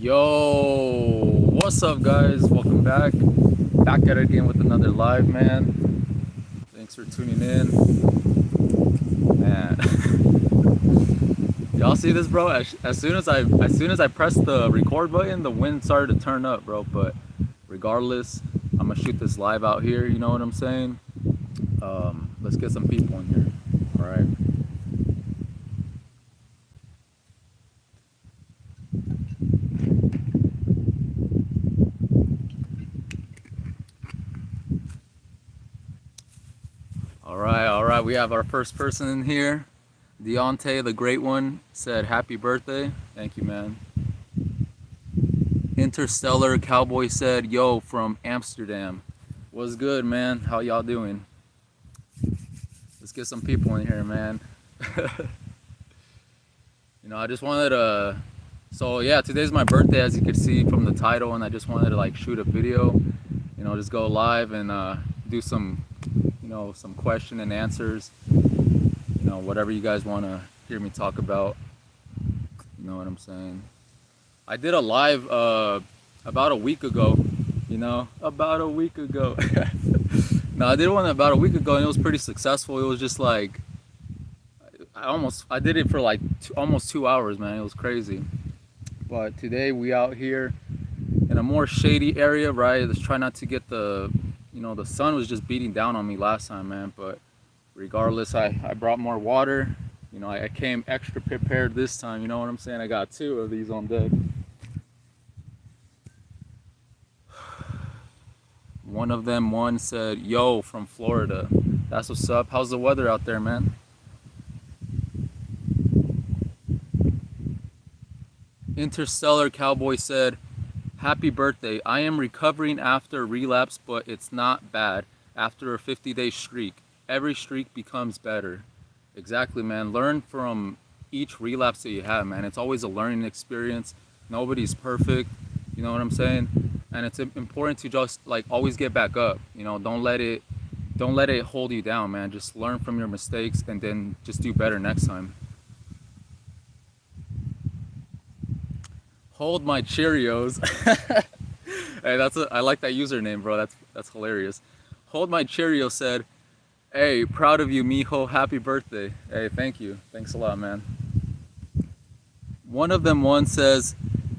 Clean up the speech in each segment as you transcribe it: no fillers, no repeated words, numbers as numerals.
Yo, what's up, guys? Welcome back. Back at it again with another live, man. Thanks for tuning in, man. Y'all see this, bro? As soon as I pressed the record button, the wind started to turn up, bro. But regardless, I'm gonna shoot this live out here. You know what I'm saying? Let's get some people in here. All right. All right, all right. We have our first person in here. Deontay, the great one, said happy birthday. Thank you, man. Interstellar Cowboy said, yo, from Amsterdam. What's good, man? How y'all doing? Let's get some people in here, man. I just wanted to. So, yeah, today's my birthday, as you can see from the title, and I just wanted to, like, shoot a video, just go live and do some, some question and answers. Whatever you guys want to hear me talk about. You know what I'm saying? I did a live about a week ago. About a week ago. No, I did one about a week ago, and it was pretty successful. It was just like I did it for like almost 2 hours, man. It was crazy. But today we out here in a more shady area, right? Let's try not to get the sun was just beating down on me last time, man. But regardless, I brought more water. I came extra prepared this time. You know what I'm saying? I got 2 of these on deck. One said, yo, from Florida. That's what's up. How's the weather out there, man? Interstellar Cowboy said, happy birthday. I am recovering after relapse, but it's not bad. After a 50-day streak, every streak becomes better. Exactly, man. Learn from each relapse that you have, man. It's always a learning experience. Nobody's perfect. You know what I'm saying? And it's important to just like always get back up. Don't let it hold you down, man. Just learn from your mistakes and then just do better next time. Hold my Cheerios. Hey, I like that username, bro. That's hilarious. Hold my Cheerios said, hey, proud of you, mijo. Happy birthday. Hey, thank you. Thanks a lot, man. One says,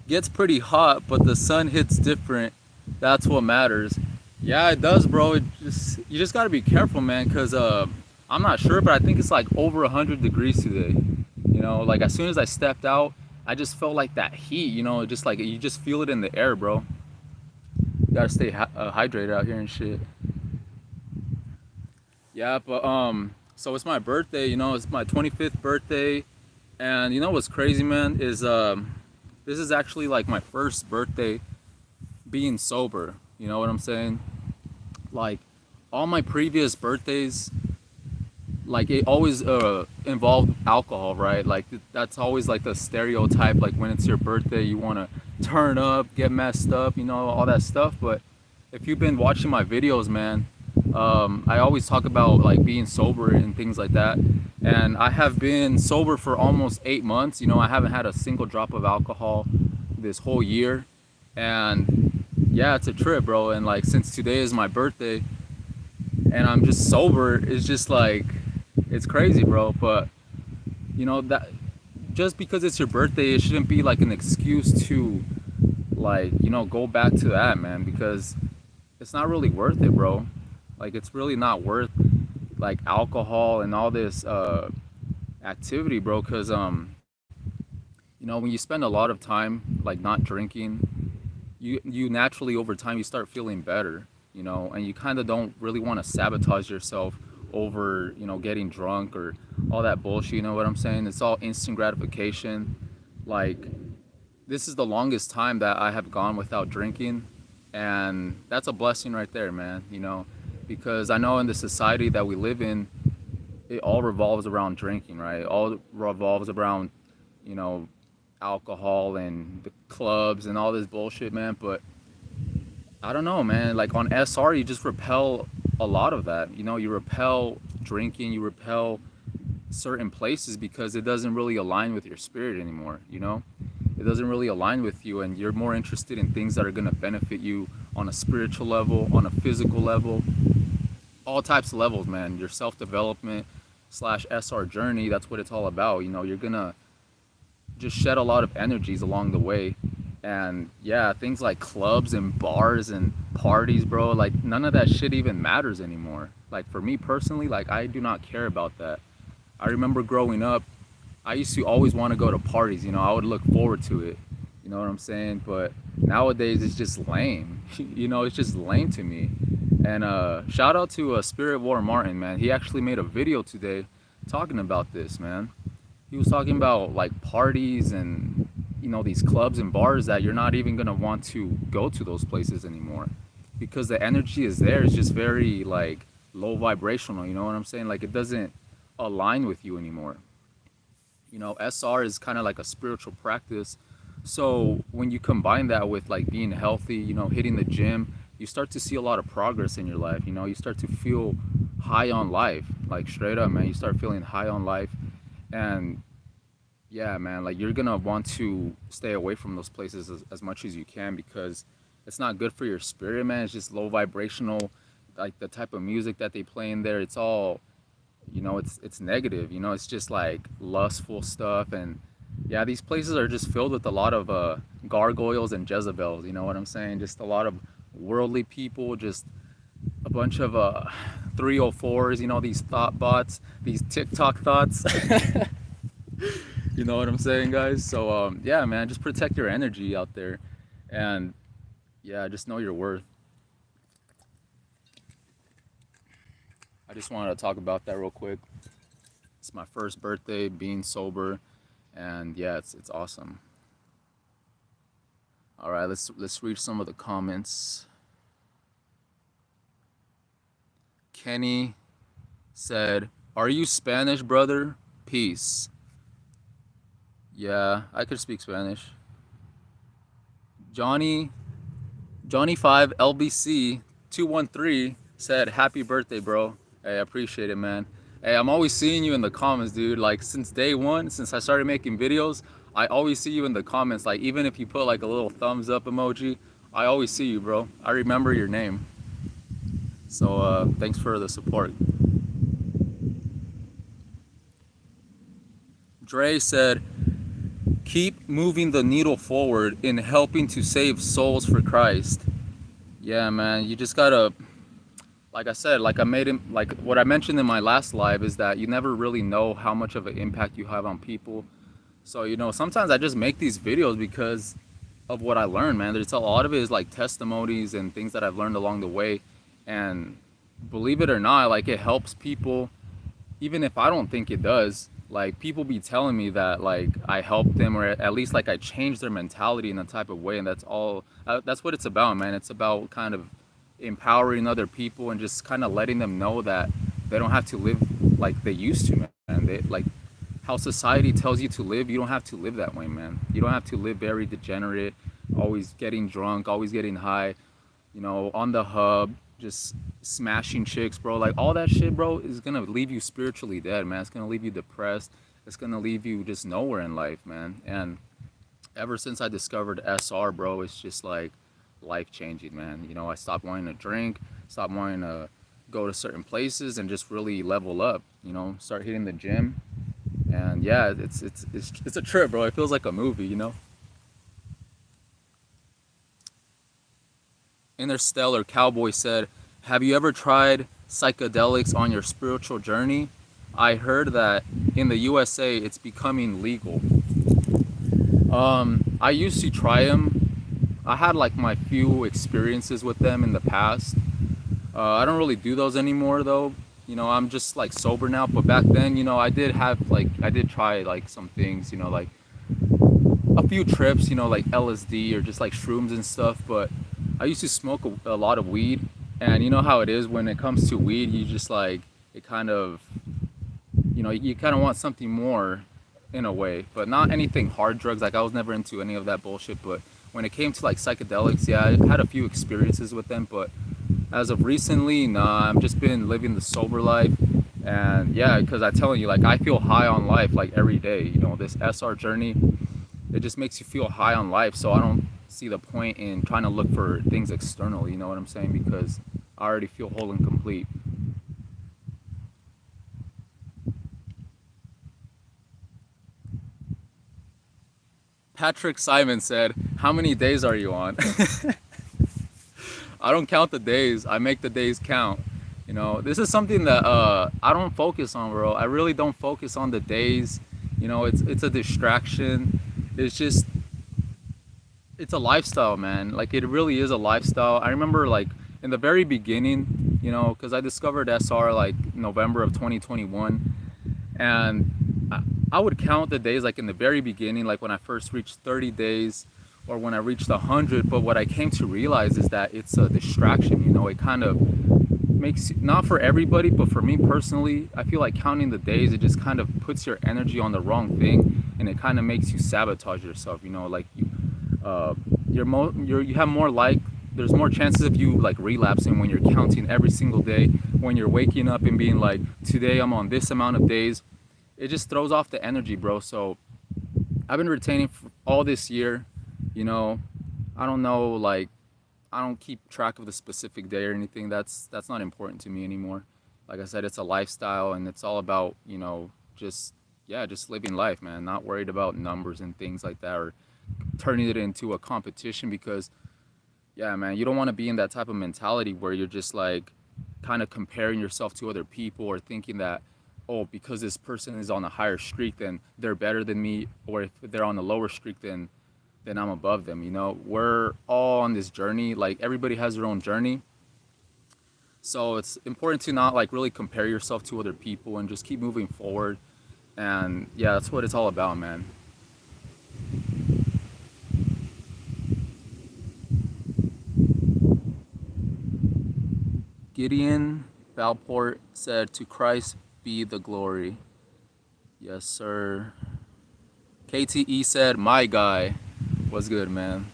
gets pretty hot, but the sun hits different. That's what matters. Yeah, it does, bro. You just gotta be careful, man, because I'm not sure, but I think it's like over 100 degrees today. Like as soon as I stepped out, I just felt like that heat. Just like you just feel it in the air, bro. You gotta stay hydrated out here and shit. Yeah, but so it's my birthday. It's my 25th birthday, and what's crazy, man, is this is actually like my first birthday being sober. You know what I'm saying? Like all my previous birthdays, like it always involved alcohol, right? Like that's always like the stereotype. Like when it's your birthday, you want to turn up, get messed up, all that stuff. But if you've been watching my videos, man, I always talk about like being sober and things like that. And I have been sober for almost 8 months. I haven't had a single drop of alcohol this whole year. And yeah, it's a trip, bro. And like since today is my birthday and I'm just sober, it's just like it's crazy, bro. But that just because it's your birthday, it shouldn't be like an excuse to like go back to that, man, because it's not really worth it, bro. Like it's really not worth like alcohol and all this activity, bro, because when you spend a lot of time like not drinking, you naturally over time you start feeling better, and you kind of don't really want to sabotage yourself over getting drunk or all that bullshit. You know what I'm saying? It's all instant gratification. Like this is the longest time that I have gone without drinking, and that's a blessing right there, man. Because I know in the society that we live in, it all revolves around drinking, right? It all revolves around alcohol and the clubs and all this bullshit, man. But I don't know, man. Like on SR, you just repel a lot of that. You repel drinking, you repel certain places because it doesn't really align with your spirit anymore. it doesn't really align with you, and you're more interested in things that are going to benefit you on a spiritual level, on a physical level, all types of levels, man. Your self development slash SR journey, that's what it's all about. You know, you're gonna just shed a lot of energies along the way. And yeah, things like clubs and bars and parties, bro, like none of that shit even matters anymore. Like for me personally, like I do not care about that. I remember growing up, I used to always want to go to parties, you know, I would look forward to it. You know what I'm saying? But nowadays it's just lame. You know, it's just lame to me. And shout out to Spirit War Martin, man. He actually made a video today talking about this, man. He was talking about like parties and you know these clubs and bars that you're not even gonna want to go to those places anymore because the energy is there. It's just very like low vibrational. You know what I'm saying? Like it doesn't align with you anymore. You know, SR is kind of like a spiritual practice. So when you combine that with like being healthy, you know, hitting the gym, you start to see a lot of progress in your life. You know, you start to feel high on life, like straight up, man. You start feeling high on life. And yeah, man, like you're gonna want to stay away from those places as much as you can because it's not good for your spirit, man. It's just low vibrational, like the type of music that they play in there. It's all, you know, it's negative. You know, it's just like lustful stuff, and yeah, these places are just filled with a lot of gargoyles and Jezebels. You know what I'm saying? Just a lot of worldly people, just a bunch of 304s. You know, these thought bots, these TikTok thoughts. You know what I'm saying, guys? So yeah, man, just protect your energy out there, and yeah, just know your worth. I just wanted to talk about that real quick. It's my first birthday being sober, and yeah, it's awesome. All right, let's read some of the comments. Kenny said, "Are you Spanish, brother? Peace." Yeah, I could speak Spanish. Johnny Johnny 5 LBC 213 said, "Happy birthday, bro." Hey, I appreciate it, man. Hey, I'm always seeing you in the comments, dude. Like since day one, since I started making videos, I always see you in the comments. Like even if you put like a little thumbs up emoji, I always see you, bro. I remember your name. So thanks for the support. Dre said, "Keep moving the needle forward in helping to save souls for Christ." Yeah, man, you just gotta, like I said, like I made him, like what I mentioned in my last live is that you never really know how much of an impact you have on people. So, you know, sometimes I just make these videos because of what I learned, man. There's a lot of it is like testimonies and things that I've learned along the way. And believe it or not, like it helps people even if I don't think it does. Like people be telling me that like I helped them or at least like I changed their mentality in a type of way, and that's all. That's what it's about, man. It's about kind of empowering other people and just kind of letting them know that they don't have to live like they used to, man. They like how society tells you to live. You don't have to live that way, man. You don't have to live very degenerate, always getting drunk, always getting high, you know, on the hub, just smashing chicks, bro. Like all that shit, bro, is gonna leave you spiritually dead, man. It's gonna leave you depressed. It's gonna leave you just nowhere in life, man. And ever since I discovered SR, bro, it's just like life changing, man. You know, I stopped wanting to drink, stopped wanting to go to certain places, and just really level up. You know, start hitting the gym, and yeah, it's a trip, bro. It feels like a movie, you know. Interstellar Cowboy said, "Have you ever tried psychedelics on your spiritual journey? I heard that in the USA it's becoming legal." I used to try them. I had like my few experiences with them in the past. I don't really do those anymore though. You know, I'm just like sober now. But back then, you know, I did try like some things. You know, like a few trips. You know, like LSD or just like shrooms and stuff. But I used to smoke a lot of weed, and you know how it is when it comes to weed. You just like it kind of, you know, you kind of want something more in a way, but not anything hard drugs. Like I was never into any of that bullshit. But when it came to like psychedelics, yeah, I had a few experiences with them. But as of recently, nah, I've just been living the sober life. And yeah, because I telling you, like I feel high on life like every day. You know, this SR journey it just makes you feel high on life. So I don't see the point in trying to look for things external, you know what I'm saying? Because I already feel whole and complete. Patrick Simon said, "How many days are you on?" I don't count the days. I make the days count. You know, this is something that I don't focus on, bro. I really don't focus on the days. You know, it's a distraction. It's just it's a lifestyle, man. Like it really is a lifestyle. I remember like in the very beginning, you know, because I discovered SR like November of 2021, and I would count the days like in the very beginning, like when I first reached 30 days or when I reached 100. But what I came to realize is that it's a distraction. You know, it kind of makes, not for everybody, but for me personally, I feel like counting the days, it just kind of puts your energy on the wrong thing, and it kind of makes you sabotage yourself. You know, like you have more like there's more chances of you like relapsing when you're counting every single day, when you're waking up and being like, today I'm on this amount of days. It just throws off the energy, bro. So I've been retaining for all this year. You know, I don't know, like I don't keep track of the specific day or anything. That's not important to me anymore. Like I said, it's a lifestyle, and it's all about, you know, just yeah, just living life, man. Not worried about numbers and things like that, or turning it into a competition. Because yeah, man, you don't want to be in that type of mentality where you're just like kind of comparing yourself to other people, or thinking that, oh, because this person is on a higher streak, then they're better than me, or if they're on a lower streak, then I'm above them. You know, we're all on this journey. Like everybody has their own journey. So it's important to not like really compare yourself to other people and just keep moving forward. And yeah, that's what it's all about, man. Gideon Valport said, "To Christ be the glory." Yes, sir. KTE said, "My guy." Was good, man.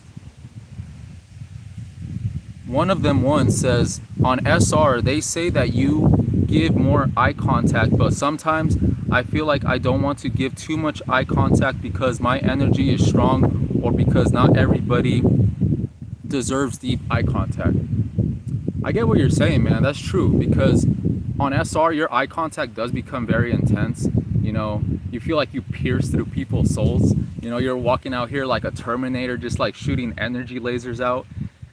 One of them once says, on SR, they say that you give more eye contact, but sometimes I feel like I don't want to give too much eye contact because my energy is strong, or because not everybody deserves deep eye contact. I get what you're saying, man. That's true, because on SR, your eye contact does become very intense. You know, you feel like you pierce through people's souls. You know, you're walking out here like a Terminator, just like shooting energy lasers out.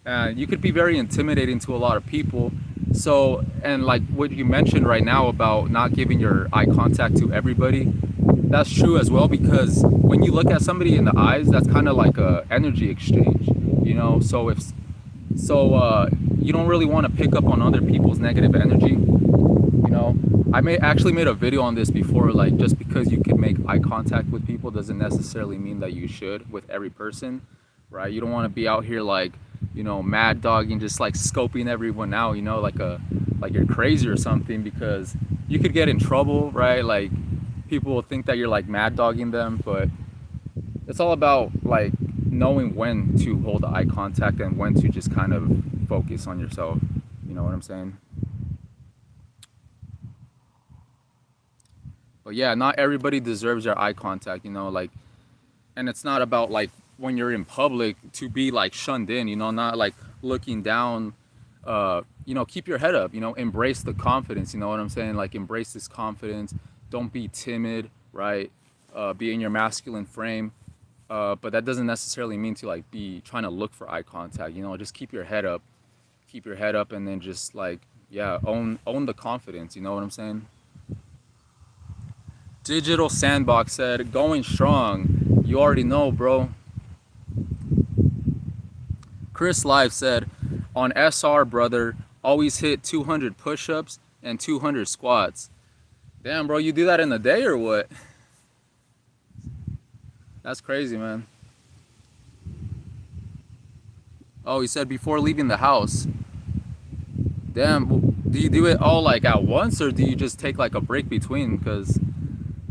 And you could be very intimidating to a lot of people. So, and like what you mentioned right now about not giving your eye contact to everybody, that's true as well, because when you look at somebody in the eyes, that's kind of like a energy exchange, you know? So you don't really want to pick up on other people's negative energy. You know, I actually made a video on this before, like just because you can make eye contact with people doesn't necessarily mean that you should with every person, right? You don't want to be out here like, you know, mad dogging, just like scoping everyone out, you know, like you're crazy or something, because you could get in trouble, right? Like people will think that you're like mad dogging them, but it's all about like knowing when to hold eye contact and when to just kind of focus on yourself. You know what I'm saying? But yeah, not everybody deserves your eye contact, you know, like, and it's not about like when you're in public to be like shunned in, you know, not like looking down. You know, keep your head up, you know, embrace the confidence, you know what I'm saying? Like embrace this confidence. Don't be timid, right? Be in your masculine frame. But that doesn't necessarily mean to like be trying to look for eye contact, you know, just keep your head up. Keep your head up, and then just like, yeah, own the confidence, you know what I'm saying? Digital Sandbox said, going strong. You already know, bro. Chris Live said, on SR, brother, always hit 200 push-ups and 200 squats. Damn, bro, you do that in a day or what? That's crazy, man. Oh, he said before leaving the house. Damn, do you do it all like at once, or do you just take like a break between? Because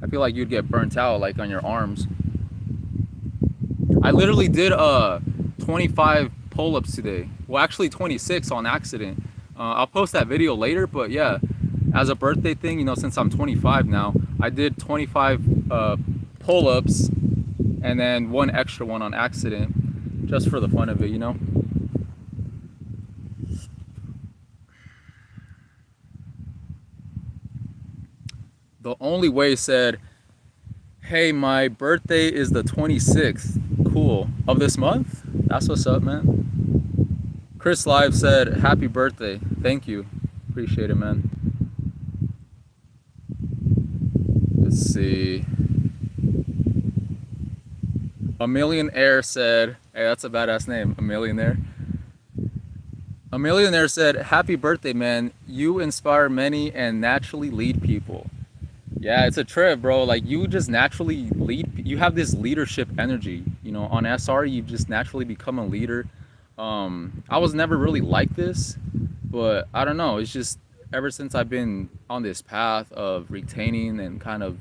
I feel like you'd get burnt out like on your arms. I literally did 25 pull-ups today. Well, actually 26 on accident. I'll post that video later, but yeah, as a birthday thing, you know, since I'm 25 now, I did 25 pull-ups and then one extra one on accident, just for the fun of it, you know. The Only Way said, "Hey, my birthday is the 26th. Cool. Of this month? That's what's up, man." Chris Live said, "Happy birthday. Thank you. Appreciate it, man." Let's see. A Millionaire said, "Hey, that's a badass name. A Millionaire." A Millionaire said, "Happy birthday, man. You inspire many and naturally lead people." Yeah, it's a trip, bro. Like you just naturally lead. You have this leadership energy. You know, on SR, you just naturally become a leader. I was never really like this, but I don't know. It's just ever since I've been on this path of retaining and kind of,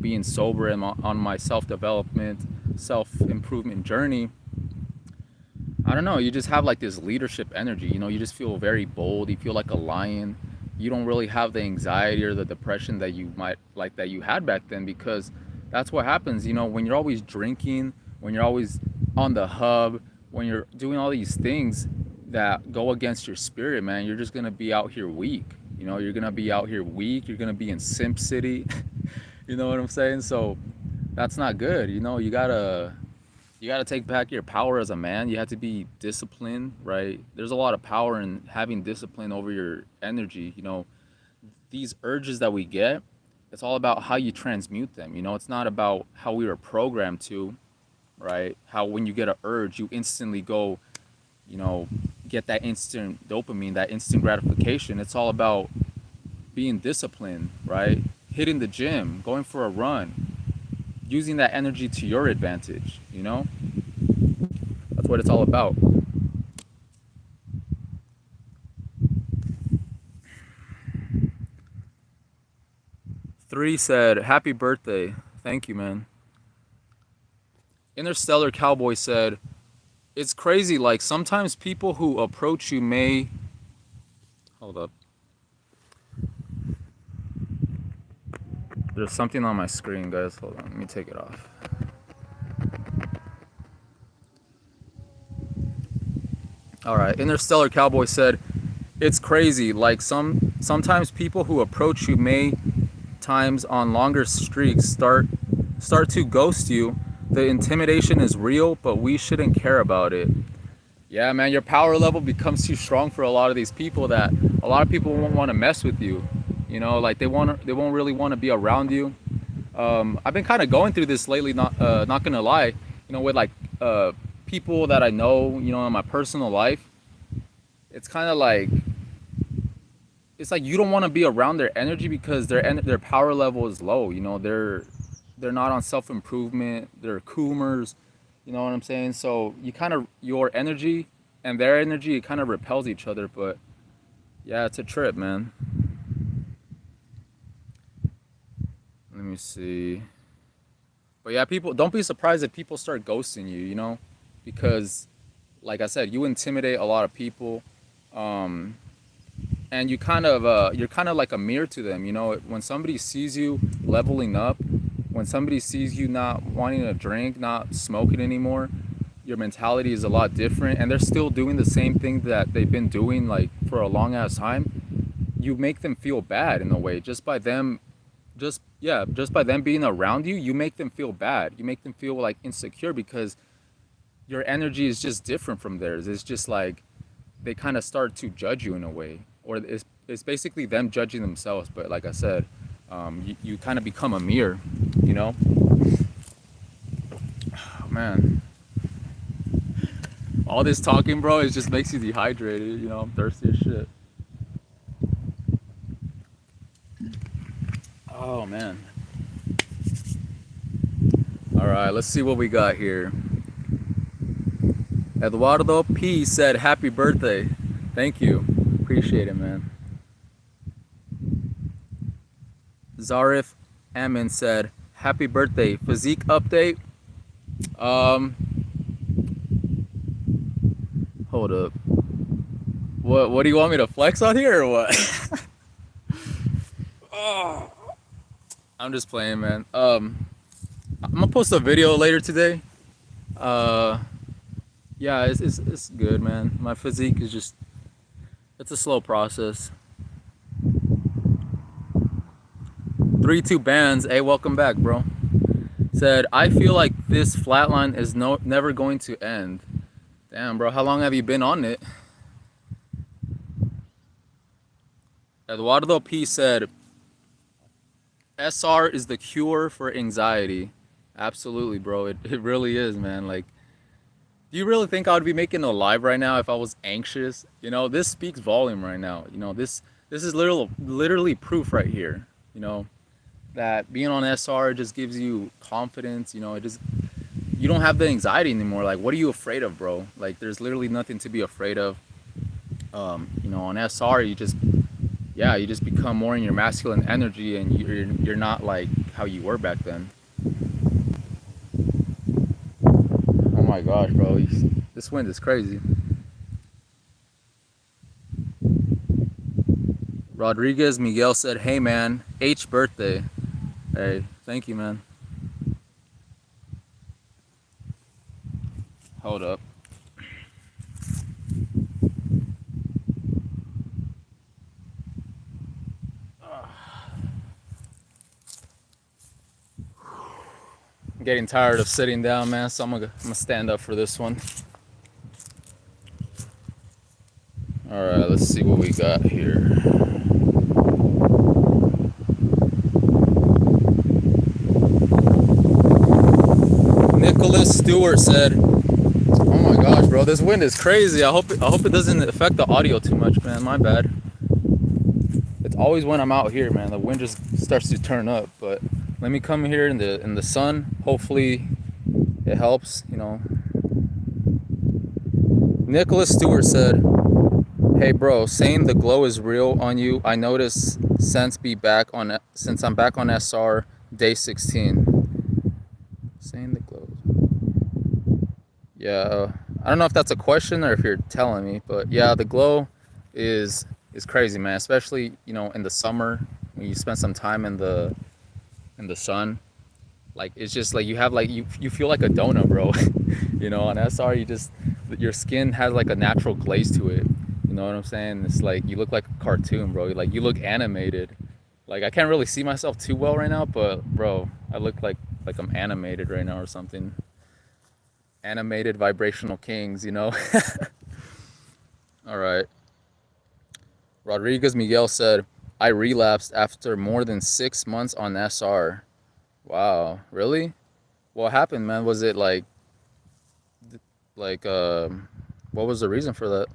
being sober and on my self development, self improvement journey. I don't know. You just have like this leadership energy. You just feel very bold. You feel like a lion. You don't really have the anxiety or the depression that you might like that you had back then, because that's what happens. When you're always drinking, when you're always on the hub, when you're doing all these things that go against your spirit, man, you're just gonna be out here weak. You're gonna be out here weak. You're gonna be in Simp City. You know what I'm saying? So that's not good. You gotta take back your power as a man. You have to be disciplined, right? There's a lot of power in having discipline over your energy. These urges that we get, it's all about how you transmute them. It's not about how we were programmed to, right? How when you get an urge, you instantly go, you know, get that instant dopamine, that instant gratification. It's all about being disciplined, right? Hitting the gym, going for a run, using that energy to your advantage. That's what it's all about. 3 said, "Happy birthday." Thank you, man. Interstellar Cowboy said, "It's crazy. Like, sometimes people who approach you may." Hold up. There's something on my screen, guys. Hold on. Let me take it off. All right. Interstellar Cowboy said, "It's crazy. Like, sometimes people who approach you may times on longer streaks start to ghost you. The intimidation is real, but we shouldn't care about it." Yeah, man, your power level becomes too strong for a lot of these people that a lot of people won't want to mess with you. Like they won't really want to be around you. I've been kind of going through this lately. Not gonna lie. With like people that I know. In my personal life, it's kind of like it's like you don't want to be around their energy because their power level is low. They're not on self improvement. They're coomers. You know what I'm saying? So you kind of your energy and their energy, it kind of repels each other. But yeah, it's a trip, man. Let me see. But yeah, people don't be surprised if people start ghosting you. Because like I said, you intimidate a lot of people. Um, and you're kind of like a mirror to them. When somebody sees you leveling up, when somebody sees you not wanting to drink, not smoking anymore, your mentality is a lot different, and they're still doing the same thing that they've been doing like for a long ass time. You make them feel bad in a way just by them, just by them being around you. You make them feel bad. You make them feel like insecure because your energy is just different from theirs. It's just like they kind of start to judge you in a way, or it's basically them judging themselves. But like I said, you kind of become a mirror, you know. Oh, man, all this talking, bro, it just makes you dehydrated. I'm thirsty as shit. Oh man. All right, let's see what we got here. Eduardo P said, "Happy birthday." Thank you. Appreciate it, man. Zarif Amin said, "Happy birthday. Physique update." Um, Hold up. What do you want me to flex on here or what? Oh, I'm just playing, man. gonna post a video later today. Uh, yeah, it's good, man. My physique is just it's a slow process. 3-2 bands. Hey, welcome back, bro. Said I feel like this flatline is never going to end. Damn, bro. How long have you been on it? Eduardo P said SR is the cure for anxiety. Absolutely, bro. It really is, man. Like, do you really think I would be making a live right now if I was anxious? You know, this speaks volume right now. You know, this is literally proof right here. You know, that being on SR just gives you confidence. You know, it just you don't have the anxiety anymore. Like, what are you afraid of, bro? Like, there's literally nothing to be afraid of. You know, on SR, you just become more in your masculine energy, and you're not like how you were back then. Oh my gosh, bro, this wind is crazy. Rodriguez Miguel said, "Hey man, H birthday." Hey, thank you, man. Hold up. I'm getting tired of sitting down, man, so I'm gonna stand up for this one. All right, let's see what we got here. Nicholas Stewart said, "Oh my gosh, bro, this wind is crazy. I hope it doesn't affect the audio too much, man. My bad. It's always when I'm out here, man. The wind just starts to turn up. But let me come here in the sun. Hopefully, it helps. You know." Nicholas Stewart said, "Hey, bro, saying the glow is real on you. I noticed since I'm back on SR day 16. Saying the glow. Yeah, I don't know if that's a question or if you're telling me, but yeah, the glow is crazy, man. Especially in the summer when you spend some time in the sun. Like it's just like you have like you feel like a donut, bro. On SR, your skin has like a natural glaze to it. You know what I'm saying? It's like you look like a cartoon, bro. Like you look animated. Like I can't really see myself too well right now, but bro, I look like I'm animated right now or something. Animated vibrational kings. All right. Rodriguez Miguel said, "I relapsed after more than 6 months on SR." Wow, really? What happened, man? Was it like what was the reason for that?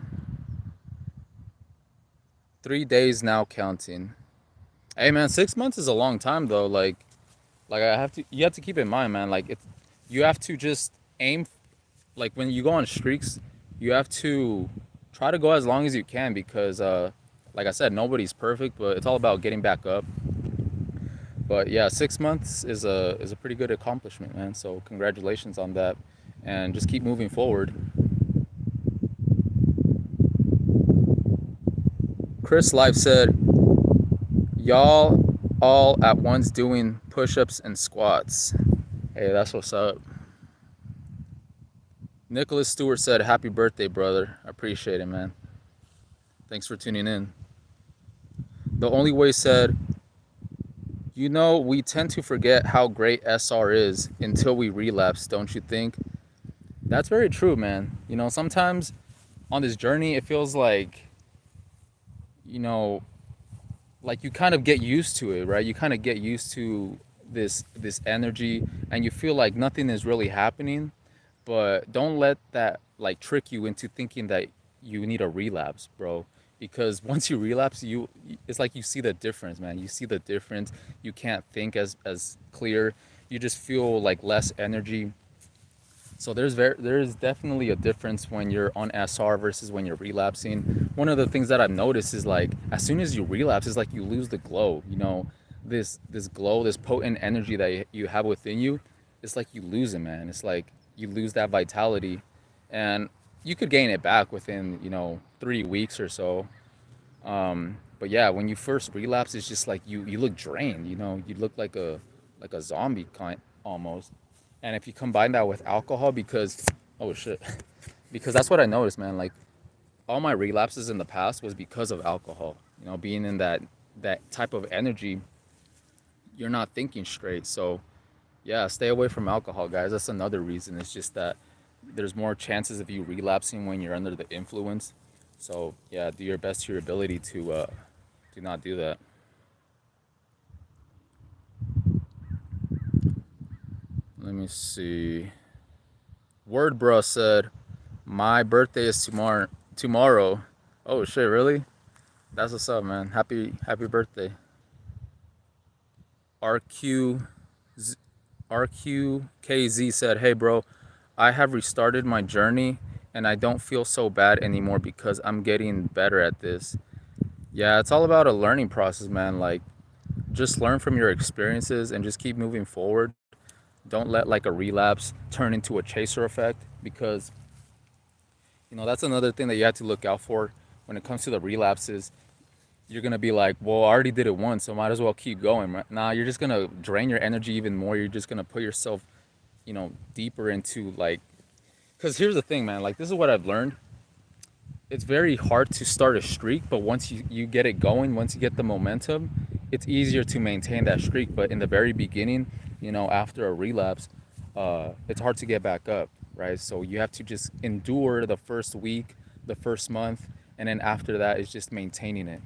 3 days now counting. Hey, man, 6 months is a long time though. Like you have to keep in mind, man. Like you have to just aim. Like when you go on streaks, you have to try to go as long as you can because, like I said, nobody's perfect, but it's all about getting back up. But yeah, 6 months is a pretty good accomplishment, man. So congratulations on that, and just keep moving forward. Chris Life said, "Y'all all at once doing push-ups and squats." Hey, that's what's up. Nicholas Stewart said, "Happy birthday, brother. I appreciate it, man. Thanks for tuning in." The Only Way said, we tend to forget how great SR is until we relapse, don't you think?" That's very true, man. Sometimes on this journey, it feels you know, like you kind of get used to it, right? You kind of get used to this energy, and you feel like nothing is really happening. But don't let that like trick you into thinking that you need a relapse, bro. Because once you relapse, it's like you see the difference, man. You see the difference. You can't think as clear. You just feel like less energy. So there's definitely a difference when you're on SR versus when you're relapsing. One of the things that I've noticed is like as soon as you relapse, it's like you lose the glow. This glow, this potent energy that you have within you. It's like you lose it, man. It's like you lose that vitality, and you could gain it back within 3 weeks or so. But yeah, when you first relapse, it's just like you look drained. You look like a zombie kind almost. And if you combine that with alcohol, because oh shit, because that's what I noticed, man. Like all my relapses in the past was because of alcohol. You know, being in that type of energy, you're not thinking straight. So yeah, stay away from alcohol, guys. That's another reason. It's just that there's more chances of you relapsing when you're under the influence. So yeah, do your best to your ability to do not do that. Let me see. Word bro said, "My birthday is tomorrow." Tomorrow. Oh shit, really? That's what's up, man. Happy birthday. RQ RQKZ said, "Hey bro, I have restarted my journey and I don't feel so bad anymore because I'm getting better at this." Yeah, it's all about a learning process, man. Like just learn from your experiences and just keep moving forward. Don't let like a relapse turn into a chaser effect, because that's another thing that you have to look out for when it comes to the relapses. You're gonna be like, well, I already did it once, so might as well keep going. Right? Nah, you're just gonna drain your energy even more. You're just gonna put yourself, deeper into like. Because here's the thing, man. Like this is what I've learned. It's very hard to start a streak, but once you get it going, once you get the momentum, it's easier to maintain that streak. But in the very beginning, after a relapse, it's hard to get back up, right? So you have to just endure the first week, the first month, and then after that, it's just maintaining it.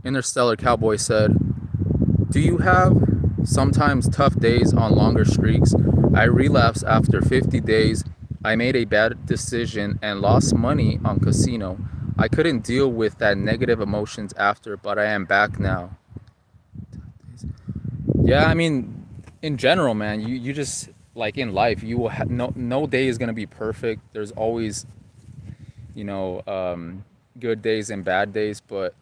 Interstellar Cowboy said, "Do you have sometimes tough days on longer streaks? I relapsed after 50 days. I made a bad decision and lost money on casino. I couldn't deal with that negative emotions after, but I am back now." Yeah, I mean, in general, man, you just like in life, you will no day is gonna be perfect. There's always you know good days and bad days, but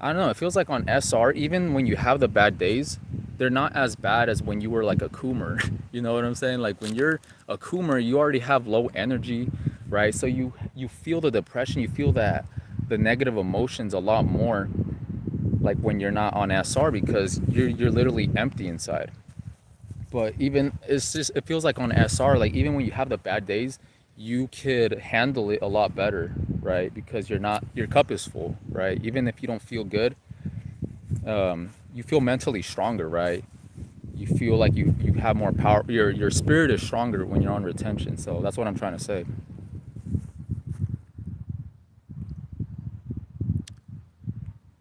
I don't know. It feels like on SR, even when you have the bad days, they're not as bad as when you were like a coomer. You know what I'm saying? Like when you're a coomer, you already have low energy, right? So you feel the depression, you feel that the negative emotions a lot more, like when you're not on SR, because you're literally empty inside. But even it feels like on SR, like even when you have the bad days, you could handle it a lot better, right? Because your cup is full, right? Even if you don't feel good, you feel mentally stronger, right? You feel like you have more power. Your spirit is stronger when you're on retention. So that's what I'm trying to say.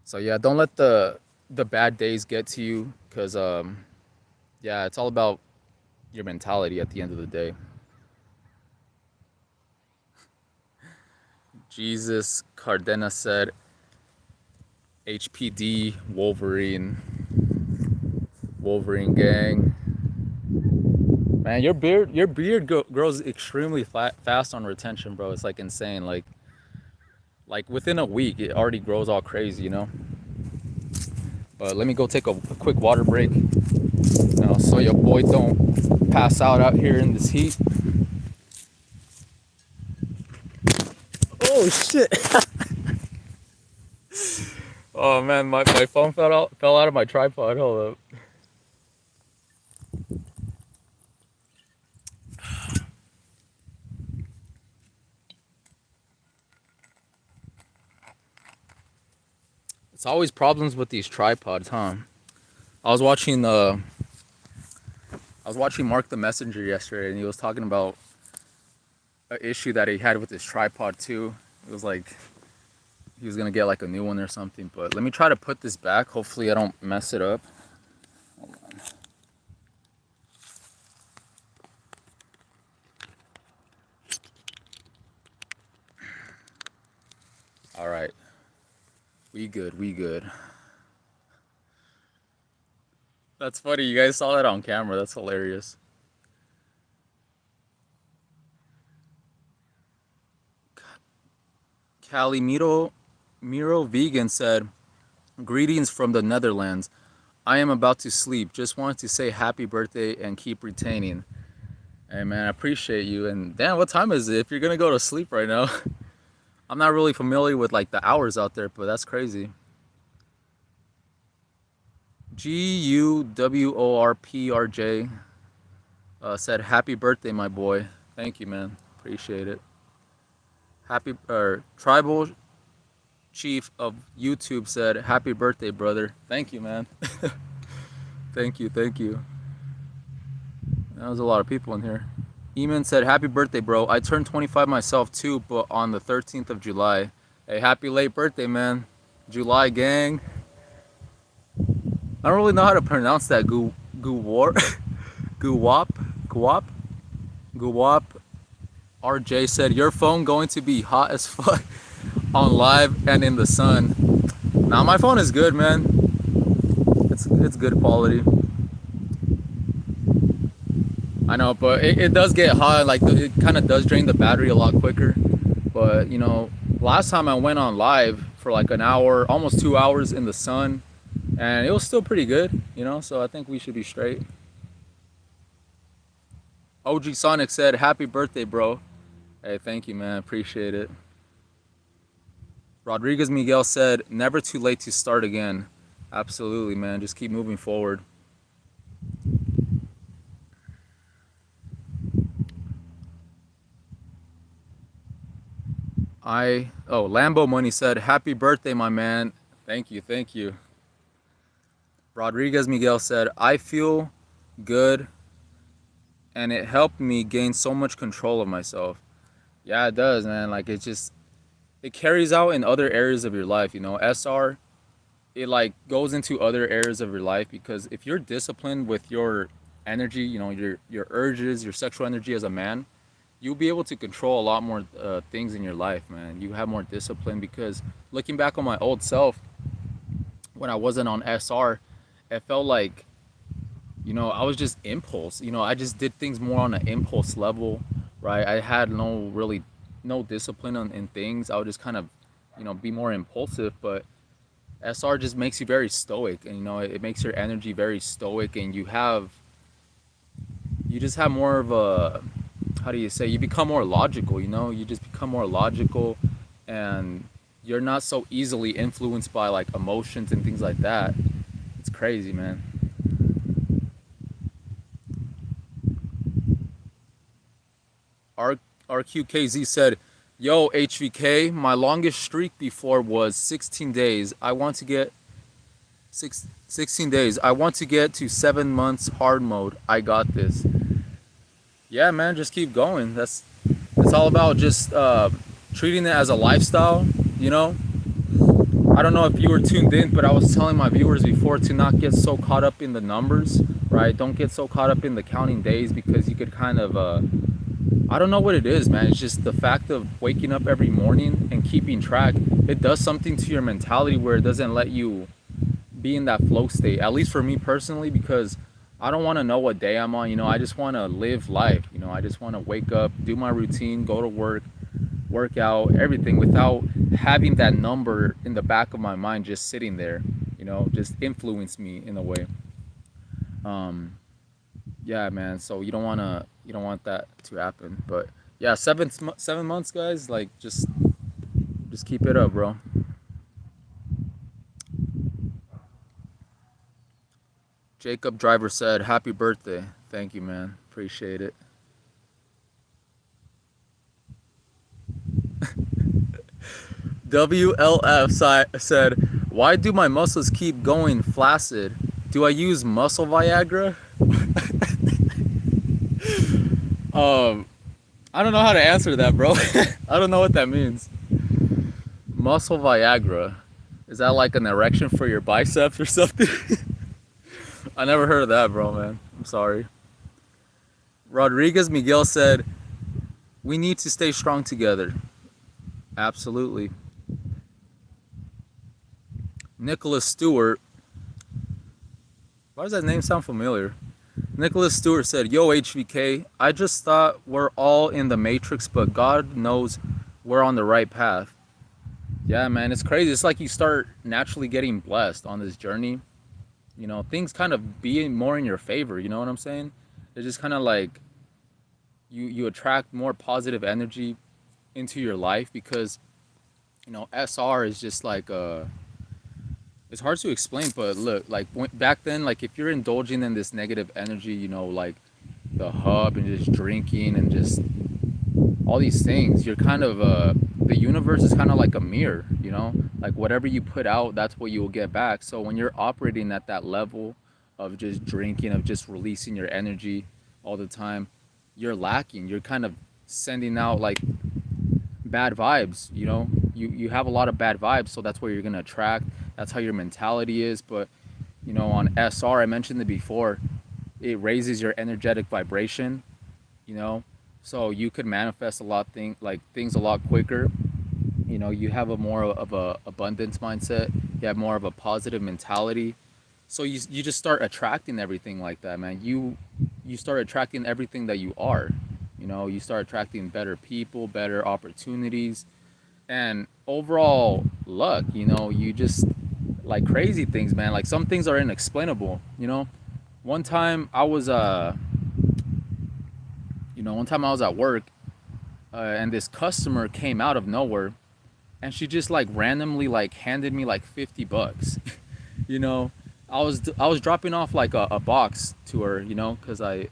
So yeah, don't let the bad days get to you, because yeah, it's all about your mentality at the end of the day. Jesus Cardena said, "HPD Wolverine gang." Man, your beard grows extremely fast on retention, bro. It's like insane. Like within a week, it already grows all crazy. But let me go take a quick water break, so your boy don't pass out here in this heat. Oh shit! Oh man, my phone fell out of my tripod. Hold up. It's always problems with these tripods, huh? I was watching Mark the Messenger yesterday, and he was talking about an issue that he had with his tripod too. It was like he was gonna get like a new one or something. But let me try to put this back. Hopefully, I don't mess it up. All right, we good. We good. That's funny. You guys saw that on camera. That's hilarious. Calimiro Miro Vegan said, "Greetings from the Netherlands. I am about to sleep. Just wanted to say happy birthday and keep retaining." Hey man, I appreciate you. And damn, what time is it? If you're gonna go to sleep right now, I'm not really familiar with like the hours out there, but that's crazy. GUWORPRJ said, "Happy birthday, my boy." Thank you, man. Appreciate it. Happy Tribal Chief of YouTube said, "Happy birthday, brother." Thank you, man. Thank you, thank you. That was a lot of people in here. Eamon said, "Happy birthday, bro. I turned 25 myself too, but on the 13th of July. Hey, happy late birthday, man. July gang. I don't really know how to pronounce that. Guwar, Guwap, Guwap, Guwap. RJ said, "Your phone going to be hot as fuck on live and in the sun." Nah, my phone is good, man. It's good quality. I know, but it does get hot. Like it kind of does drain the battery a lot quicker. But last time I went on live for like an hour, almost 2 hours in the sun, and it was still pretty good. So I think we should be straight. OG Sonic said, "Happy birthday, bro." Hey, thank you, man. Appreciate it. Rodriguez Miguel said, "Never too late to start again." Absolutely, man. Just keep moving forward. Lambo Money said, "Happy birthday, my man." Thank you, thank you. Rodriguez Miguel said, "I feel good and it helped me gain so much control of myself." Yeah, it does, man. Like it carries out in other areas of your life, SR, it like goes into other areas of your life because if you're disciplined with your energy, your urges, your sexual energy as a man, you'll be able to control a lot more things in your life, man. You have more discipline because looking back on my old self when I wasn't on SR, it felt like I was just impulse. I just did things more on an impulse level, right? I had no discipline in things. I would just kind of, be more impulsive. But SR just makes you very stoic, and it makes your energy very stoic, and you just have more of a, how do you say? You become more logical. You just become more logical, and you're not so easily influenced by like emotions and things like that. It's crazy, man. R RQKZ said, "Yo, HVK, my longest streak before was 16 days. I want to get 16 days. I want to get to 7 months hard mode. I got this." Yeah, man, just keep going. It's all about just treating it as a lifestyle. You know, I don't know if you were tuned in, but I was telling my viewers before to not get so caught up in the numbers, right? Don't get so caught up in the counting days because you could kind of I don't know what it is, man. It's just the fact of waking up every morning and keeping track. It does something to your mentality where it doesn't let you be in that flow state. At least for me personally, because I don't want to know what day I'm on. I just want to live life. I just want to wake up, do my routine, go to work, work out, everything without having that number in the back of my mind just sitting there. Just influence me in a way. Um, yeah, man. So you don't want that to happen. But yeah, 7 months, guys. Like just keep it up, bro. Jacob Driver said, "Happy birthday." Thank you, man. Appreciate it. WLF said, "Why do my muscles keep going flaccid? Do I use muscle Viagra?" Um, I don't know how to answer that, bro. I don't know what that means. Muscle Viagra. Is that like an erection for your biceps or something? I never heard of that, bro, man. I'm sorry. Rodriguez Miguel said, "We need to stay strong together." Absolutely. Nicholas Stewart. Why does that name sound familiar? Nicholas Stewart said, "Yo, HVK, I just thought we're all in the matrix, but God knows we're on the right path." Yeah, man, it's crazy. It's like you start naturally getting blessed on this journey. Things kind of being more in your favor. You know what I'm saying? It's just kind of like you attract more positive energy into your life because SR is just like It's hard to explain, but look, like back then, like if you're indulging in this negative energy, like the hub and just drinking and just all these things, you're kind of the universe is kind of like a mirror, like whatever you put out, that's what you will get back. So when you're operating at that level of just drinking, of just releasing your energy all the time, you're lacking. You're kind of sending out like bad vibes. You have a lot of bad vibes, so that's what you're gonna attract. That's how your mentality is. But on SR, I mentioned it before, it raises your energetic vibration, you know so you could manifest a lot things a lot quicker. You have a more of a abundance mindset. You have more of a positive mentality. So you just start attracting everything like that, man. You start attracting everything that you are. You start attracting better people, better opportunities, and overall luck. You just like crazy things, man. Like some things are inexplainable. One time I was one time I was at work, and this customer came out of nowhere, and she just like randomly like handed me like $50. you know, I was dropping off like a box to her, because I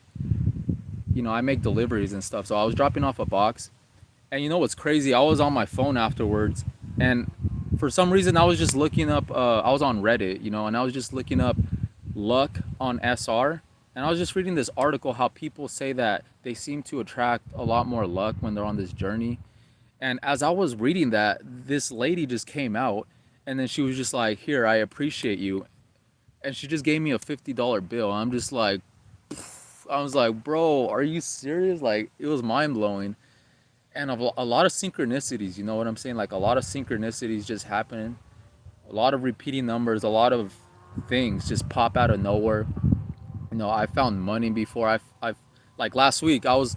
make deliveries and stuff. So I was dropping off a box, and what's crazy? I was on my phone afterwards, and for some reason I was just looking up. I was on Reddit, and I was just looking up luck on SR, and I was just reading this article how people say that they seem to attract a lot more luck when they're on this journey. And as I was reading that, this lady just came out, and then she was just like, "Here, I appreciate you," and she just gave me a $50 bill. I'm just like, I was like, "Bro, are you serious?" Like it was mind blowing, and a lot of synchronicities. You know what I'm saying? Like a lot of synchronicities just happening. A lot of repeating numbers. A lot of things just pop out of nowhere. I found money before. I've like last week I was,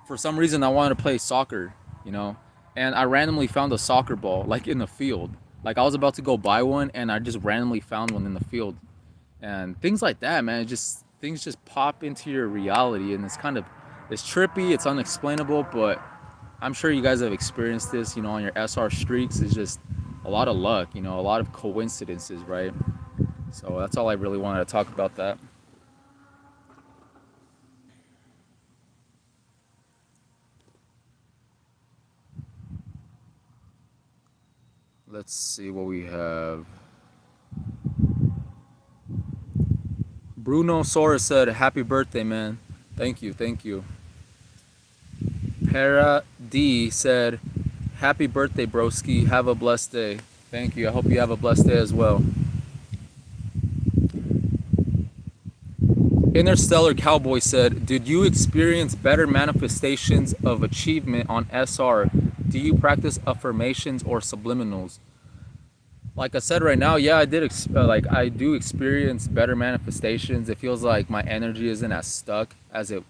for some reason I wanted to play soccer, you know, and I randomly found a soccer ball like in the field. Like I was about to go buy one, and I just randomly found one in the field, and things like that, man. Just things just pop into your reality, and it's trippy, it's unexplainable, but I'm sure you guys have experienced this, on your SR streaks. It's just a lot of luck, a lot of coincidences, right? So that's all I really wanted to talk about that. Let's see what we have. Bruno Sora said, "Happy birthday, man." Thank you, thank you. Para D said, "Happy birthday, broski. Have a blessed day." Thank you. I hope you have a blessed day as well. Interstellar Cowboy said, "Did you experience better manifestations of achievement on SR? Do you practice affirmations or subliminals?" Like I said right now, yeah, I do experience better manifestations. It feels like my energy isn't as stuck as it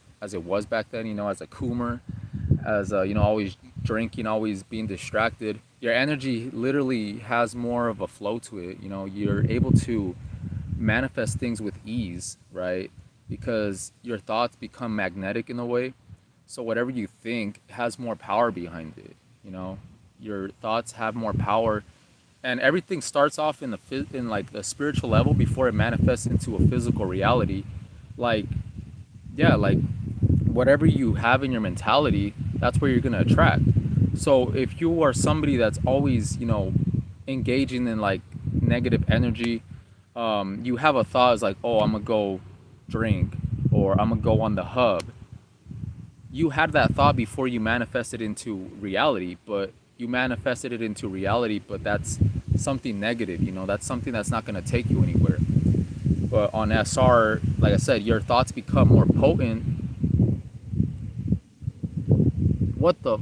was back then. As a coomer, as always drinking, always being distracted. Your energy literally has more of a flow to it. You're able to manifest things with ease, right? Because your thoughts become magnetic in a way. So whatever you think has more power behind it. Your thoughts have more power, and everything starts off in like the spiritual level before it manifests into a physical reality. Like, yeah, like whatever you have in your mentality, that's where you're gonna attract. So if you are somebody that's always, engaging in like negative energy, you have a thought is like, oh, I'm gonna go drink, or I'm gonna go on the hub. You had that thought before you manifested into reality, but you manifested it into reality, but that's something negative. That's something that's not gonna take you anywhere. But on SR, like I said, your thoughts become more potent. What the?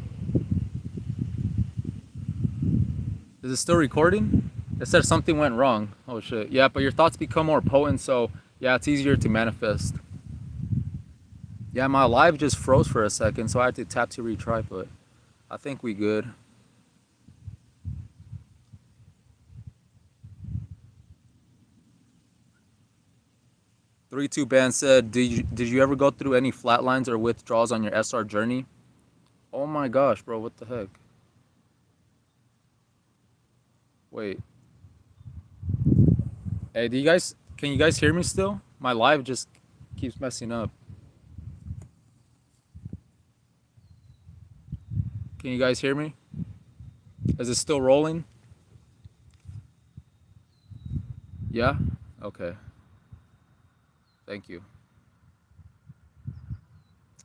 Is it still recording? It said something went wrong. Oh shit. Yeah, but your thoughts become more potent, so yeah, it's easier to manifest. Yeah, my live just froze for a second, so I had to tap to retry, but I think we good. 3-2 band said, did you ever go through any flatlines or withdrawals on your SR journey? Oh my gosh, bro, what the heck? Wait. Hey, do you guys can you guys hear me still? My live just keeps messing up. Can you guys hear me? Is it still rolling? Yeah? Okay. Thank you.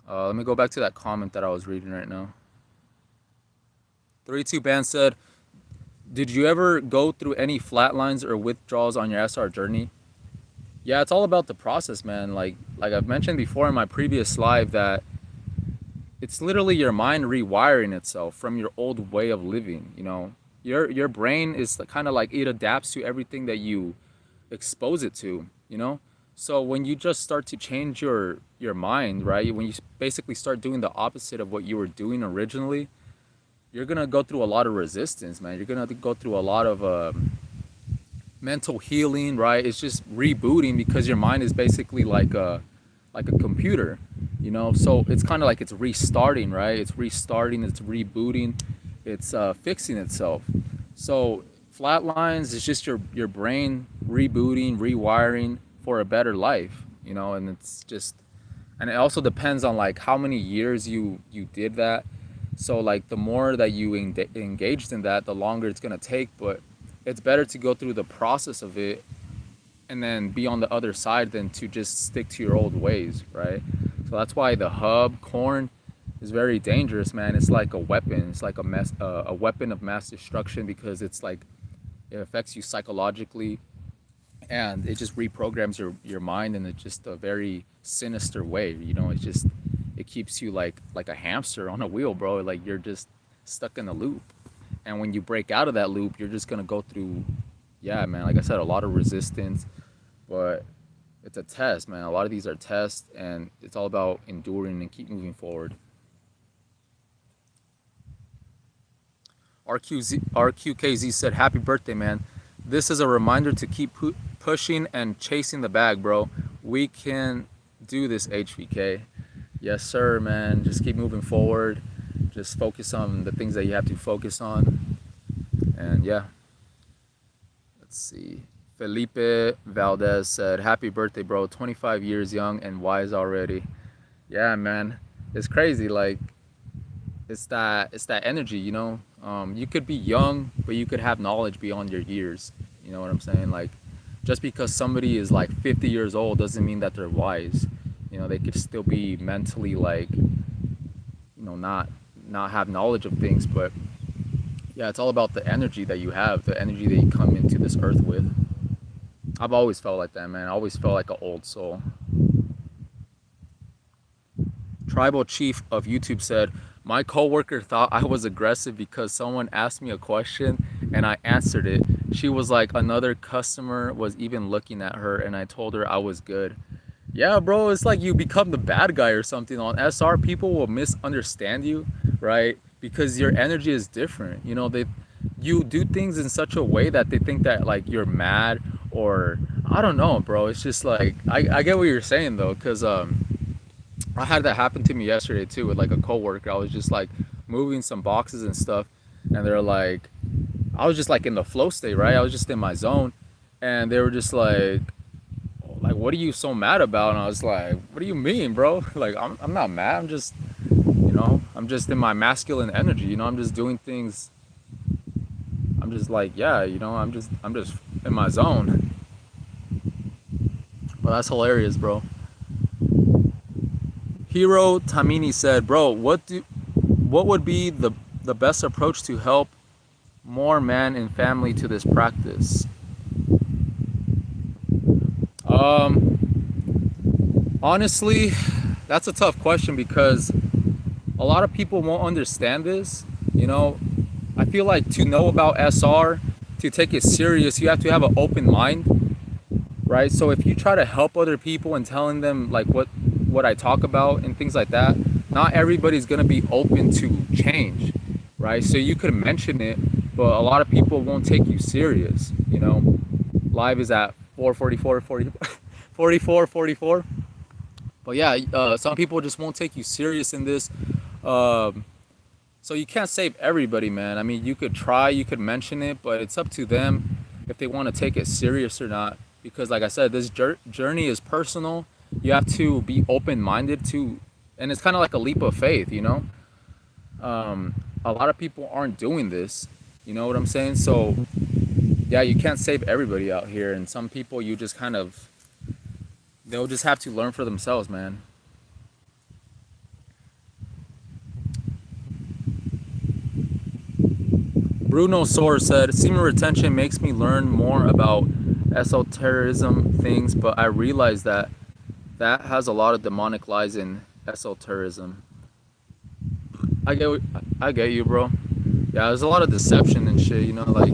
Let me go back to that comment that I was reading right now. 32 Band said, "Did you ever go through any flatlines or withdrawals on your SR journey?" Yeah, it's all about the process, man. Like I've mentioned before in my previous live that it's literally your mind rewiring itself from your old way of living, you know. Your brain is kind of like it adapts to everything that you expose it to, you know. So when you just start to change your mind, right? When you basically start doing the opposite of what you were doing originally, you're gonna go through a lot of resistance, man. You're gonna go through a lot of mental healing, right? It's just rebooting because your mind is basically like a computer, you know. So it's kind of like it's restarting, right? It's restarting, it's rebooting, it's fixing itself. So flatlines is just your brain rebooting, rewiring for a better life, you know. And it's just, and it also depends on like how many years you did that. So like the more that you engaged in that, the longer it's gonna take. But it's better to go through the process of it and then be on the other side than to just stick to your old ways, right? So that's why the hub corn is very dangerous, man. It's like a weapon. It's like a weapon of mass destruction because it's like it affects you psychologically and it just reprograms your mind in just a very sinister way. You know, it's just it keeps you like a hamster on a wheel, bro. Like you're just stuck in a loop. And when you break out of that loop, you're just gonna go through, yeah, man. Like I said, a lot of resistance, but it's a test, man. A lot of these are tests, and it's all about enduring and keep moving forward. RQKZ said, "Happy birthday, man. This is a reminder to keep pushing and chasing the bag, bro. We can do this, H.V.K. Yes, sir, man. Just keep moving forward. Just focus on the things that you have to focus on. And yeah, let's see. Felipe Valdez said, "Happy birthday, bro. 25 years young and wise already." Yeah, man. It's crazy. Like, it's that energy, you know. You could be young, but you could have knowledge beyond your years. You know what I'm saying? Like, just because somebody is like 50 years old doesn't mean that they're wise. You know, they could still be mentally like, not have knowledge of things. But yeah, it's all about the energy that you have, the energy that you come into this earth with. I've always felt like that, man. I always felt like an old soul. Tribal Chief of YouTube said, "My coworker thought I was aggressive because someone asked me a question and I answered it. She was like, another customer was even looking at her and I told her I was good." Yeah, bro, it's like you become the bad guy or something. On SR, people will misunderstand you, right? Because your energy is different. You know, you do things in such a way that they think that like you're mad or I don't know, bro. It's just like I get what you're saying though, because I had that happen to me yesterday too with like a coworker. I was just like moving some boxes and stuff, and they're like, I was just like in the flow state, right? I was just in my zone, and they were just like, what are you so mad about? And I was like, what do you mean, bro? Like, I'm not mad. I'm just, I'm just in my masculine energy. You know, I'm just doing things. I'm just like, yeah, I'm just in my zone. But that's hilarious, bro. Hiro Tamini said, "Bro, what would be the best approach to help more men and family to this practice?" Um, Honestly, that's a tough question because a lot of people won't understand this. You know, I feel like to know about SR, to take it serious, you have to have an open mind, right? So if you try to help other people and telling them like what I talk about and things like that, not everybody's gonna be open to change, right? So you could mention it, but a lot of people won't take you serious. You know, live is at 4:44, 44, 44. But yeah, some people just won't take you serious in this. Um, so you can't save everybody, man. I mean, you could try, you could mention it, but it's up to them if they want to take it serious or not. because like I said, this journey is personal. You have to be open-minded to, and it's kind of like a leap of faith, you know. A lot of people aren't doing this, you know what I'm saying? So yeah, you can't save everybody out here, and some people you just kind of, they'll just have to learn for themselves, man. Bruno Soar said, semen retention makes me learn more about esotericism things, but I realize that that has a lot of demonic lies in esotericism. I get, I get you, bro. Yeah, there's a lot of deception and shit. You know, like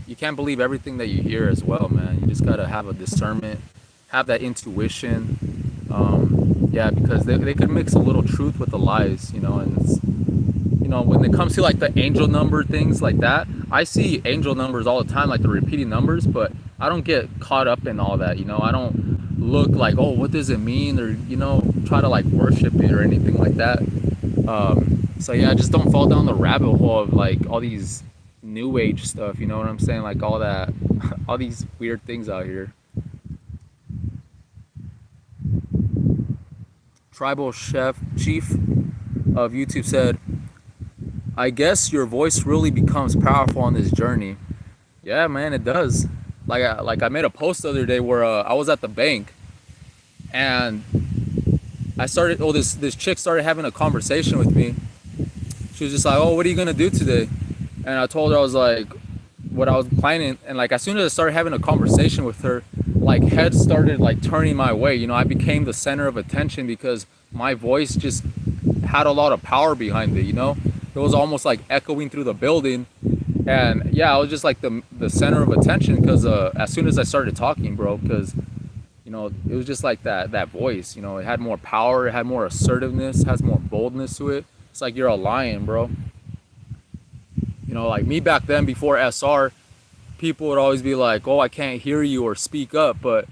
you can't believe everything that you hear as well, man. You just gotta have a discernment, have that intuition. Yeah, because they could mix a little truth with the lies, you know, and it's, you know, when it comes to like the angel number things like that, I see angel numbers all the time, like the repeating numbers, but I don't get caught up in all that, you know. I don't look like, oh, what does it mean, or you know, try to like worship it or anything like that. So yeah, just don't fall down the rabbit hole of like all these new age stuff, you know what I'm saying? Like all that, all these weird things out here. Tribal chef chief of YouTube said, I guess your voice really becomes powerful on this journey. Yeah, man, it does. Like I made a post the other day where I was at the bank and I started. Oh, this chick started having a conversation with me. She was just like, "Oh, what are you gonna do today?" And I told her I was like, what I was planning. And like as soon as I started having a conversation with her, like heads started like turning my way. You know, I became the center of attention because my voice just had a lot of power behind it. You know, it was almost like echoing through the building. And yeah, I was just like the center of attention because as soon as I started talking, bro, because you know it was just like that voice. You know, it had more power, it had more assertiveness, has more boldness to it. It's like you're a lion, bro. You know, like me back then before SR, people would always be like, "Oh, I can't hear you," or "Speak up." But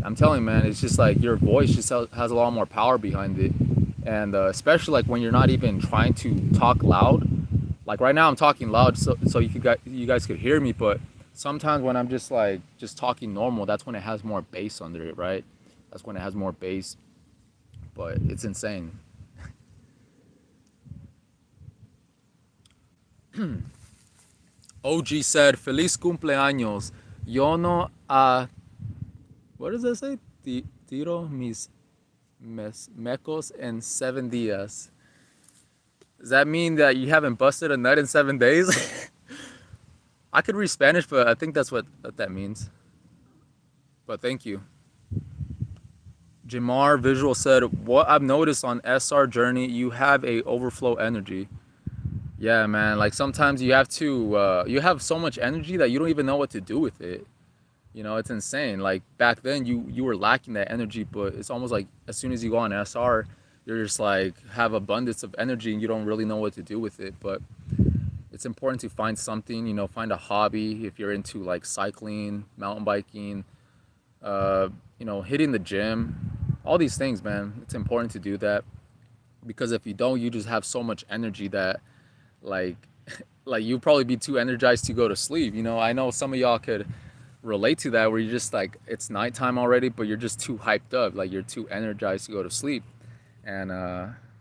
I'm telling you, man, it's just like your voice just has a lot more power behind it, and especially like when you're not even trying to talk loud. Like right now, I'm talking loud so you guys could hear me. But sometimes when I'm just like just talking normal, that's when it has more bass under it, right? That's when it has more bass. But it's insane. OG said, "Feliz cumpleaños. Yo no what does that say? Tiro mis mecos en 7 días." Does that mean that you haven't busted a nut in 7 days? I could read Spanish, but I think that's what that means. But thank you. Jamar Visual said, "What I've noticed on SR Journey, you have a overflow energy." Yeah, man. Like sometimes you have to, you have so much energy that you don't even know what to do with it. You know, it's insane. Like back then, you were lacking that energy, but it's almost like as soon as you go on SR, you're just like have abundance of energy and you don't really know what to do with it. But it's important to find something. You know, find a hobby if you're into like cycling, mountain biking, uh, you know, hitting the gym, all these things, man. It's important to do that because if you don't, you just have so much energy that like like you'd probably be too energized to go to sleep. You know, I know some of y'all could relate to that where you're just like it's nighttime already but you're just too hyped up, like you're too energized to go to sleep. And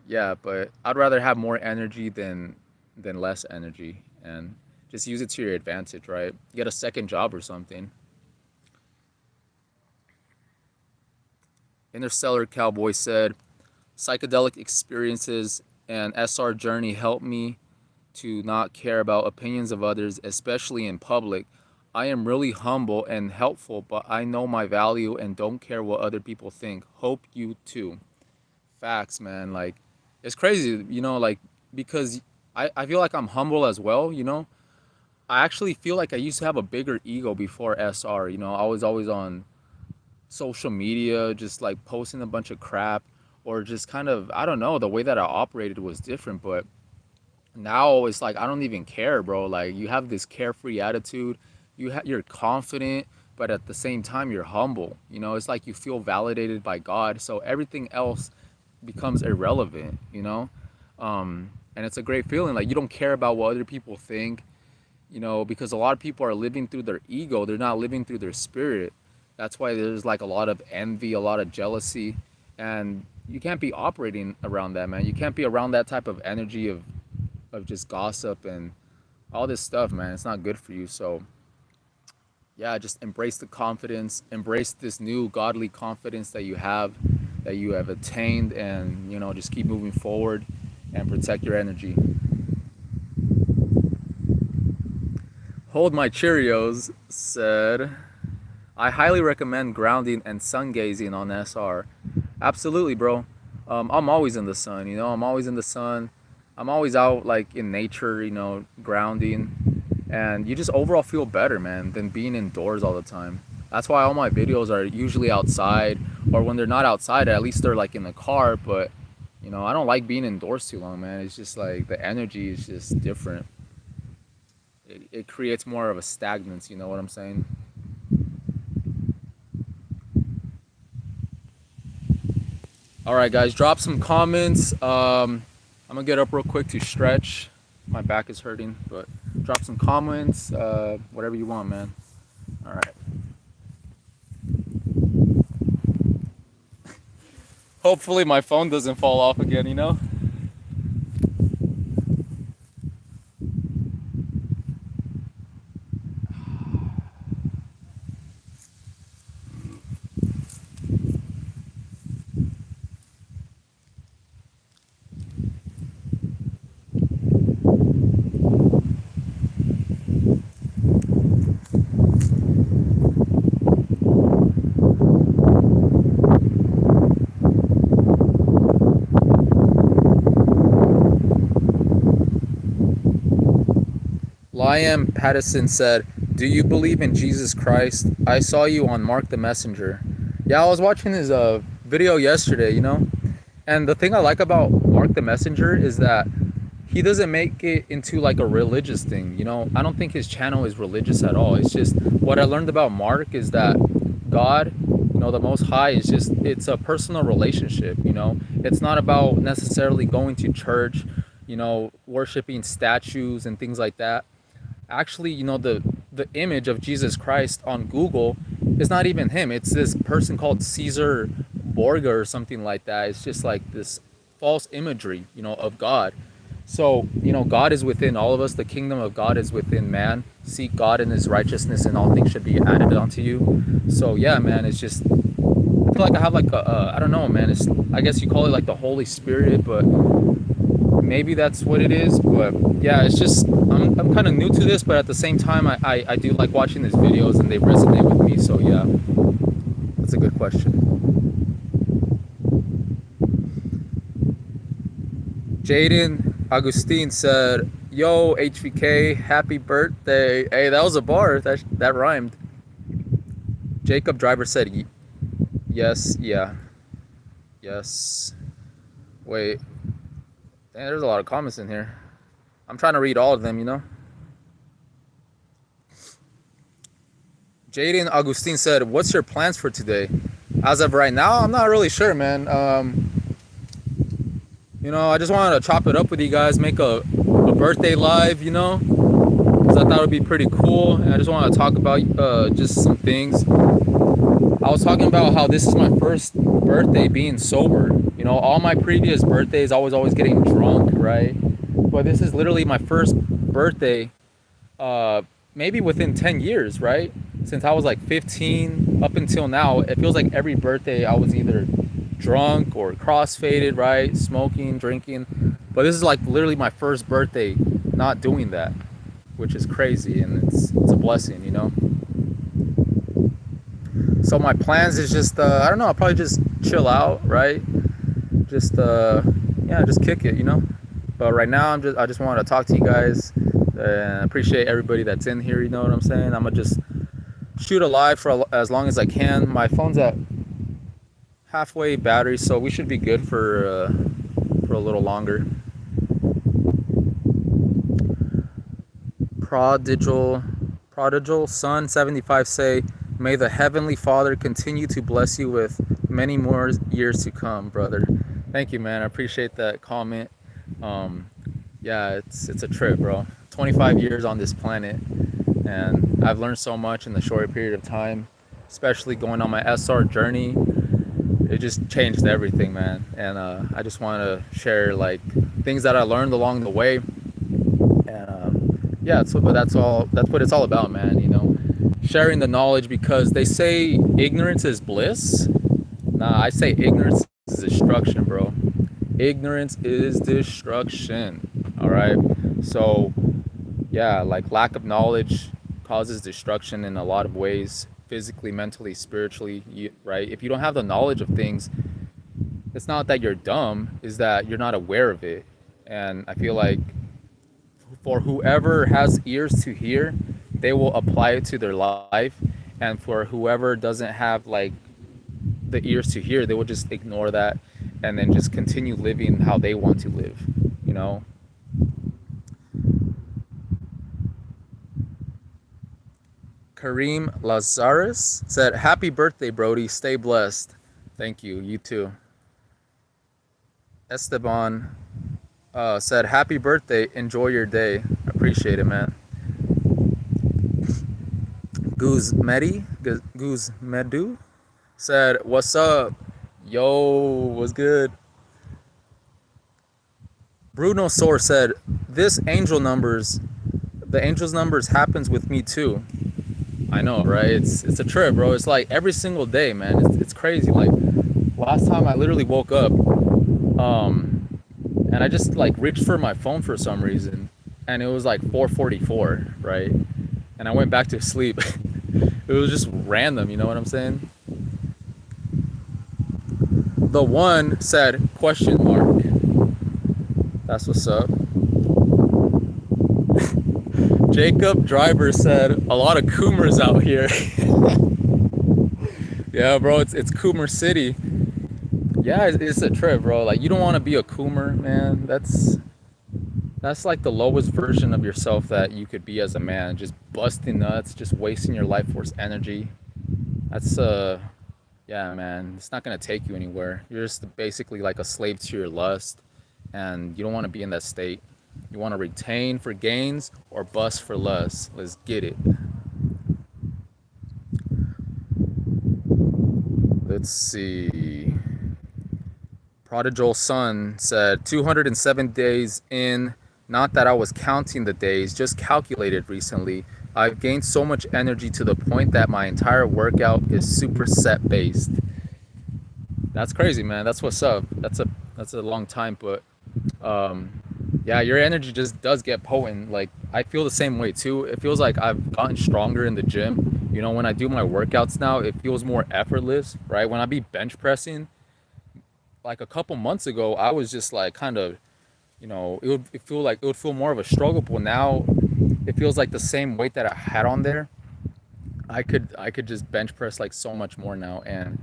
yeah, but I'd rather have more energy than less energy, and just use it to your advantage, right? Get a second job or something. Interstellar Cowboy said, psychedelic experiences and SR journey helped me to not care about opinions of others, especially in public. I am really humble and helpful, but I know my value and don't care what other people think. Hope you too. Facts, man. Like, it's crazy, you know, like, because I feel like I'm humble as well, you know? I actually feel like I used to have a bigger ego before SR, you know? I was always on social media, just like posting a bunch of crap, or just kind of, I don't know, the way that I operated was different, but now it's like I don't even care, bro. Like you have this carefree attitude. You're confident, but at the same time you're humble. You know, it's like you feel validated by God, so everything else becomes irrelevant. You know, and it's a great feeling. Like you don't care about what other people think. You know, because a lot of people are living through their ego, they're not living through their spirit. That's why there's like a lot of envy, a lot of jealousy, and you can't be operating around that, man. You can't be around that type of energy of just gossip and all this stuff, man. It's not good for you. So yeah, just embrace the confidence, embrace this new godly confidence that you have attained, and you know, just keep moving forward and protect your energy. Hold My Cheerios said, I highly recommend grounding and sun gazing on SR. Absolutely, bro. I'm always in the sun, you know, I'm always in the sun. I'm always out like in nature, you know, grounding. And you just overall feel better, man, than being indoors all the time. That's why all my videos are usually outside, or when they're not outside, at least they're like in the car. But, you know, I don't like being indoors too long, man. It's just like the energy is just different. It creates more of a stagnance, you know what I'm saying? All right, guys, drop some comments. I'm gonna get up real quick to stretch. My back is hurting, but drop some comments, whatever you want, man. All right. Hopefully my phone doesn't fall off again, you know? Liam Pattison said, do you believe in Jesus Christ? I saw you on Mark the Messenger. Yeah, I was watching his video yesterday, you know? And the thing I like about Mark the Messenger is that he doesn't make it into like a religious thing, you know? I don't think his channel is religious at all. It's just what I learned about Mark is that God, you know, the Most High is just, it's a personal relationship, you know? It's not about necessarily going to church, you know, worshiping statues and things like that. Actually, you know, the image of Jesus Christ on Google is not even him. It's this person called Caesar Borgia or something like that. It's just like this false imagery, you know, of God. So, you know, God is within all of us. The kingdom of God is within man. Seek God in his righteousness and all things should be added onto you. So, yeah, man, it's just, I feel like I have like a, I don't know, man. It's, I guess you call it like the Holy Spirit, but maybe that's what it is. But yeah, it's just, I'm kind of new to this, but at the same time, I do like watching these videos and they resonate with me. So yeah, that's a good question. Jaden Augustine said, yo, H.V.K, happy birthday. Hey, that was a bar. That rhymed. Jacob Driver said, yes, yeah, yes. Wait, dang, there's a lot of comments in here. I'm trying to read all of them, you know? Jaden Augustine said, what's your plans for today? As of right now, I'm not really sure, man. You know, I just wanted to chop it up with you guys, make a birthday live, you know? Because I thought it would be pretty cool. And I just want to talk about just some things. I was talking about how this is my first birthday being sober. You know, all my previous birthdays, I was always getting drunk, right? But this is literally my first birthday, maybe within 10 years, right? Since I was like 15 up until now, it feels like every birthday I was either drunk or crossfaded, right? Smoking, drinking. But this is like literally my first birthday not doing that, which is crazy, and it's a blessing, you know? So my plans is just, I don't know, I'll probably just chill out, right? Just, yeah, just kick it, you know? But right now, I just want to talk to you guys. And appreciate everybody that's in here, you know what I'm saying? I'm gonna just shoot a live for as long as I can. My phone's at halfway battery, so we should be good for a little longer. Prodigal Son 75 say, may the Heavenly Father continue to bless you with many more years to come, brother. Thank you, man. I appreciate that comment. Yeah, it's a trip, bro. 25 years on this planet, and I've learned so much in the short period of time, especially going on my SR journey. It just changed everything, man. And I just want to share like things that I learned along the way. And yeah, that's all. That's what it's all about, man. Sharing the knowledge, because they say ignorance is bliss. Nah, I say ignorance is destruction, bro. Ignorance is destruction. All right. So yeah, like lack of knowledge causes destruction in a lot of ways, physically, mentally, spiritually, right? If you don't have the knowledge of things, it's not that you're dumb, is that you're not aware of it. And I feel like for whoever has ears to hear, they will apply it to their life. And for whoever doesn't have like the ears to hear, they will just ignore that and then just continue living how they want to live, you know? Kareem Lazarus said, "Happy birthday, Brody. Stay blessed." Thank you. You too. Esteban said, "Happy birthday. Enjoy your day." Appreciate it, man. Guzmedu said, "What's up? Yo, what's good?" Bruno Soar said, the angel's numbers happens with me too." I know, right? It's a trip, bro. It's like every single day, man. It's crazy. Like last time I literally woke up, and I just like reached for my phone for some reason, and it was like 4:44, right? And I went back to sleep. It was just random, you know what I'm saying? The one said question mark. That's what's up. Jacob Driver said, "A lot of Coomers out here." Yeah, bro, it's Coomer City. Yeah, it's a trip, bro. Like you don't want to be a Coomer, man. That's like the lowest version of yourself that you could be as a man. Just busting nuts, just wasting your life force energy. That's yeah, man. It's not gonna take you anywhere. You're just basically like a slave to your lust, and you don't want to be in that state. You want to retain for gains or bust for less. Let's get it. Let's see. Prodigal Son said 207 days in. Not that I was counting the days, just calculated recently. I've gained so much energy to the point that my entire workout is superset based. That's crazy, man. That's what's up. That's a long time, but yeah, your energy just does get potent. Like I feel the same way too. It feels like I've gotten stronger in the gym. When I do my workouts now, it feels more effortless, right? When I be bench pressing, like a couple months ago, I was just like kind of, it would feel more of a struggle. But now, it feels like the same weight that I had on there. I could just bench press like so much more now, and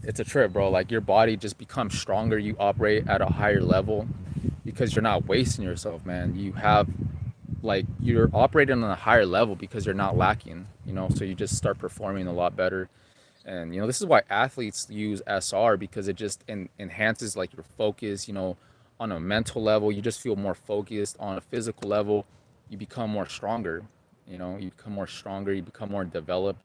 it's a trip, bro. Like your body just becomes stronger. You operate at a higher level because you're not wasting yourself, man. You're operating on a higher level because you're not lacking, so you just start performing a lot better. And this is why athletes use SR, because it just enhances like your focus, on a mental level. You just feel more focused. On a physical level, you become more stronger. You become more developed.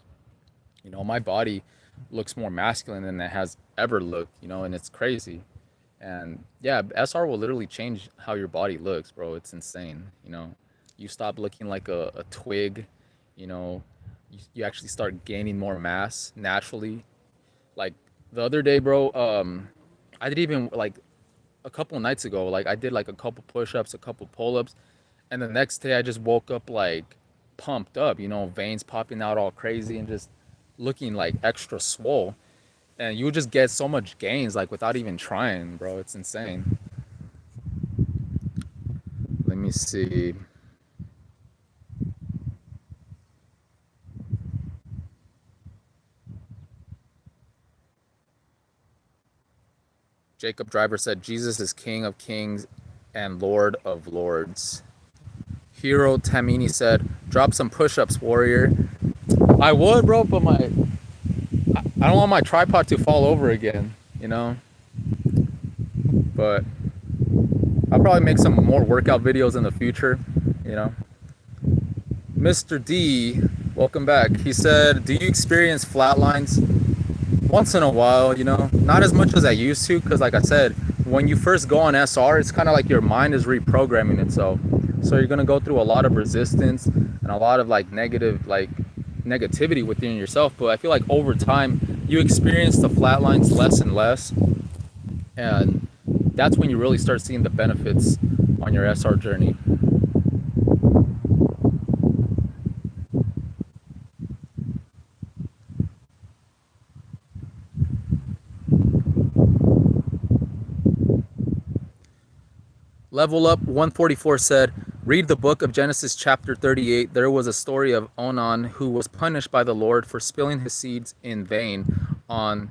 My body looks more masculine than it has ever looked, and it's crazy. And yeah, SR will literally change how your body looks, bro. It's insane. You stop looking like a twig, you know, you actually start gaining more mass naturally. Like the other day, bro, I did even like a couple of nights ago, like I did like a couple push-ups, a couple pull-ups, and the next day I just woke up like pumped up, veins popping out all crazy and just looking like extra swole. And you would just get so much gains like without even trying, bro. It's insane. Let me see. Jacob Driver said Jesus is King of Kings and Lord of Lords. Hero Tamini said, drop some push-ups, warrior. I would, bro, but I don't want my tripod to fall over again, But I'll probably make some more workout videos in the future, Mr. D, welcome back. He said, "Do you experience flatlines?" Once in a while, not as much as I used to, because like I said, when you first go on SR, it's kind of like your mind is reprogramming itself. So you're gonna go through a lot of resistance and a lot of like negativity within yourself. But I feel like over time, you experience the flatlines less and less, and that's when you really start seeing the benefits on your SR journey. Level Up 144 said, "Read the book of Genesis chapter 38. There was a story of Onan who was punished by the Lord for spilling his seeds in vain on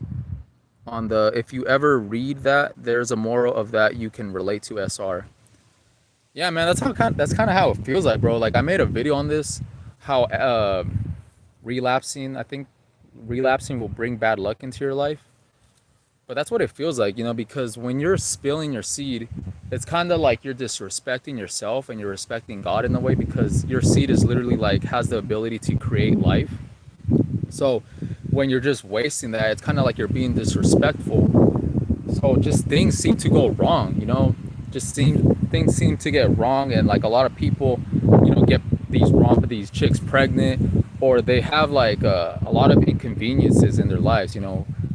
the if you ever read that, there's a moral of that you can relate to SR." Yeah, man, that's kind of how it feels like, bro. Like I made a video on this, how relapsing, I think relapsing will bring bad luck into your life. But that's what it feels like, because when you're spilling your seed, it's kind of like you're disrespecting yourself and you're respecting God in a way, because your seed is literally like has the ability to create life. So when you're just wasting that, it's kind of like you're being disrespectful. So just things seem to go wrong, just things seem to get wrong, and like a lot of people, get these chicks pregnant, or they have like a lot of inconveniences in their lives.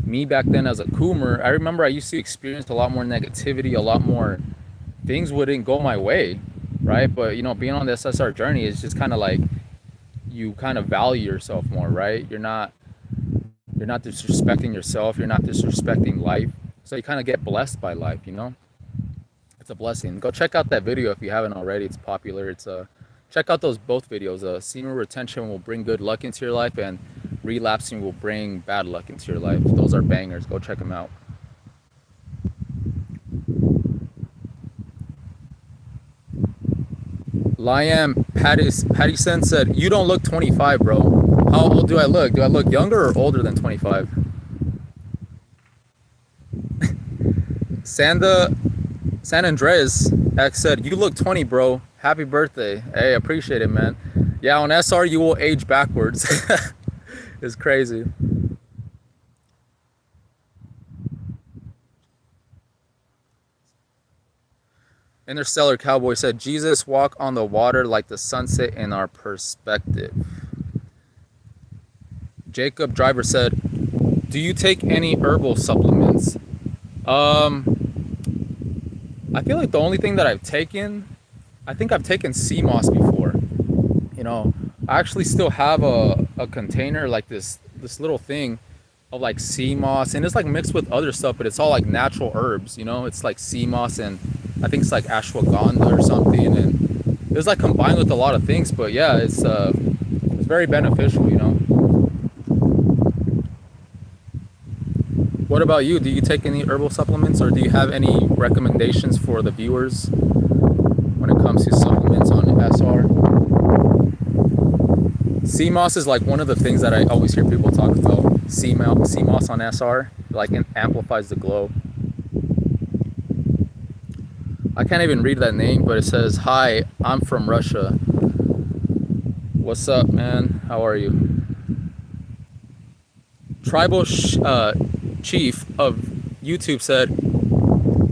Me back then as a coomer, I remember I used to experience a lot more negativity, a lot more things wouldn't go my way, right? But being on the SSR journey is just kind of like you kind of value yourself more, right? You're not disrespecting yourself, you're not disrespecting life, so you kind of get blessed by life. It's a blessing. Go check out that video if you haven't already. It's popular. Check out those both videos. Semen retention will bring good luck into your life, and relapsing will bring bad luck into your life. Those are bangers. Go check them out. Liam Pattison said, "You don't look 25, bro. How old do I look? Do I look younger or older than 25?" San Andreas X said, "You look 20, bro. Happy birthday." Hey, appreciate it, man. Yeah, on SR you will age backwards. It's crazy. Interstellar Cowboy said, "Jesus walk on the water like the sunset in our perspective." Jacob Driver said, "Do you take any herbal supplements?" I feel like the only thing that I think I've taken sea moss before. I actually still have a container like this little thing of like sea moss, and it's like mixed with other stuff, but it's all like natural herbs. It's like sea moss, and I think it's like ashwagandha or something, and it's like combined with a lot of things. But yeah, it's very beneficial. What about you? Do you take any herbal supplements, or do you have any recommendations for the viewers when it comes to supplements on SR? Sea moss is like one of the things that I always hear people talk about. Sea moss on SR, like it amplifies the glow. I can't even read that name, but it says, "Hi, I'm from Russia." What's up, man? How are you? Tribal Chief of YouTube said,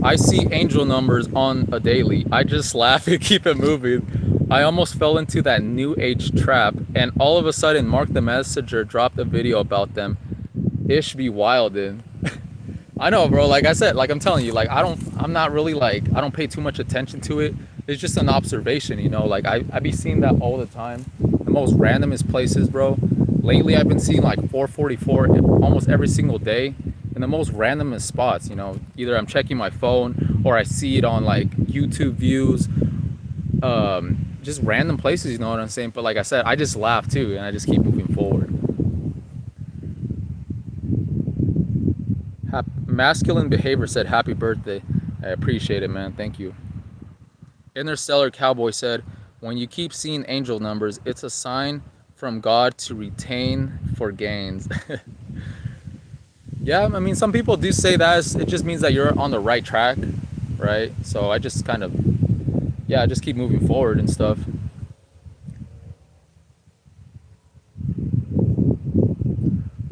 "I see angel numbers on a daily. I just laugh and keep it moving. I almost fell into that new age trap, and all of a sudden Mark the Messenger dropped a video about them. Ish be wildin'." I know, bro. Like I said, like I'm telling you, like I'm not really like, I don't pay too much attention to it. It's just an observation, Like I be seeing that all the time. The most randomest places, bro. Lately, I've been seeing like 444 almost every single day in the most randomest spots. Either I'm checking my phone or I see it on like YouTube views, just random places. You know what I'm saying? But like I said, I just laugh too, and I just keep moving forward. Masculine Behavior said, "Happy birthday." I appreciate it, man. Thank you. Interstellar Cowboy said, "When you keep seeing angel numbers, it's a sign from God to retain for gains." Yeah, I mean, some people do say that. It just means that you're on the right track, right? So I just kind of, yeah, I just keep moving forward and stuff.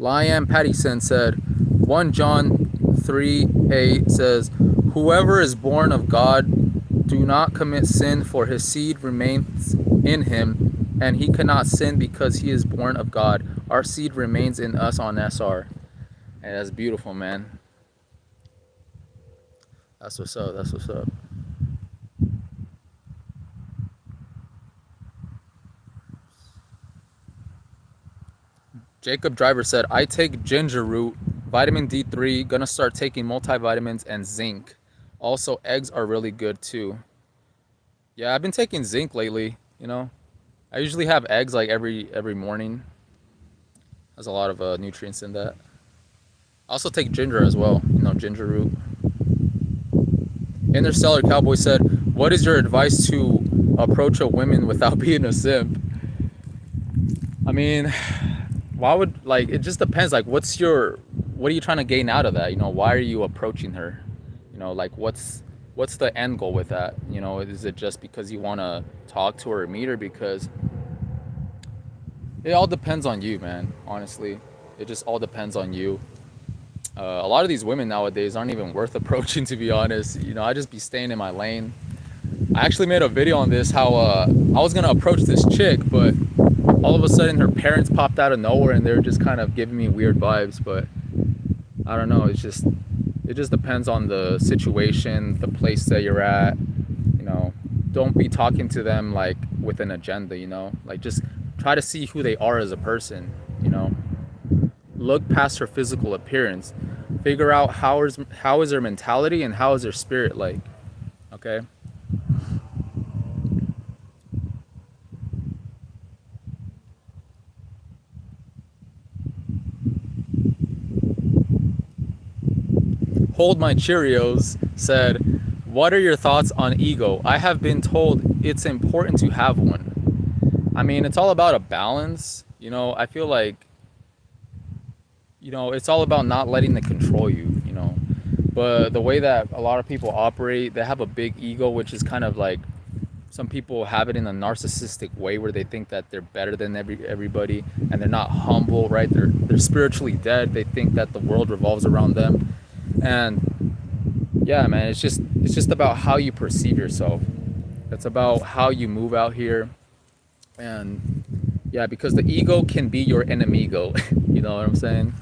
Liam Pattison said, 1 John 3:8 says, whoever is born of God do not commit sin, for his seed remains in him, and he cannot sin because he is born of God. Our seed remains in us on SR. And that's beautiful, man. That's what's up. That's what's up. Jacob Driver said, I take ginger root, vitamin D3, gonna start taking multivitamins and zinc. Also, eggs are really good too. Yeah, I've been taking zinc lately, you know. I usually have eggs like every morning. There's a lot of nutrients in that. I also take ginger as well, you know, ginger root. Interstellar Cowboy said, what is your advice to approach a woman without being a simp? I mean, why would, like, it just depends. Like, what are you trying to gain out of that? You know, why are you approaching her? You know, like, what's the end goal with that? You know, is it just because you want to talk to her or meet her? Because it all depends on you, man. Honestly, it just all depends on you. A lot of these women nowadays aren't even worth approaching, to be honest. You know, I just be staying in my lane. I actually made a video on this, how I was gonna approach this chick, but all of a sudden her parents popped out of nowhere and they were just kind of giving me weird vibes. But I don't know, it just depends on the situation, the place that you're at. You know, don't be talking to them like with an agenda, you know, like just try to see who they are as a person, you know. Look past her physical appearance, figure out how is her mentality and how is her spirit like. Okay. Hold My Cheerios said, what are your thoughts on ego? I have been told it's important to have one. I mean, it's all about a balance. You know, I feel like, you know, it's all about not letting it control you, you know. But the way that a lot of people operate, they have a big ego, which is kind of like, some people have it in a narcissistic way where they think that they're better than everybody, and they're not humble, right? They're spiritually dead. They think that the world revolves around them. And yeah, man, it's just about how you perceive yourself. It's about how you move out here. And yeah, because the ego can be your enemigo. You know what I'm saying?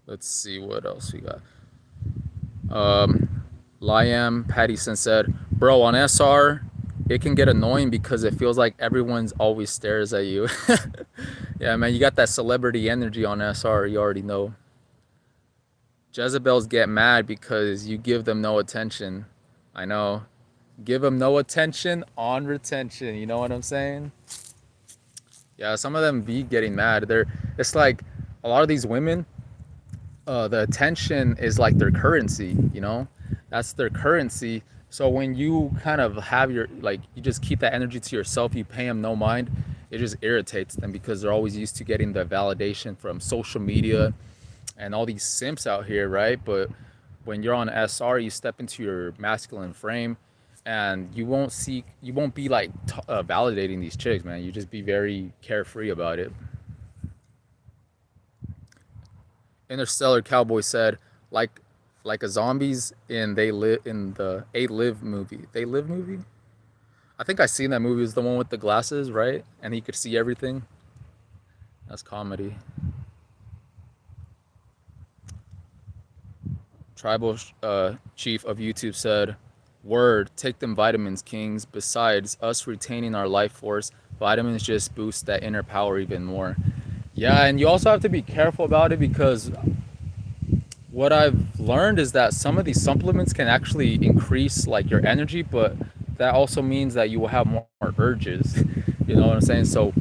Let's see what else we got. Liam Pattison said, bro, on SR, it can get annoying because it feels like everyone's always stares at you. Yeah, man, you got that celebrity energy on SR, you already know. Jezebels get mad because you give them no attention. I know. Give them no attention on retention. You know what I'm saying? Yeah, some of them be getting mad. It's like a lot of these women, the attention is like their currency, you know? That's their currency. So when you kind of have you just keep that energy to yourself, you pay them no mind, it just irritates them because they're always used to getting the validation from social media and all these simps out here, right? But when you're on SR, you step into your masculine frame and you won't be like validating these chicks, man. You just be very carefree about it. Interstellar Cowboy said, like like a zombies in They Live, in the A Live movie. They Live movie? I think I seen that movie. It was the one with the glasses, right? And he could see everything. That's comedy. Tribal chief of YouTube said, word, take them vitamins, kings. Besides us retaining our life force, vitamins just boost that inner power even more. Yeah, and you also have to be careful about it because what I've learned is that some of these supplements can actually increase like your energy, but that also means that you will have more urges. You know what I'm saying? So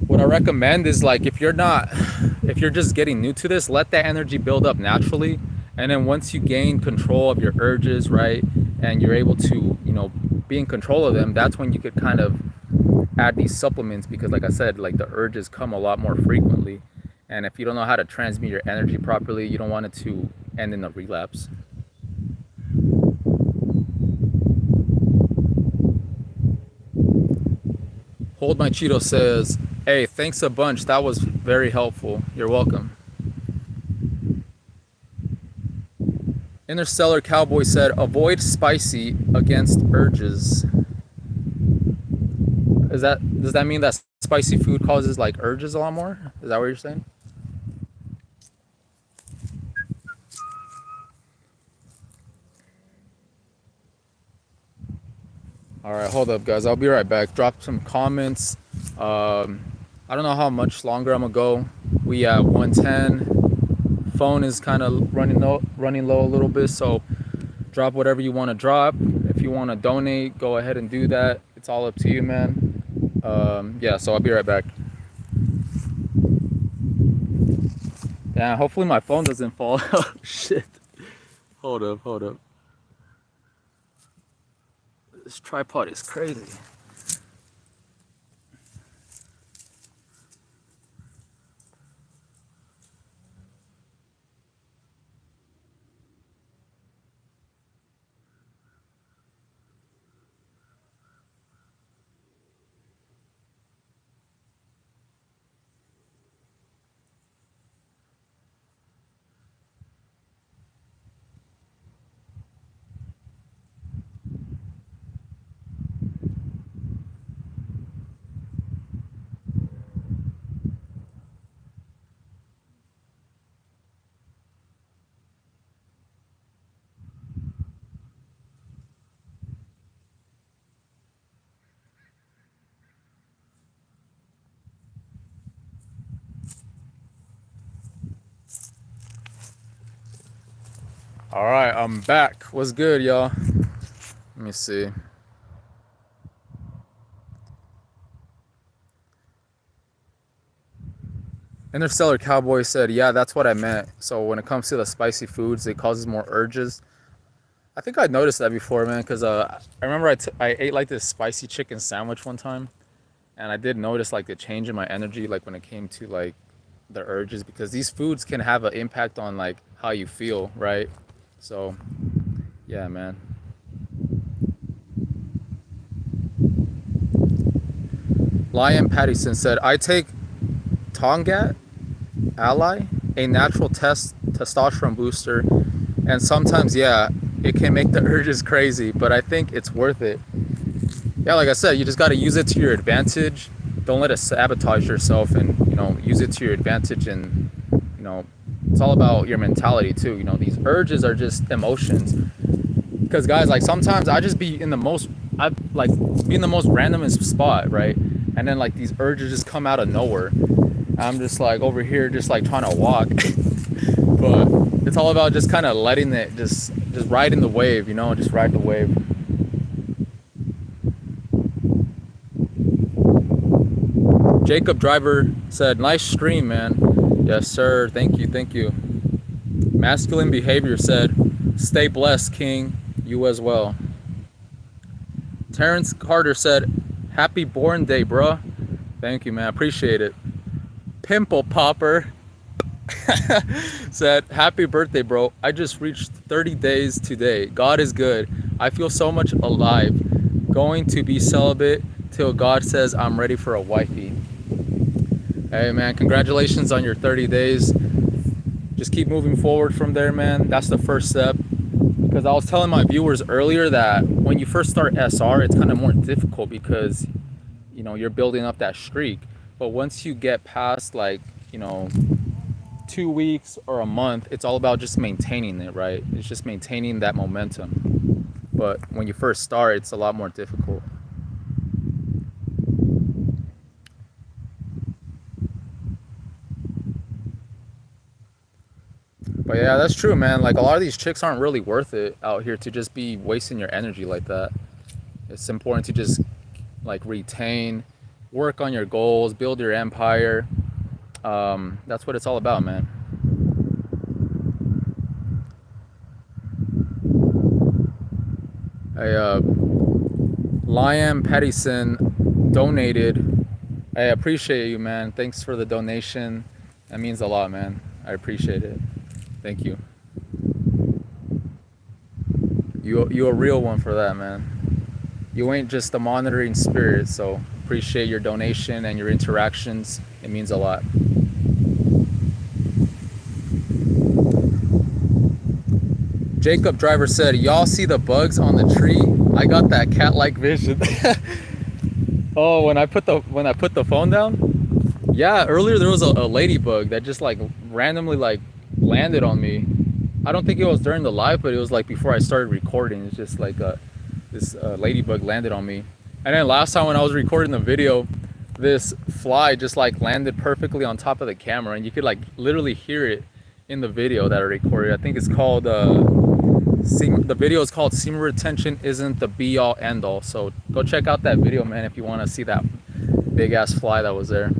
what I recommend is, like, if you're just getting new to this, let that energy build up naturally, and then once you gain control of your urges, right, and you're able to, you know, be in control of them, that's when you could kind of add these supplements, because like I said, like, the urges come a lot more frequently, and if you don't know how to transmute your energy properly, you don't want it to end in a relapse. Hold My Cheeto says, hey, thanks a bunch. That was very helpful. You're welcome. Interstellar Cowboy said, avoid spicy against urges. Does that mean that spicy food causes like urges a lot more? Is that what you're saying? All right, hold up, guys. I'll be right back. Drop some comments. I don't know how much longer I'm gonna go. We at 110. Phone is kind of running low a little bit, so drop whatever you want to drop. If you want to donate, go ahead and do that. It's all up to you, man. Yeah, so I'll be right back. Yeah, hopefully my phone doesn't fall out. Shit. Hold up. This tripod is crazy. All right, I'm back. What's good, y'all? Let me see. Interstellar Cowboy said, yeah, that's what I meant. So when it comes to the spicy foods, it causes more urges. I think I noticed that before, man, because I remember I ate like this spicy chicken sandwich one time, and I did notice like the change in my energy, like when it came to like the urges, because these foods can have an impact on like how you feel, right? So, yeah, man. Lion Pattison said, I take Tongat Ally, a natural testosterone booster, and sometimes, yeah, it can make the urges crazy, but I think it's worth it. Yeah, like I said, you just got to use it to your advantage. Don't let it sabotage yourself, and use it to your advantage. And it's all about your mentality too. These urges are just emotions. Because guys, like sometimes I just be in the most, I like be in the most randomest spot, right? And then like these urges just come out of nowhere. I'm just like over here, just like trying to walk. But it's all about just kind of letting it just riding the wave, just ride the wave. Jacob Driver said, nice stream, man. Yes, sir. Thank you. Masculine Behavior said, stay blessed, King. You as well. Terrence Carter said, happy born day, bruh. Thank you, man. Appreciate it. Pimple Popper said, happy birthday, bro. I just reached 30 days today. God is good. I feel so much alive. Going to be celibate till God says I'm ready for a wifey. Hey, man, congratulations on your 30 days. Just keep moving forward from there, man. That's the first step. Because I was telling my viewers earlier that when you first start SR, it's kind of more difficult because, you're building up that streak. But once you get past like, 2 weeks or a month, it's all about just maintaining it, right? It's just maintaining that momentum. But when you first start, it's a lot more difficult. But yeah, that's true, man. Like a lot of these chicks aren't really worth it out here to just be wasting your energy like that. It's important to just like retain, work on your goals, build your empire. That's what it's all about, man. Hey, Liam Pattison donated. I appreciate you, man. Thanks for the donation. That means a lot, man. I appreciate it. Thank you. You a real one for that, man. You ain't just a monitoring spirit, so appreciate your donation and your interactions. It means a lot. Jacob Driver said, y'all see the bugs on the tree? I got that cat-like vision. Oh, when I put the phone down? Yeah, earlier there was a ladybug that just like randomly like landed on me. I don't think it was during the live, but it was like before I started recording. It's just like this ladybug landed on me. And then last time when I was recording the video, this fly just like landed perfectly on top of the camera, and you could like literally hear it in the video that I recorded. I think it's called the video is called "Semen Retention Isn't the Be All End All." So go check out that video, man, if you want to see that big ass fly that was there.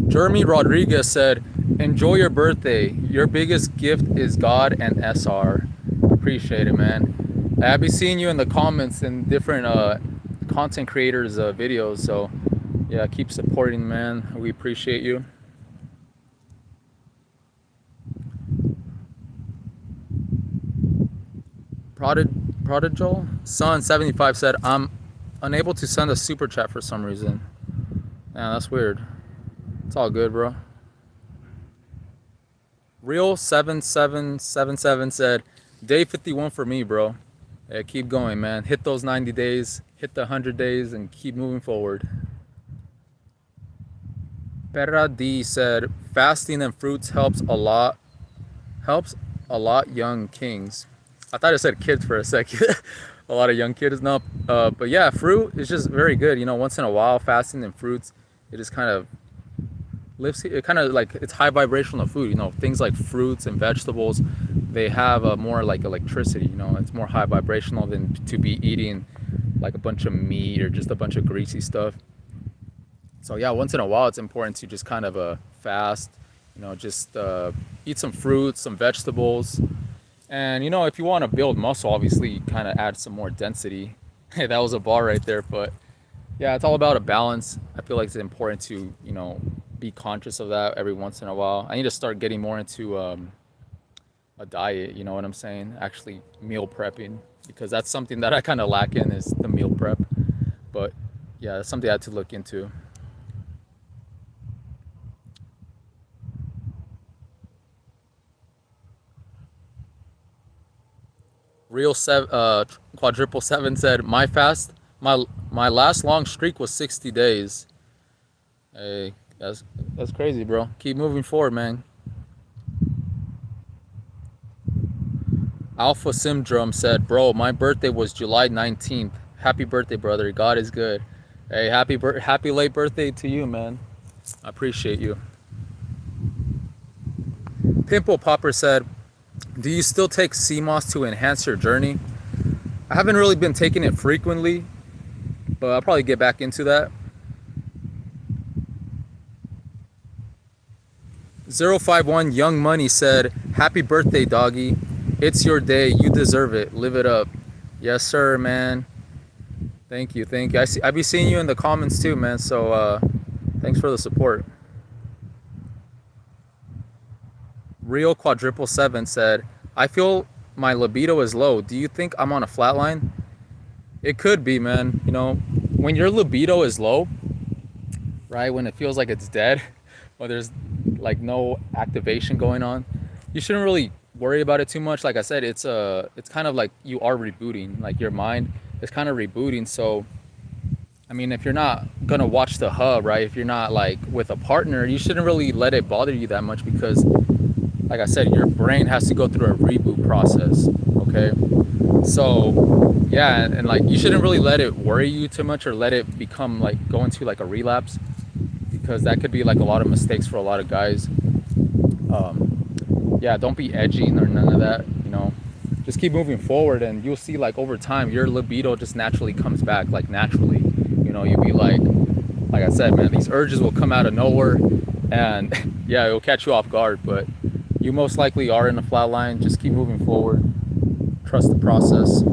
Jeremy Rodriguez said, enjoy your birthday. Your biggest gift is God and SR. Appreciate it, man. I'll be seeing you in the comments in different content creators videos, so yeah, keep supporting, man. We appreciate you. Prodigal Son 75 said, I'm unable to send a super chat for some reason. Yeah, that's weird. It's all good, bro. Real 7777 said, day 51 for me, bro. Yeah, keep going, man. Hit those 90 days, hit the 100 days, and keep moving forward. Perra D said, fasting and fruits helps a lot young kings. I thought it said kids for a second. A lot of young kids. No, but yeah, fruit is just very good. You know, once in a while, fasting and fruits, it just kind of lifts it. Kind of like it's high vibrational food. You know, things like fruits and vegetables, they have a more like electricity. You know, it's more high vibrational than to be eating like a bunch of meat or just a bunch of greasy stuff. So yeah, once in a while, it's important to just kind of fast. You know, just eat some fruits, some vegetables. And, you know, if you want to build muscle, obviously, you kind of add some more density. Hey, that was a bar right there. But, yeah, it's all about a balance. I feel like it's important to, you know, be conscious of that every once in a while. I need to start getting more into a diet, you know what I'm saying? Actually meal prepping. Because that's something that I kind of lack in is the meal prep. But, yeah, that's something I had to look into. Real quadruple seven said, my last long streak was 60 days. Hey, that's crazy, bro. Keep moving forward, man. Alpha Syndrome said, bro, my birthday was July 19th. Happy birthday, brother. God is good. Hey, happy late birthday to you, man. I appreciate you. Pimple Popper said, do you still take sea moss to enhance your journey? I haven't really been taking it frequently, but I'll probably get back into that. 051 Young Money said, happy birthday, doggy. It's your day. You deserve it. Live it up. Yes, sir, man. Thank you. I be seeing you in the comments too, man. So thanks for the support. Real quadruple seven said, I feel my libido is low. Do you think I'm on a flat line? It could be, man. You know, when your libido is low, right, when it feels like it's dead, or there's like no activation going on, you shouldn't really worry about it too much. Like I said, it's kind of like you are rebooting, like your mind is kind of rebooting. So I mean, if you're not gonna watch the hub, right, if you're not like with a partner, you shouldn't really let it bother you that much, because like I said, your brain has to go through a reboot process. Okay, so yeah, and like you shouldn't really let it worry you too much, or let it become like go into like a relapse, because that could be like a lot of mistakes for a lot of guys. Yeah, don't be edging or none of that, you know. Just keep moving forward, and you'll see like over time your libido just naturally comes back, like naturally. You know, you'll be like I said, man, these urges will come out of nowhere, and yeah, it'll catch you off guard, but you most likely are in a flat line. Just keep moving forward. Trust the process.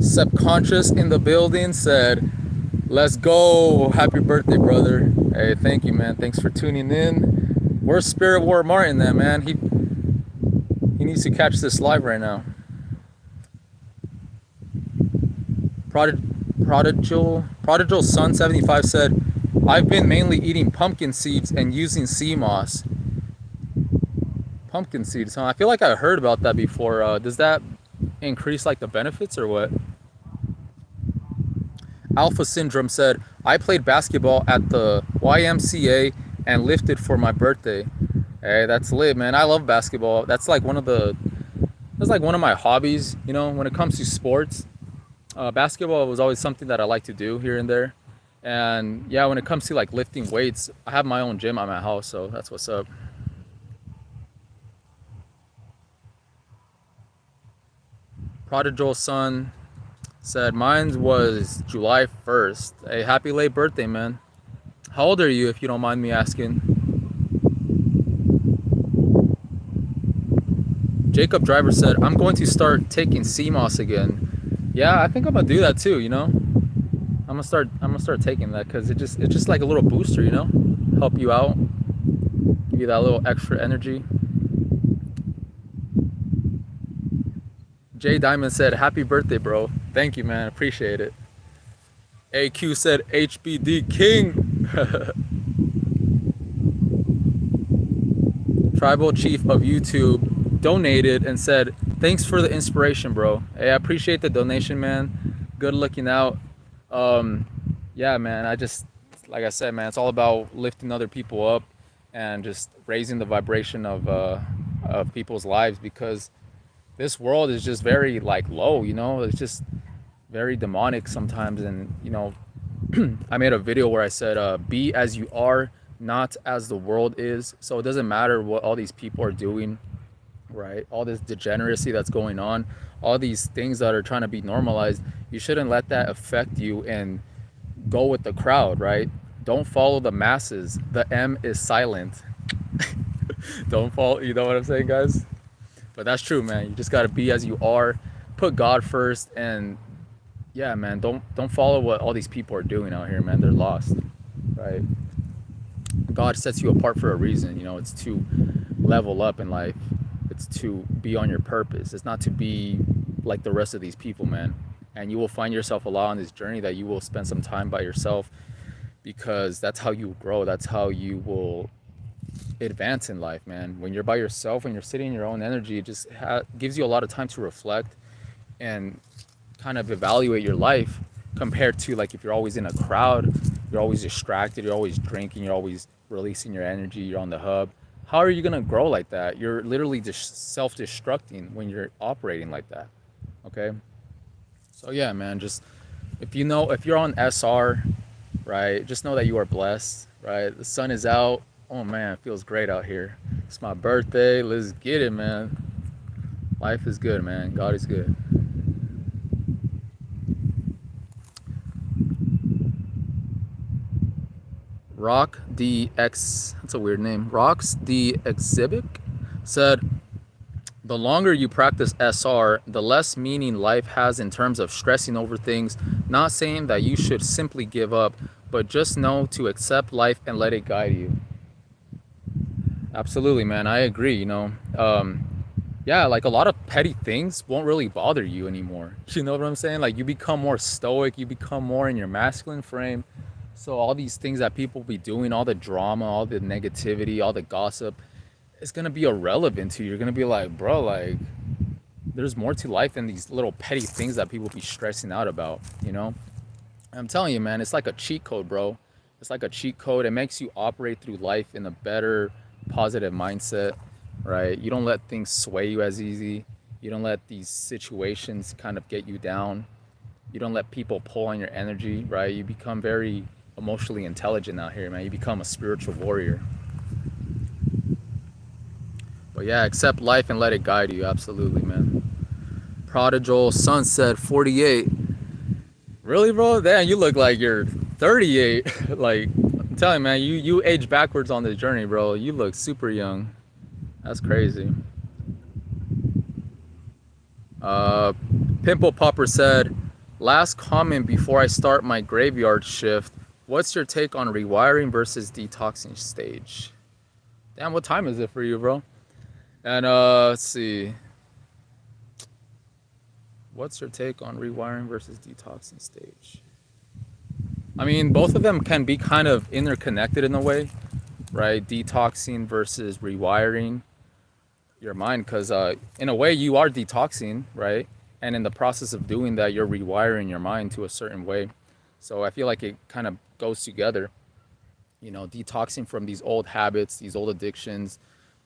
Subconscious in the building said, let's go. Happy birthday, brother. Hey, thank you, man. Thanks for tuning in. Where's Spirit War Martin then, man? He needs to catch this live right now. Prodigal Son 75 said, I've been mainly eating pumpkin seeds and using sea moss. Pumpkin seeds, huh? I feel like I heard about that before. Does that increase like the benefits or what? Alpha Syndrome said, I played basketball at the YMCA and lifted for my birthday. Hey, that's lit, man. I love basketball. That's like one of my hobbies, you know, when it comes to sports. Basketball was always something that I like to do here and there. And yeah, when it comes to like lifting weights, I have my own gym at my house, so that's what's up. Prodigal Son said, mine was July 1st. Hey, happy late birthday, man. How old are you, if you don't mind me asking? Jacob Driver said, I'm going to start taking CMOS again. Yeah, I think I'm gonna do that too, you know? I'm gonna start taking that because it's just like a little booster, you know? Help you out, give you that little extra energy. Jay Diamond said, happy birthday, bro. Thank you, man. Appreciate it. AQ said, HBD King. Tribal Chief of YouTube donated and said, thanks for the inspiration, bro. Hey, I appreciate the donation, man. Good looking out. Um, yeah, man. Like I said, man, it's all about lifting other people up and just raising the vibration of people's lives, because this world is just very like low, you know. It's just very demonic sometimes. And you know, I made a video where I said, be as you are, not as the world is. So it doesn't matter what all these people are doing, right? All this degeneracy that's going on, all these things that are trying to be normalized, you shouldn't let that affect you and go with the crowd, right? Don't follow the masses. The M is silent. Don't follow, you know what I'm saying, guys? But that's true, man. You just got to be as you are, put God first, and yeah, man, don't follow what all these people are doing out here, man. They're lost, right? God sets you apart for a reason, you know. It's to level up in life. It's to be on your purpose. It's not to be like the rest of these people, man. And you will find yourself a lot on this journey that you will spend some time by yourself, because that's how you grow. That's how you will advance in life, man. When you're by yourself, when you're sitting in your own energy, it just gives you a lot of time to reflect and kind of evaluate your life, compared to like if you're always in a crowd, you're always distracted, you're always drinking, you're always releasing your energy, you're on the hub. How are you gonna grow like that? You're literally just self-destructing when you're operating like that. Okay. So yeah, man, just if you're on SR, right, just know that you are blessed, right? The sun is out. Oh man, it feels great out here. It's my birthday. Let's get it, man. Life is good, man. God is good. Rock DX, that's a weird name. Rocks the Exhibit said, the longer you practice SR, the less meaning life has in terms of stressing over things. Not saying that you should simply give up, but just know to accept life and let it guide you. Absolutely, man. I agree, you know. Yeah, like a lot of petty things won't really bother you anymore. You know what I'm saying? Like you become more stoic, you become more in your masculine frame. So all these things that people be doing, all the drama, all the negativity, all the gossip, it's gonna be irrelevant to you. You're gonna be like, bro, like there's more to life than these little petty things that people be stressing out about, you know? I'm telling you, man, it's like a cheat code, bro. It's like a cheat code. It makes you operate through life in a better, positive mindset, right? You don't let things sway you as easy. You don't let these situations kind of get you down. You don't let people pull on your energy, right? You become very emotionally intelligent out here, man. You become a spiritual warrior. But yeah, accept life and let it guide you. Absolutely, man. Prodigal Sunset 48. Really, bro? Damn, you look like you're 38. Like, I'm telling you, man, you age backwards on this journey, bro. You look super young. That's crazy. Pimple Popper said, last comment before I start my graveyard shift. What's your take on rewiring versus detoxing stage? Damn, what time is it for you, bro? And let's see. What's your take on rewiring versus detoxing stage? I mean, both of them can be kind of interconnected in a way, right? Detoxing versus rewiring your mind, because in a way you are detoxing, right? And in the process of doing that, you're rewiring your mind to a certain way. So I feel like it kind of goes together, you know, detoxing from these old habits, these old addictions,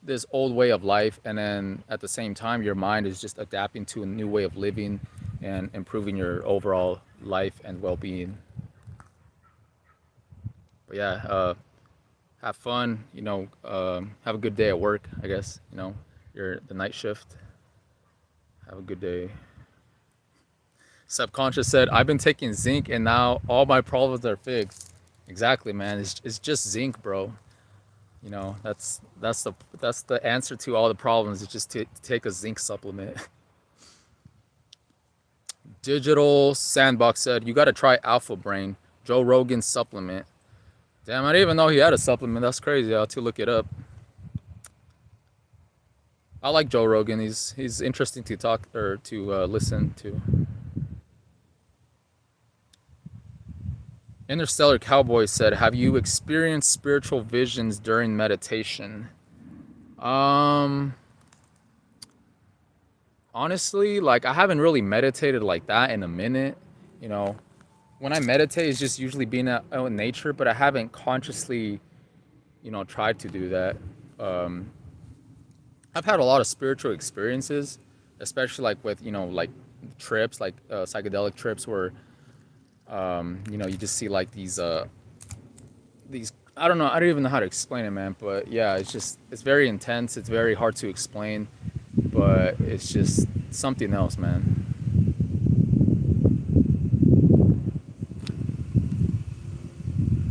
this old way of life, and then at the same time your mind is just adapting to a new way of living and improving your overall life and well-being. But yeah, have fun, you know, have a good day at work, I guess, you know, you're the night shift. Have a good day. Subconscious said, I've been taking zinc and now all my problems are fixed. Exactly, man. It's just zinc, bro. You know, that's the answer to all the problems. It's just to take a zinc supplement. Digital Sandbox said, you got to try Alpha Brain, Joe Rogan's supplement. Damn, I didn't even know he had a supplement. That's crazy. I'll have to look it up. I like Joe Rogan. He's interesting to talk or to listen to. Interstellar Cowboy said, have you experienced spiritual visions during meditation? Um, Honestly, like I haven't really meditated like that in a minute. You know, when I meditate, it's just usually being out in nature, but I haven't consciously, you know, tried to do that. Um, I've had a lot of spiritual experiences, especially like with, you know, like trips, like psychedelic trips where, you know, you just see like these I don't know, I don't even know how to explain it, man, but yeah, it's very intense, it's very hard to explain, but it's just something else, man.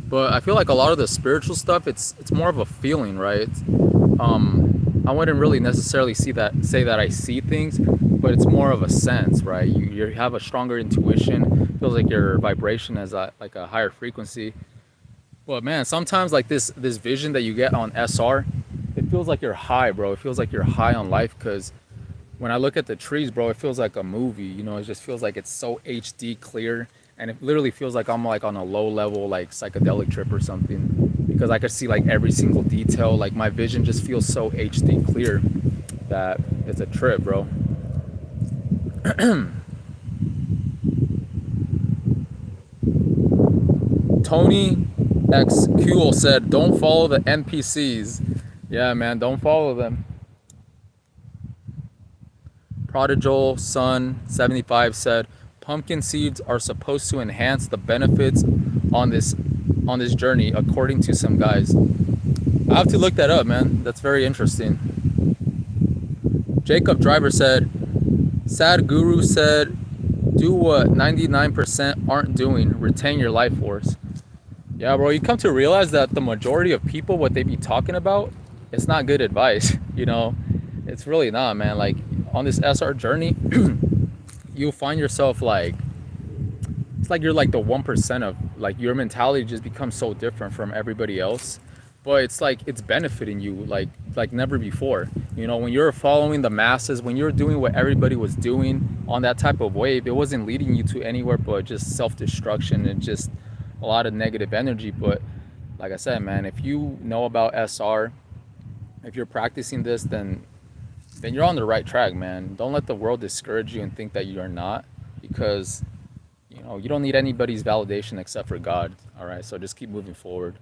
But I feel like a lot of the spiritual stuff, it's more of a feeling, right? I wouldn't really necessarily say that I see things, but it's more of a sense, right? You have a stronger intuition. Feels like your vibration is like a higher frequency. But man, sometimes like this vision that you get on SR, it feels like you're high, bro. It feels like you're high on life because when I look at the trees, bro, it feels like a movie. You know, it just feels like it's so HD clear, and it literally feels like I'm like on a low level like psychedelic trip or something because I could see like every single detail. Like my vision just feels so HD clear that it's a trip, bro. Tony X Cool said, "Don't follow the NPCs." Yeah, man, don't follow them. Prodigal Son 75 said, "Pumpkin seeds are supposed to enhance the benefits on this on this journey, according to some guys." I have to look that up, man. That's very interesting. Jacob Driver said, "Sad Guru said, do what 99% aren't doing. Retain your life force." Yeah, bro, you come to realize that the majority of people, what they be talking about, it's not good advice. You know, it's really not, man. Like on this SR journey, you'll find yourself like it's like you're like the 1% of like your mentality just becomes so different from everybody else. But it's like it's benefiting you like never before. You know, when you're following the masses, when you're doing what everybody was doing on that type of wave, it wasn't leading you to anywhere but just self-destruction and just a lot of negative energy. But like I said, man, if you know about SR, if you're practicing this, then you're on the right track, man. Don't let the world discourage you and think that you're not, because you know you don't need anybody's validation except for God. All right, so just keep moving forward.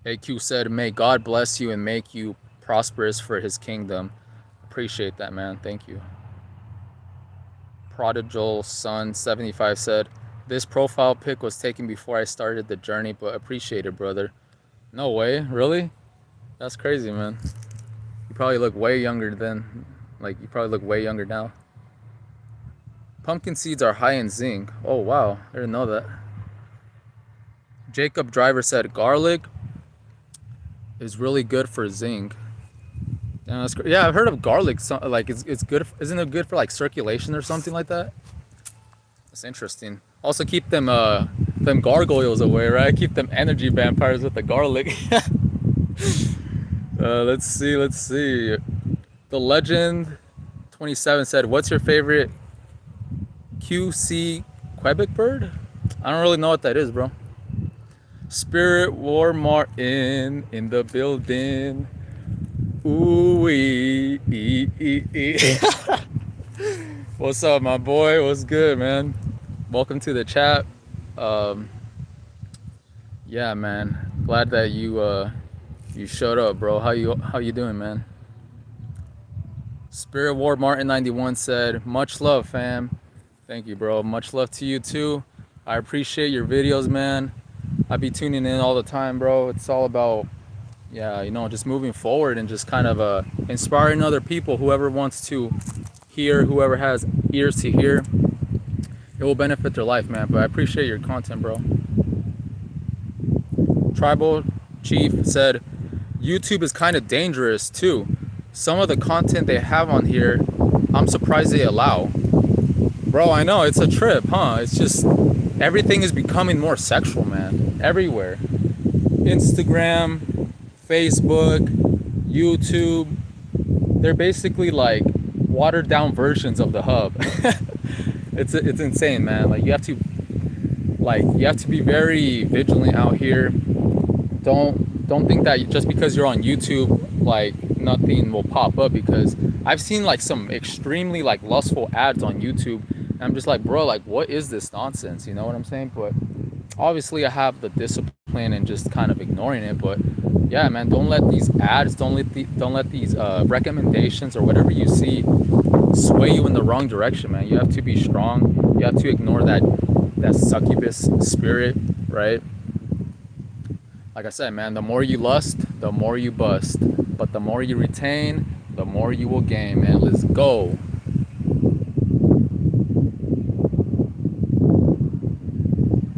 AQ said, "May God bless you and make you prosperous for His kingdom." Appreciate that, man. Thank you. Prodigal Son 75 said, "This profile pic was taken before I started the journey, but appreciate it, brother." No way, really? That's crazy, man. You probably look way younger then. Like you probably look way younger now. Pumpkin seeds are high in zinc. Oh wow, I didn't know that. Jacob Driver said garlic is really good for zinc. Yeah, that's great. Yeah, I've heard of garlic. Like it's good. Isn't it good for like circulation or something like that? That's interesting. Also keep them gargoyles away, right? Keep them energy vampires with the garlic. Let's see. Let's see. The legend 27 said, "What's your favorite QC Quebec bird?" I don't really know what that is, bro. Spirit War Martin in the building. Ooh ee. What's up, my boy? What's good, man? Welcome to the chat. Um, yeah, man. Glad that you showed up, bro. How you doing, man? Spirit War Martin 91 said, "Much love, fam." Thank you, bro. Much love to you too. I appreciate your videos, man. I be tuning in all the time, bro. It's all about, yeah, just moving forward and just kind of inspiring other people. Whoever wants to hear, whoever has ears to hear, it will benefit their life, man. But I appreciate your content, bro. Tribal Chief said, YouTube is kind of dangerous too. Some of the content they have on here, I'm surprised they allow. Bro, I know, it's a trip, huh? It's just, everything is becoming more sexual, man. Everywhere. Instagram, Facebook, YouTube, they're basically like watered down versions of the hub. It's insane, man. You have to be very vigilant out here. Don't think that just because you're on YouTube, like nothing will pop up, because I've seen like some extremely like lustful ads on YouTube, and I'm just like, bro, like what is this nonsense? You know what I'm saying? But obviously I have the discipline and just kind of ignoring it. But yeah, man, don't let these ads, don't let these recommendations or whatever you see sway you in the wrong direction, man. You have to be strong. You have to ignore that succubus spirit, right? Like I said, man, the more you lust, the more you bust. But the more you retain, the more you will gain, man. Let's go.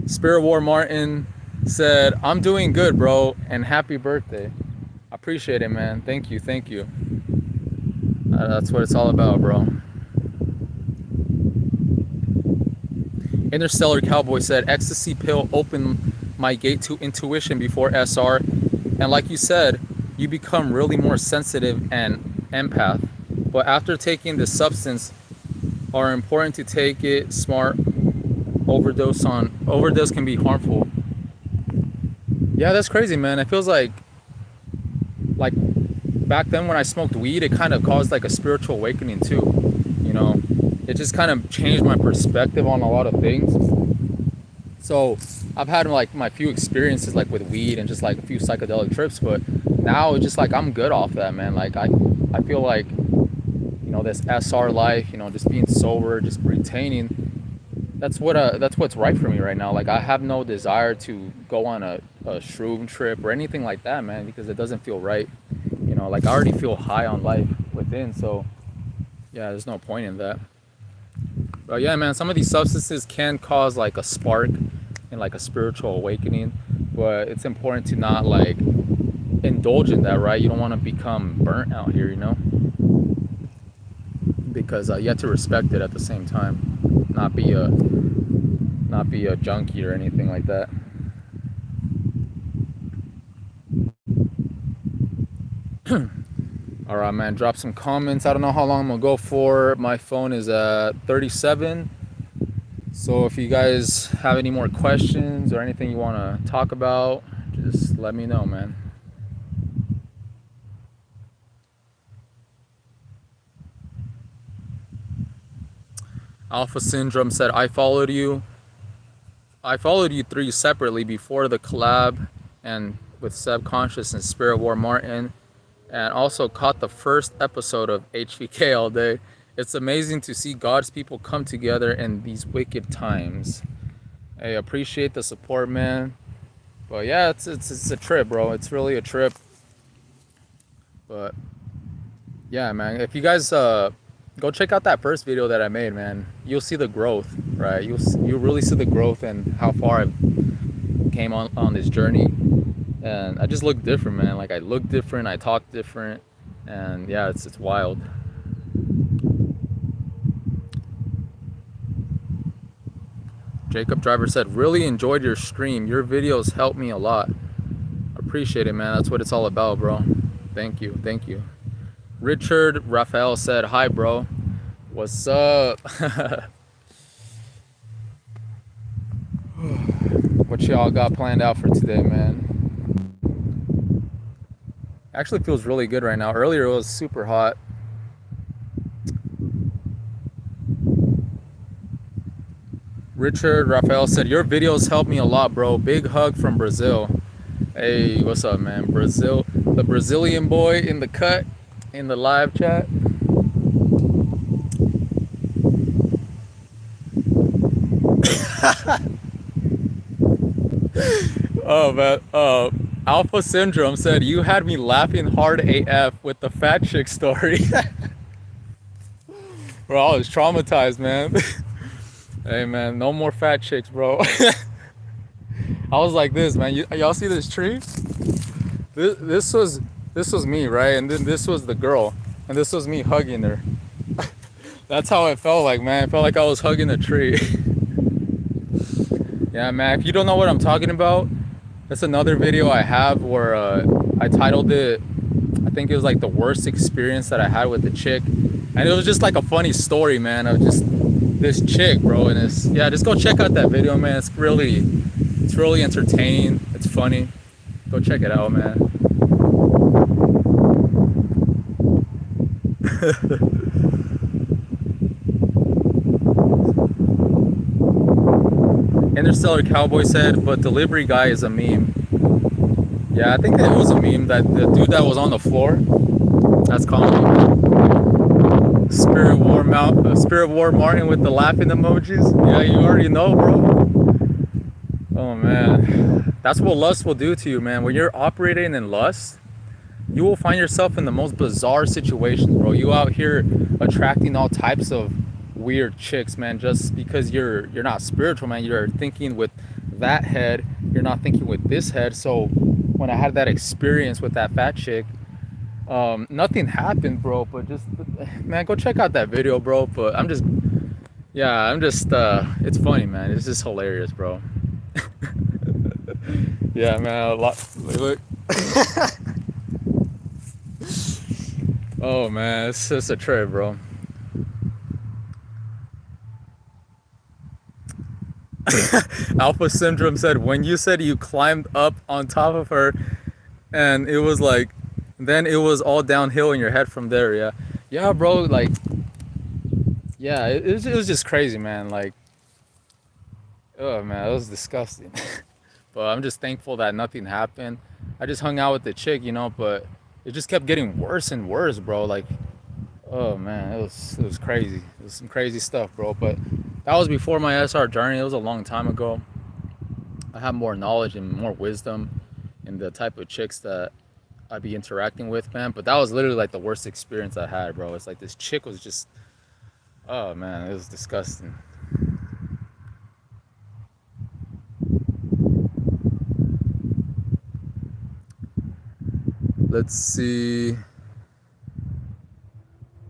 Spirit War Martin said, "I'm doing good, bro, and happy birthday." I appreciate it, man. Thank you, thank you. That's what it's all about, bro. Interstellar Cowboy said, "Ecstasy pill opened my gate to intuition before SR, and like you said, you become really more sensitive and empath. But after taking this substance, are important to take it smart. Overdose can be harmful." Yeah, that's crazy, man. It feels like back then when I smoked weed, it kind of caused like a spiritual awakening too. You know, it just kind of changed my perspective on a lot of things. So I've had like my few experiences like with weed and just like a few psychedelic trips, but now it's just like I'm good off that, man. Like I feel like, this SR life, just being sober, just retaining, that's what's right for me right now. Like I have no desire to go on a shroom trip or anything like that, man, because it doesn't feel right. Like I already feel high on life within, so yeah, there's no point in that. But yeah, man, some of these substances can cause like a spark and like a spiritual awakening, but it's important to not like indulge in that, right? You don't want to become burnt out here, because you have to respect it at the same time, not be a junkie or anything like that. All right, man, drop some comments. I don't know how long I'm gonna go for. My phone is at 37. So if you guys have any more questions or anything you want to talk about, just let me know, man. Alpha Syndrome said, I followed you three separately before the collab and with Subconscious and Spirit War Martin, and also caught the first episode of H.V.K. all day. It's amazing to see God's people come together in these wicked times. I appreciate the support, man. But yeah, it's a trip, bro. It's really a trip. But yeah, man, if you guys go check out that first video that I made, man, you'll see the growth, right? You'll really see the growth and how far I came on this journey. And I just look different, man. Like I look different, I talk different. And yeah, it's wild. Jacob Driver said, really enjoyed your stream. Your videos helped me a lot. Appreciate it, man. That's what it's all about, bro. Thank you. Thank you. Richard Raphael said, hi, bro. What's up? What y'all got planned out for today, man? Actually feels really good right now. Earlier it was super hot. Richard Raphael said, your videos helped me a lot, bro. Big hug from Brazil. Hey, what's up, man? Brazil, the Brazilian boy in the cut, in the live chat. Oh, man. Alpha Syndrome said, you had me laughing hard AF with the fat chick story. Bro, I was traumatized, man. Hey, man, no more fat chicks, bro. I was like this, man. Y'all see this tree? This was me, right? And then this was the girl, and this was me hugging her. That's how it felt like, man. It felt like I was hugging a tree. Yeah, man. If you don't know what I'm talking about, that's another video I have where I titled it, I think it was like the worst experience that I had with a chick. And it was just like a funny story, man, of just this chick, bro. And it's, yeah, just go check out that video, man. It's really entertaining. It's funny. Go check it out, man. Interstellar Cowboy said, but delivery guy is a meme. Yeah, I think it was a meme, that the dude that was on the floor. That's comedy, man. Spirit War Martin with the laughing emojis. Yeah, you already know, bro. Oh man, that's what lust will do to you, man. When you're operating in lust, you will find yourself in the most bizarre situations, bro. You out here attracting all types of weird chicks, man, just because you're not spiritual, man. You're thinking with that head, you're not thinking with this head. So when I had that experience with that fat chick, nothing happened, bro, but just, man, go check out that video, bro. But I'm just it's funny, man. It's just hilarious, bro. Yeah, man, a lot. Look. Oh man, it's just a trip, bro. Alpha Syndrome said, when you said you climbed up on top of her and it was like, then it was all downhill in your head from there. Yeah, bro, like, yeah, it was just crazy, man. Like, oh man, it was disgusting. But I'm just thankful that nothing happened. I just hung out with the chick, you know, but it just kept getting worse and worse, bro. Like, oh man, it was crazy. It was some crazy stuff, bro. But that was before my SR journey. It was a long time ago. I have more knowledge and more wisdom in the type of chicks that I'd be interacting with, man. But that was literally like the worst experience I had, bro. It's like this chick was just, oh man, it was disgusting. Let's see.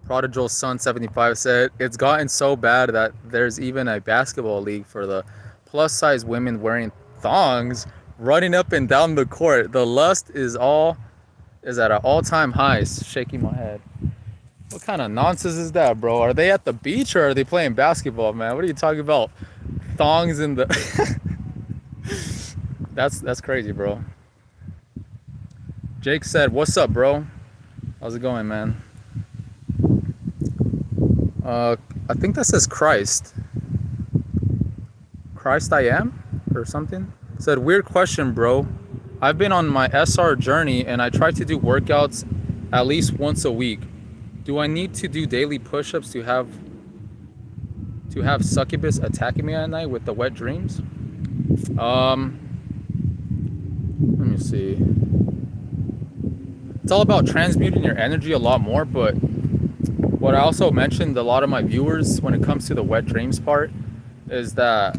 Prodigal Son 75 said, it's gotten so bad that there's even a basketball league for the plus size women wearing thongs running up and down the court. The lust is at an all-time high. Shaking my head. What kind of nonsense is that, bro? Are they at the beach or are they playing basketball, man? What are you talking about? Thongs in the That's crazy, bro. Jake said, what's up, bro? How's it going, man? I think that says Christ I am or something. Said, weird question, bro. I've been on my SR journey and I try to do workouts at least once a week. Do I need to do daily push-ups to have succubus attacking me at night with the wet dreams? Let me see. It's all about transmuting your energy a lot more, but what I also mentioned a lot of my viewers when it comes to the wet dreams part is that,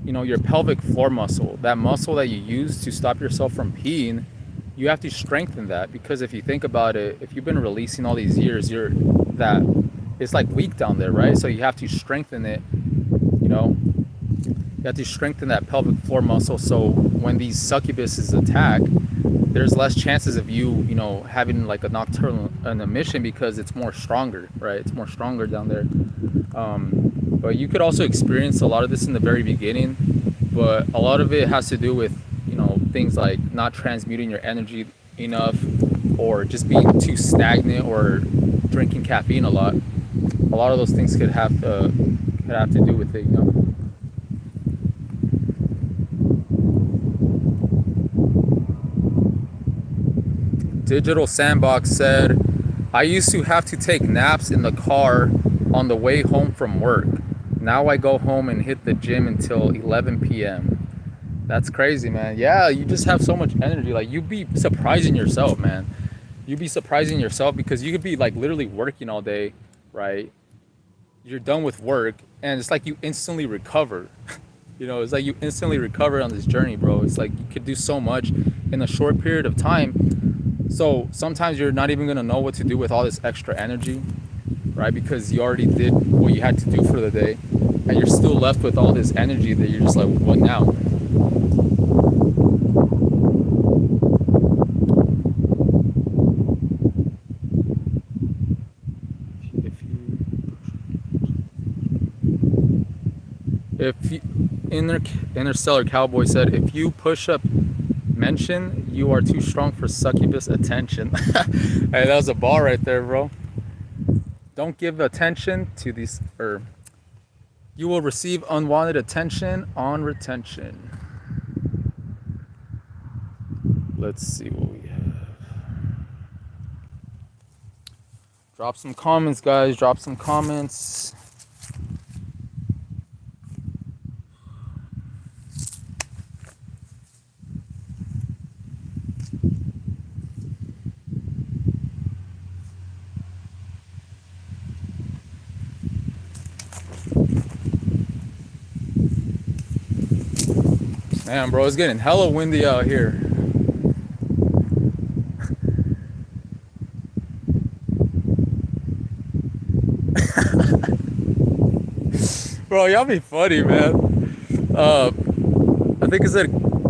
you know, your pelvic floor muscle, that muscle that you use to stop yourself from peeing, you have to strengthen that, because if you think about it, if you've been releasing all these years, you're that it's like weak down there, right? So you have to strengthen it, you know. You have to strengthen that pelvic floor muscle, so when these succubuses attack, there's less chances of you, you know, having like a nocturnal an emission, because it's more stronger, right? It's more stronger down there. But you could also experience a lot of this in the very beginning, but a lot of it has to do with, you know, things like not transmuting your energy enough, or just being too stagnant, or drinking caffeine a lot. A lot of those things could have to do with it, you know. Digital Sandbox said, I used to have to take naps in the car on the way home from work. Now I go home and hit the gym until 11 p.m. That's crazy, man. Yeah, you just have so much energy. Like, you'd be surprising yourself, man. You'd be surprising yourself, because you could be like literally working all day, right? You're done with work, and it's like you instantly recover. You know, it's like you instantly recover on this journey, bro. It's like you could do so much in a short period of time. So sometimes you're not even gonna know what to do with all this extra energy, right? Because you already did what you had to do for the day, and you're still left with all this energy that you're just like, what now? If you, Interstellar Cowboy said, if you push up mention, you are too strong for succubus attention. Hey, that was a ball right there, bro. Don't give attention to these, or you will receive unwanted attention on retention. Let's see what we have. Drop some comments, guys. Drop some comments. Man, bro, it's getting hella windy out here. Bro, y'all be funny, man. I think it's a,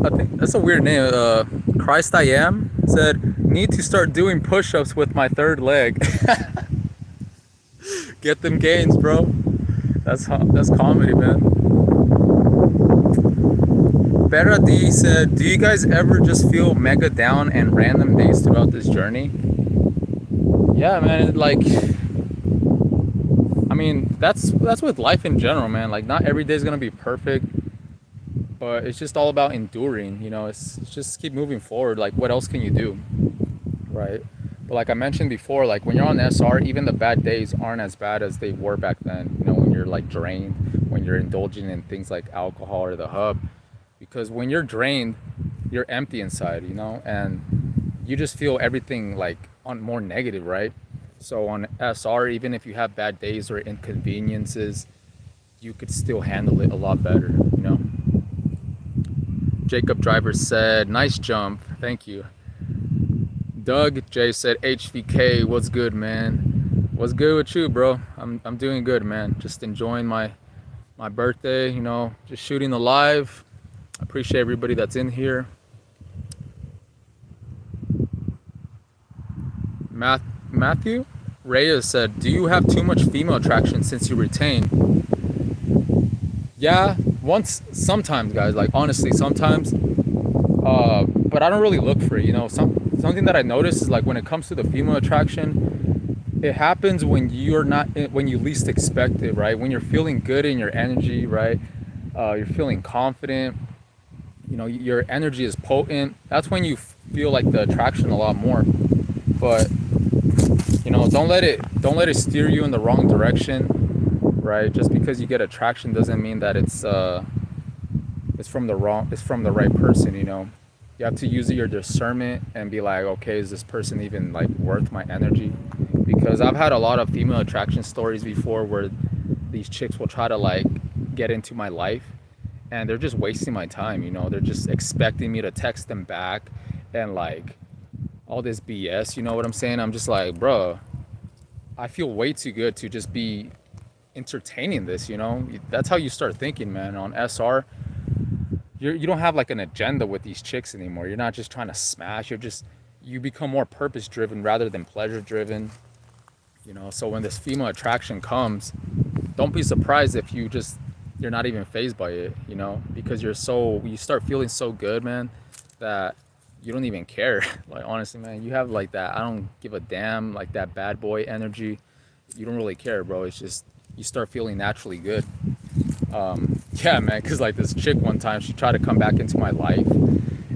I think that's a weird name. Christ I Am said, need to start doing push-ups with my third leg. Get them gains, bro. That's comedy, man. Bera D said, do you guys ever just feel mega down and random days throughout this journey? Yeah, man, like, I mean, that's with life in general, man. Like, not every day is gonna be perfect, but it's just all about enduring, you know. It's just keep moving forward. Like, what else can you do, right? But like I mentioned before, like when you're on SR, even the bad days aren't as bad as they were back then, you know, when you're like drained, when you're indulging in things like alcohol or the hub. Because when you're drained, you're empty inside, you know, and you just feel everything like on more negative, right? So on SR, even if you have bad days or inconveniences, you could still handle it a lot better, you know. Jacob Driver said, nice jump, thank you. Doug J said, H.V.K, what's good, man? What's good with you, bro? I'm doing good, man. Just enjoying my birthday, you know, just shooting the live. I appreciate everybody that's in here. Matthew Reyes said, do you have too much female attraction since you retain? Yeah, sometimes, guys, like honestly, sometimes. But I don't really look for it, you know. Something that I notice is like when it comes to the female attraction, it happens when when you least expect it, right? When you're feeling good in your energy, right? You're feeling confident, you know, your energy is potent. That's when you feel like the attraction a lot more. But you know, don't let it steer you in the wrong direction, right? Just because you get attraction doesn't mean that it's from the right person, you know. You have to use your discernment and be like, okay, is this person even like worth my energy? Because I've had a lot of female attraction stories before where these chicks will try to like get into my life and they're just wasting my time, you know. They're just expecting me to text them back and like all this BS. You know what I'm saying? I'm just like, bro, I feel way too good to just be entertaining this. You know, that's how you start thinking, man. On SR, you don't have like an agenda with these chicks anymore. You're not just trying to smash. You become more purpose driven rather than pleasure driven. You know, so when this female attraction comes, don't be surprised if you're not even phased by it, you know, because you start feeling so good, man, that you don't even care. Like, honestly, man, you have like that I don't give a damn, like that bad boy energy. You don't really care, bro. It's just you start feeling naturally good. Yeah, man, because like this chick one time, she tried to come back into my life,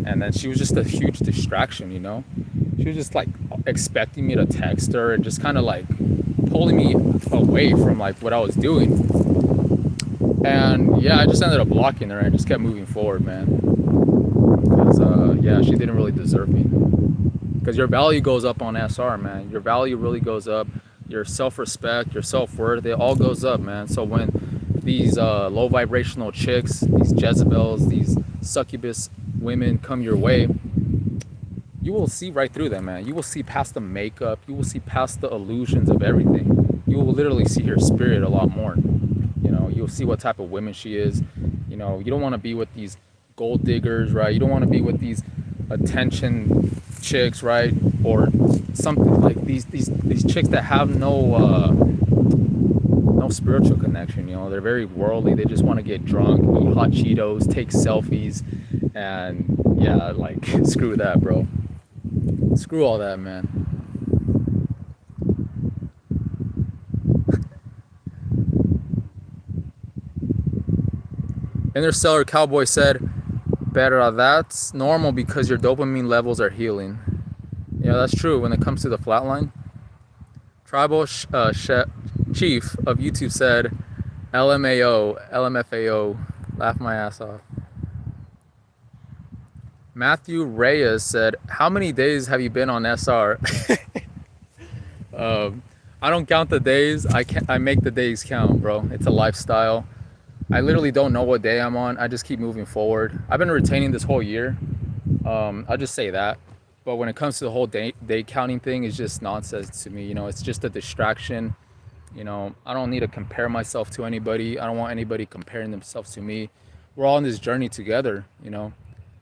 and then she was just a huge distraction, you know. She was just like expecting me to text her and just kind of like pulling me away from like what I was doing. And yeah, I just ended up blocking her and just kept moving forward, man. Because yeah, she didn't really deserve me. Because your value goes up on SR, man. Your value really goes up. Your self-respect, your self-worth, it all goes up, man. So when these low vibrational chicks, these Jezebels, these succubus women come your way, you will see right through them, man. You will see past the makeup. You will see past the illusions of everything. You will literally see her spirit a lot more. You know, you'll see what type of women she is. You know, you don't want to be with these gold diggers, right? You don't want to be with these attention chicks, right? Or something like these chicks that have no spiritual connection. You know, they're very worldly. They just want to get drunk, eat hot Cheetos, take selfies, and yeah, like screw that, bro. Screw all that, man. Interstellar Cowboy said, "Better, that's normal because your dopamine levels are healing." Yeah, that's true when it comes to the flatline. Tribal Chief of YouTube said, LMAO, LMFAO, laugh my ass off. Matthew Reyes said, how many days have you been on SR? I don't count the days. I make the days count, bro. It's a lifestyle. I literally don't know what day I'm on. I just keep moving forward. I've been retaining this whole year. I'll just say that. But when it comes to the whole day counting thing, it's just nonsense to me. You know, it's just a distraction. You know, I don't need to compare myself to anybody. I don't want anybody comparing themselves to me. We're all on this journey together, you know.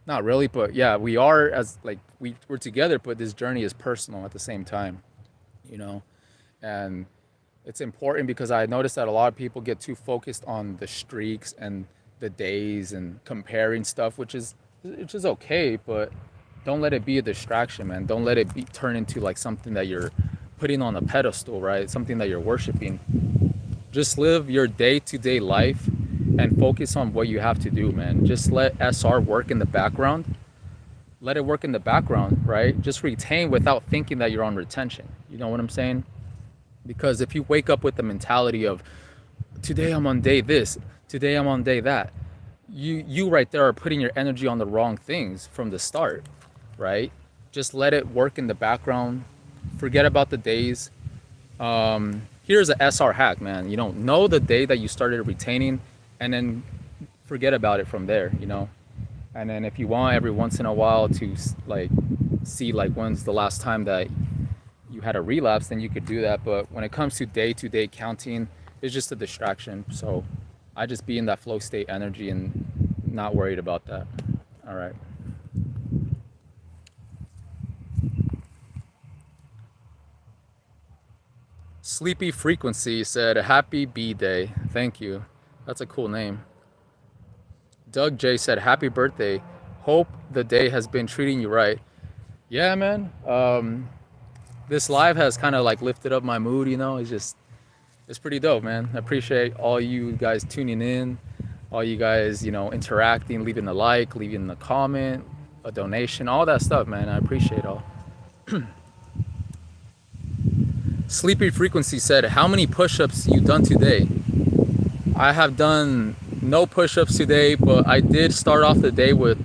Not really, but yeah, we are, as like we're together, but this journey is personal at the same time, you know. And it's important because I noticed that a lot of people get too focused on the streaks and the days and comparing stuff, which is okay, but don't let it be a distraction, man. Don't let it be turn into like something that you're putting on a pedestal, right? Something that you're worshiping. Just live your day-to-day life and focus on what you have to do, man. Just let SR work in the background. Let it work in the background, right? Just retain without thinking that you're on retention. You know what I'm saying? Because if you wake up with the mentality of today I'm on day this, today I'm on day that, you right there are putting your energy on the wrong things from the start, right? Just let it work in the background. Forget about the days. Here's a SR hack, man. You know the day that you started retaining, and then forget about it from there, you know. And then if you want every once in a while to like see like when's the last time that you had a relapse, then you could do that. But when it comes to day-to-day counting, it's just a distraction. So I just be in that flow state energy and not worried about that. All right. Sleepy Frequency said, happy B-Day. Thank you. That's a cool name. Doug J said, happy birthday. Hope the day has been treating you right. Yeah, man. This live has kind of like lifted up my mood, you know. It's pretty dope, man. I appreciate all you guys tuning in, all you guys, you know, interacting, leaving a like, leaving a comment, a donation, all that stuff, man. I appreciate all. Sleepy Frequency said, how many push-ups you done today? I have done no push-ups today, but I did start off the day with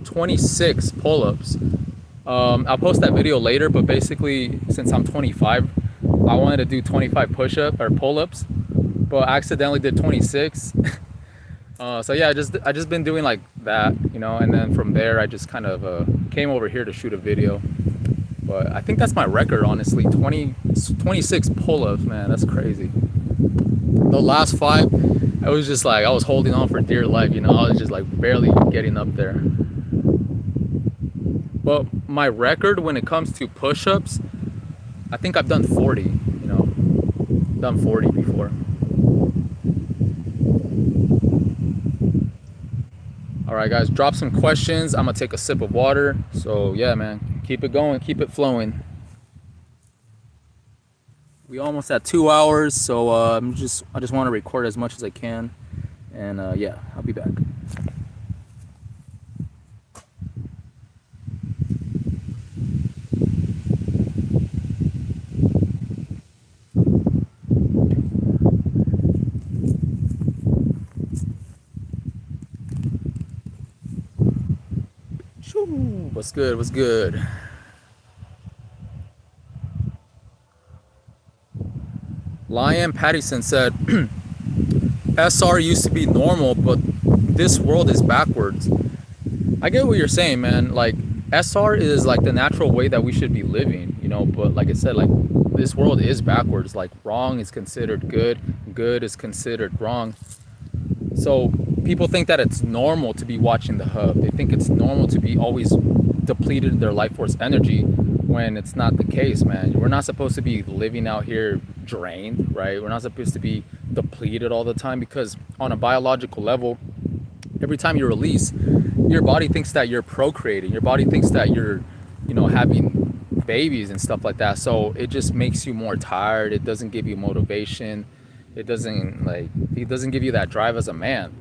26 pull-ups. I'll post that video later, but basically, since I'm 25, I wanted to do 25 push-ups or pull-ups, but I accidentally did 26. So yeah, I just been doing like that, you know, and then from there I just kind of came over here to shoot a video. But I think that's my record, honestly. 26 pull-ups, man. That's crazy. The last five, I was just like, I was holding on for dear life, you know. I was just like barely getting up there. But my record when it comes to push-ups, I think I've done 40, you know. Done 40 before. All right, guys, drop some questions. I'm gonna take a sip of water. So yeah, man, keep it going, keep it flowing. We almost at 2 hours, so I just want to record as much as I can, and yeah, I'll be back. What's good? What's good? Lion Pattison said, SR used to be normal, but this world is backwards. I get what you're saying, man. Like, SR is like the natural way that we should be living, you know, but like I said, like, this world is backwards. Like, wrong is considered good, good is considered wrong. So people think that it's normal to be watching the hub. They think it's normal to be always depleted in their life force energy, when it's not the case, man. We're not supposed to be living out here drained, right? We're not supposed to be depleted all the time, because on a biological level, every time you release, your body thinks that you're procreating. Your body thinks that you're, you know, having babies and stuff like that. So it just makes you more tired. It doesn't give you motivation. It doesn't give you that drive as a man.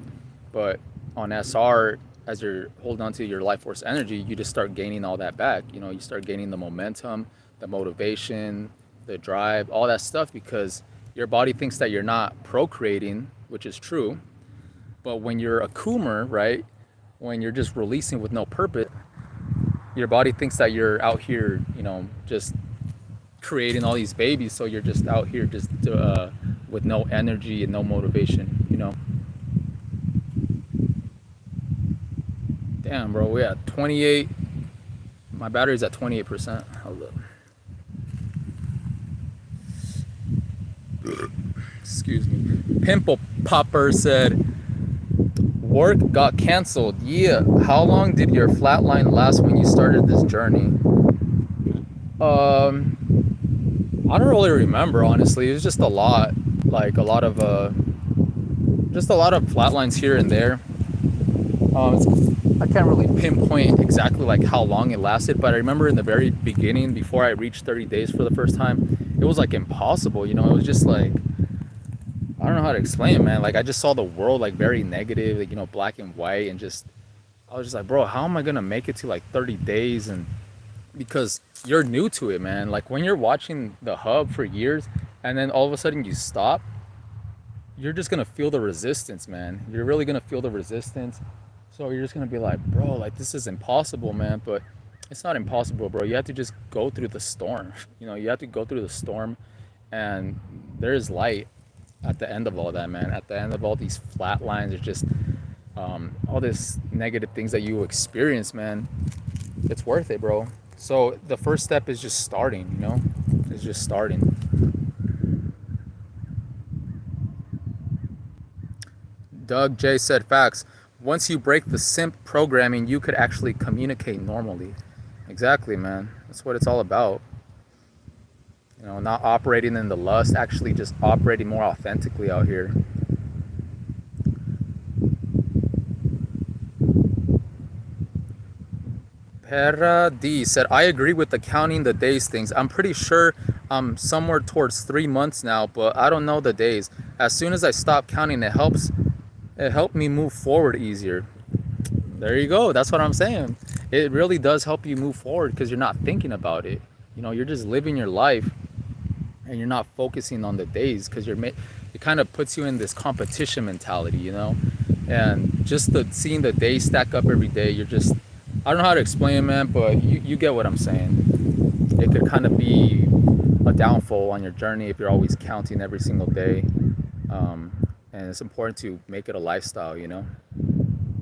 But on SR, as you're holding on to your life force energy, you just start gaining all that back. You know, you start gaining the momentum, the motivation, the drive, all that stuff, because your body thinks that you're not procreating, which is true. But when you're a coomer, right, when you're just releasing with no purpose, your body thinks that you're out here, you know, just creating all these babies. So you're just out here just with no energy and no motivation, you know. Damn, bro, we at 28. My battery's at 28%. Hold up. Excuse me. Pimple Popper said, work got canceled. Yeah. How long did your flatline last when you started this journey? I don't really remember, honestly. It was just a lot. Like a lot of flatlines here and there. I can't really pinpoint exactly like how long it lasted, but I remember in the very beginning, before I reached 30 days for the first time, it was like impossible, you know. It was just like, I don't know how to explain it, man. Like, I just saw the world like very negative, like, you know, black and white, and just, I was just like, bro, how am I gonna make it to like 30 days? And because you're new to it, man. Like, when you're watching the hub for years and then all of a sudden you stop, you're just gonna feel the resistance, man. You're really gonna feel the resistance. So you're just gonna be like, bro, like, this is impossible, man. But it's not impossible, bro. You have to just go through the storm. You know, you have to go through the storm, and there's light at the end of all that, man. At the end of all these flat lines, there's just all this negative things that you experience, man. It's worth it, bro. So the first step is just starting, you know? It's just starting. Doug J said, facts. Once you break the simp programming, you could actually communicate normally. Exactly, man. That's what it's all about. You know, not operating in the lust, actually just operating more authentically out here. Perra D said, I agree with the counting the days things. I'm pretty sure I'm somewhere towards 3 months now, but I don't know the days. As soon as I stop counting, it helped me move forward easier. There you go. That's what I'm saying. It really does help you move forward because you're not thinking about it. You know, you're just living your life and you're not focusing on the days, because it kind of puts you in this competition mentality, you know. And just seeing the days stack up every day, you're just, I don't know how to explain it, man, but you get what I'm saying. It could kind of be a downfall on your journey if you're always counting every single day. And it's important to make it a lifestyle, you know,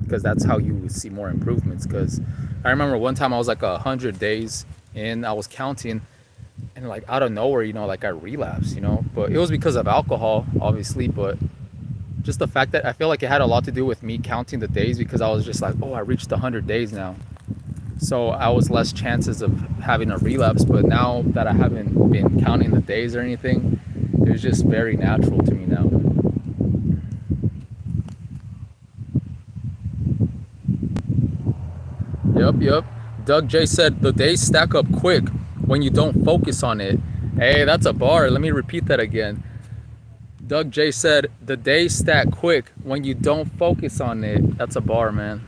because that's how you see more improvements. Because I remember one time I was like 100 days in, I was counting, and like out of nowhere, like I relapsed, but it was because of alcohol, obviously, but just the fact that I feel like it had a lot to do with me counting the days, because I was just like, oh, I reached 100 days now. So I was less chances of having a relapse. But now that I haven't been counting the days or anything, it was just very natural to me now. Yep. Doug J said the days stack up quick when you don't focus on it. Hey, that's a bar. Let me repeat that again. Doug J said the days stack quick when you don't focus on it. That's a bar, man.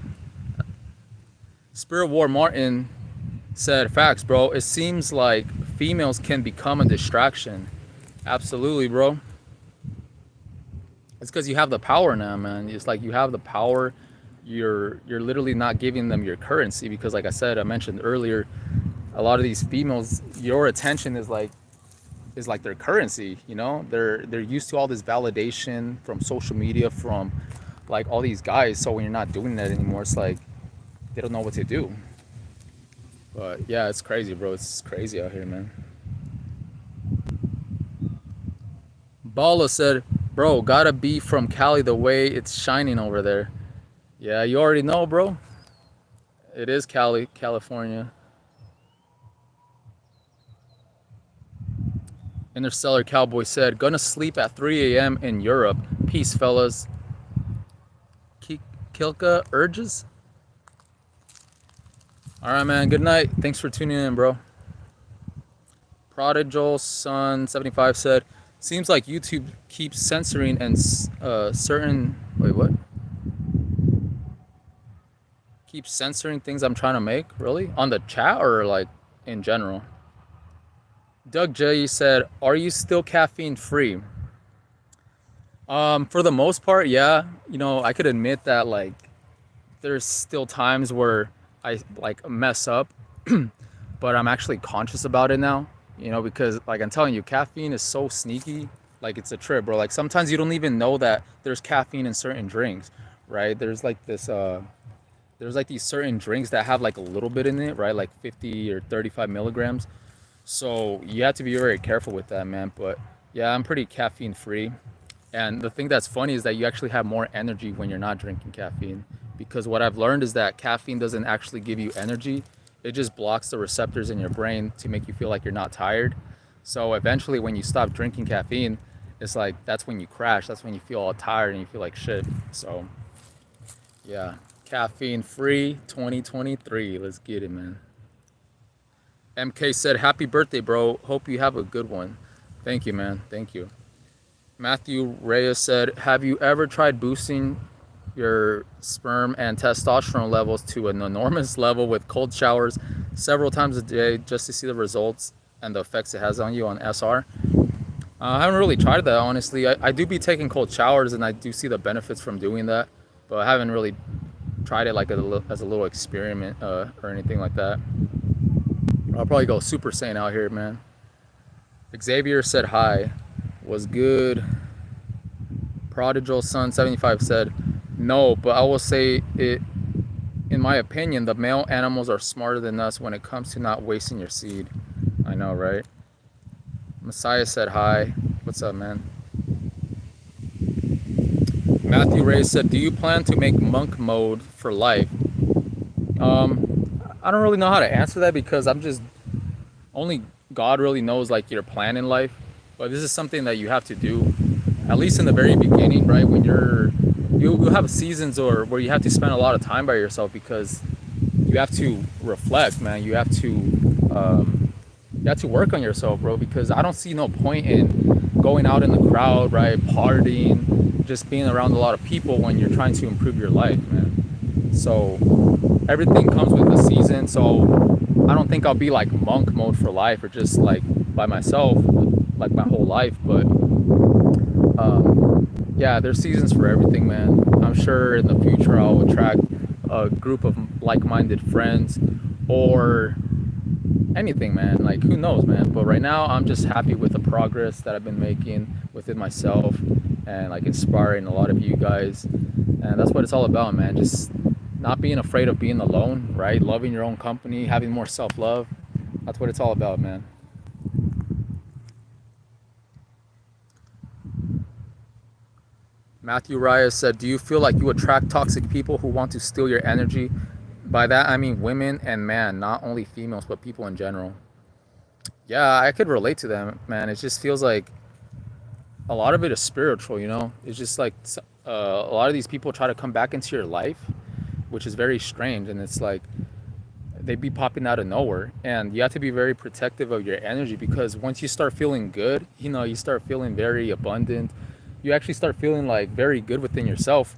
Spirit War Martin said, facts, bro. It seems like females can become a distraction. Absolutely, bro. It's because you have the power now, man. It's like you have the power. You're literally not giving them your currency, because like I mentioned earlier, a lot of these females, your attention is like their currency. They're used to all this validation from social media, from like all these guys. So when you're not doing that anymore, it's like they don't know what to do. But yeah, it's crazy, bro. It's crazy out here, man. Bala said, bro, gotta be from Cali the way it's shining over there. Yeah, you already know, bro. It is Cali, California. Interstellar Cowboy said, gonna sleep at 3 a.m. in Europe. Peace, fellas. Kilka urges? Alright, man. Good night. Thanks for tuning in, bro. Prodigal Son 75 said, seems like YouTube keeps censoring and certain... Wait, what? Keeps censoring things I'm trying to make? Really? On the chat or like in general? Doug J said, are you still caffeine free? For the most part, yeah. I could admit that like there's still times where I like mess up, but I'm actually conscious about it now, because like I'm telling you, caffeine is so sneaky. Like it's a trip, bro. Like sometimes you don't even know that there's caffeine in certain drinks, right? There's like these certain drinks that have like a little bit in it, right? Like 50 or 35 milligrams. So you have to be very careful with that, man. But yeah, I'm pretty caffeine free. And the thing that's funny is that you actually have more energy when you're not drinking caffeine. Because what I've learned is that caffeine doesn't actually give you energy. It just blocks the receptors in your brain to make you feel like you're not tired. So eventually when you stop drinking caffeine, it's like that's when you crash. That's when you feel all tired and you feel like shit. So yeah, caffeine free 2023. Let's get it, man. MK said, happy birthday, bro. Hope you have a good one. Thank you, man. Thank you. Matthew Reyes said, have you ever tried boosting your sperm and testosterone levels to an enormous level with cold showers several times a day just to see the results and the effects it has on you on SR? I haven't really tried that, honestly. I do be taking cold showers and I do see the benefits from doing that, but I haven't really tried it like as a little experiment or anything like that. I'll probably go Super Saiyan out here, man. Xavier said hi. Was good. Prodigal Son 75 said no, but I will say it. In my opinion, the male animals are smarter than us when it comes to not wasting your seed. I know, right? Messiah said hi. What's up, man? Matthew Ray said, do you plan to make monk mode for life? I don't really know how to answer that, because I'm just only God really knows like your plan in life. But this is something that you have to do, at least in the very beginning, right? When you have seasons or where you have to spend a lot of time by yourself, because you have to reflect, man. You have to work on yourself, bro. Because I don't see no point in going out in the crowd, right? Partying, just being around a lot of people when you're trying to improve your life, man. So everything comes with a season. So I don't think I'll be like monk mode for life or just like by myself like my whole life. But yeah, there's seasons for everything, man. I'm sure in the future I'll attract a group of like-minded friends or anything, man. Like, who knows, man. But right now I'm just happy with the progress that I've been making within myself and like inspiring a lot of you guys. And that's what it's all about, man. Just not being afraid of being alone, right? Loving your own company, having more self-love. That's what it's all about, man. Matthew Reyes said, "Do you feel like you attract toxic people who want to steal your energy? By that I mean women and men, not only females, but people in general." Yeah, I could relate to them, man. It just feels like a lot of it is spiritual, you know? It's just like a lot of these people try to come back into your life, which is very strange. And it's like they be popping out of nowhere. And you have to be very protective of your energy because once you start feeling good, you know, you start feeling very abundant. You actually start feeling like very good within yourself.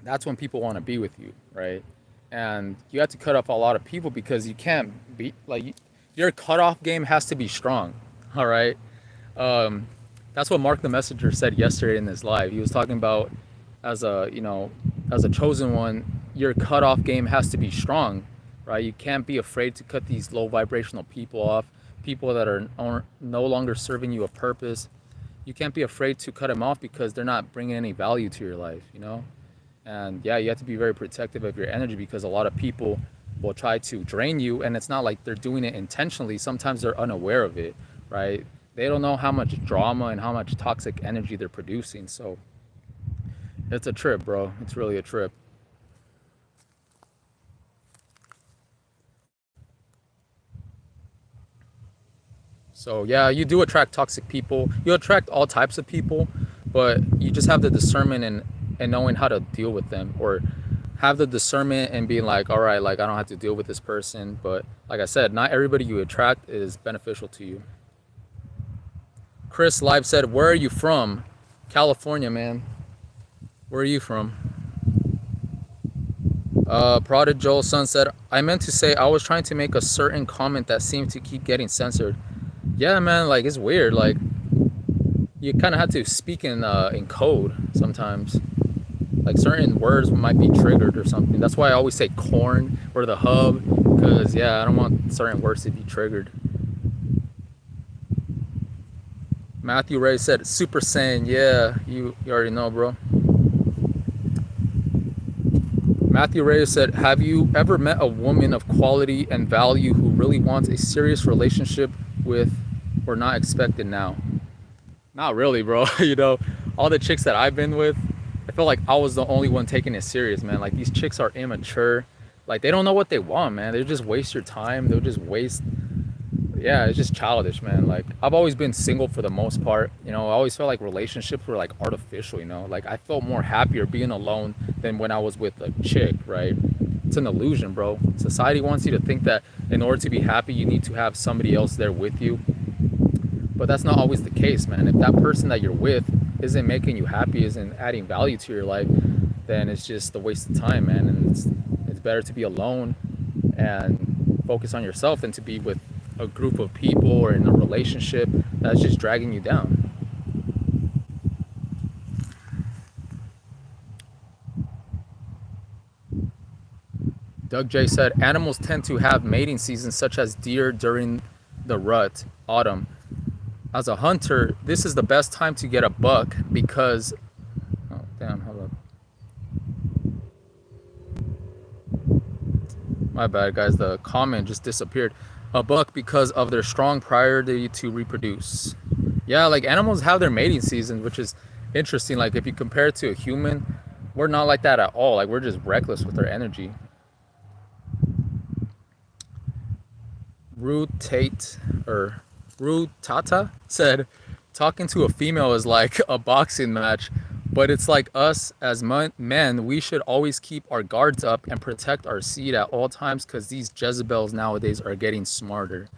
That's when people want to be with you, right? And you have to cut off a lot of people because you can't be like your cutoff game has to be strong, all right? Um, that's what Mark the Messenger said yesterday in his live. He was talking about as a as a chosen one, your cutoff game has to be strong, right? You can't be afraid to cut these low vibrational people off, people that are no longer serving you a purpose. You can't be afraid to cut them off because they're not bringing any value to your life, you know. And yeah, you have to be very protective of your energy because a lot of people will try to drain you, and it's not like they're doing it intentionally. Sometimes they're unaware of it, right? They don't know how much drama and how much toxic energy they're producing. So it's a trip, bro. It's really a trip. So yeah, you do attract toxic people. You attract all types of people, but you just have the discernment and knowing how to deal with them, or have the discernment and being like, all right, like I don't have to deal with this person. But like I said, not everybody you attract is beneficial to you. Chris Live said, "Where are you from?" California, man. Where are you from? Prodigal Son said, "I meant to say I was trying to make a certain comment that seemed to keep getting censored." Yeah, man, like it's weird. Like you kind of have to speak in code sometimes. Like certain words might be triggered or something. That's why I always say corn or the hub, because yeah, I don't want certain words to be triggered. Matthew Ray said, "Super Saiyan." Yeah, you already know, bro. Matthew Ray said, "Have you ever met a woman of quality and value who really wants a serious relationship with, or not expected now?" Not really, bro. You know, all the chicks that I've been with, I feel like I was the only one taking it serious, man. Like these chicks are immature. Like they don't know what they want, man. They just waste your time. They'll just waste. Yeah, it's just childish, man. Like I've always been single for the most part. You know, I always felt like relationships were like artificial. You know, like I felt more happier being alone than when I was with a chick, right? It's an illusion, bro. Society wants you to think that in order to be happy, you need to have somebody else there with you. But that's not always the case, man. If that person that you're with isn't making you happy, isn't adding value to your life, then it's just a waste of time, man. And it's better to be alone and focus on yourself than to be with a group of people or in a relationship that's just dragging you down. Doug J said, "Animals tend to have mating seasons such as deer during the rut, autumn. As a hunter, this is the best time to get a buck because..." Oh, damn, hold up. My bad, guys. The comment just disappeared. A buck because of their strong priority to reproduce. Yeah, like animals have their mating season, which is interesting. Like if you compare it to a human, we're not like that at all. Like we're just reckless with our energy. Rude Tate or Rude Tata said, "Talking to a female is like a boxing match, but it's like us as men, we should always keep our guards up and protect our seed at all times because these Jezebels nowadays are getting smarter."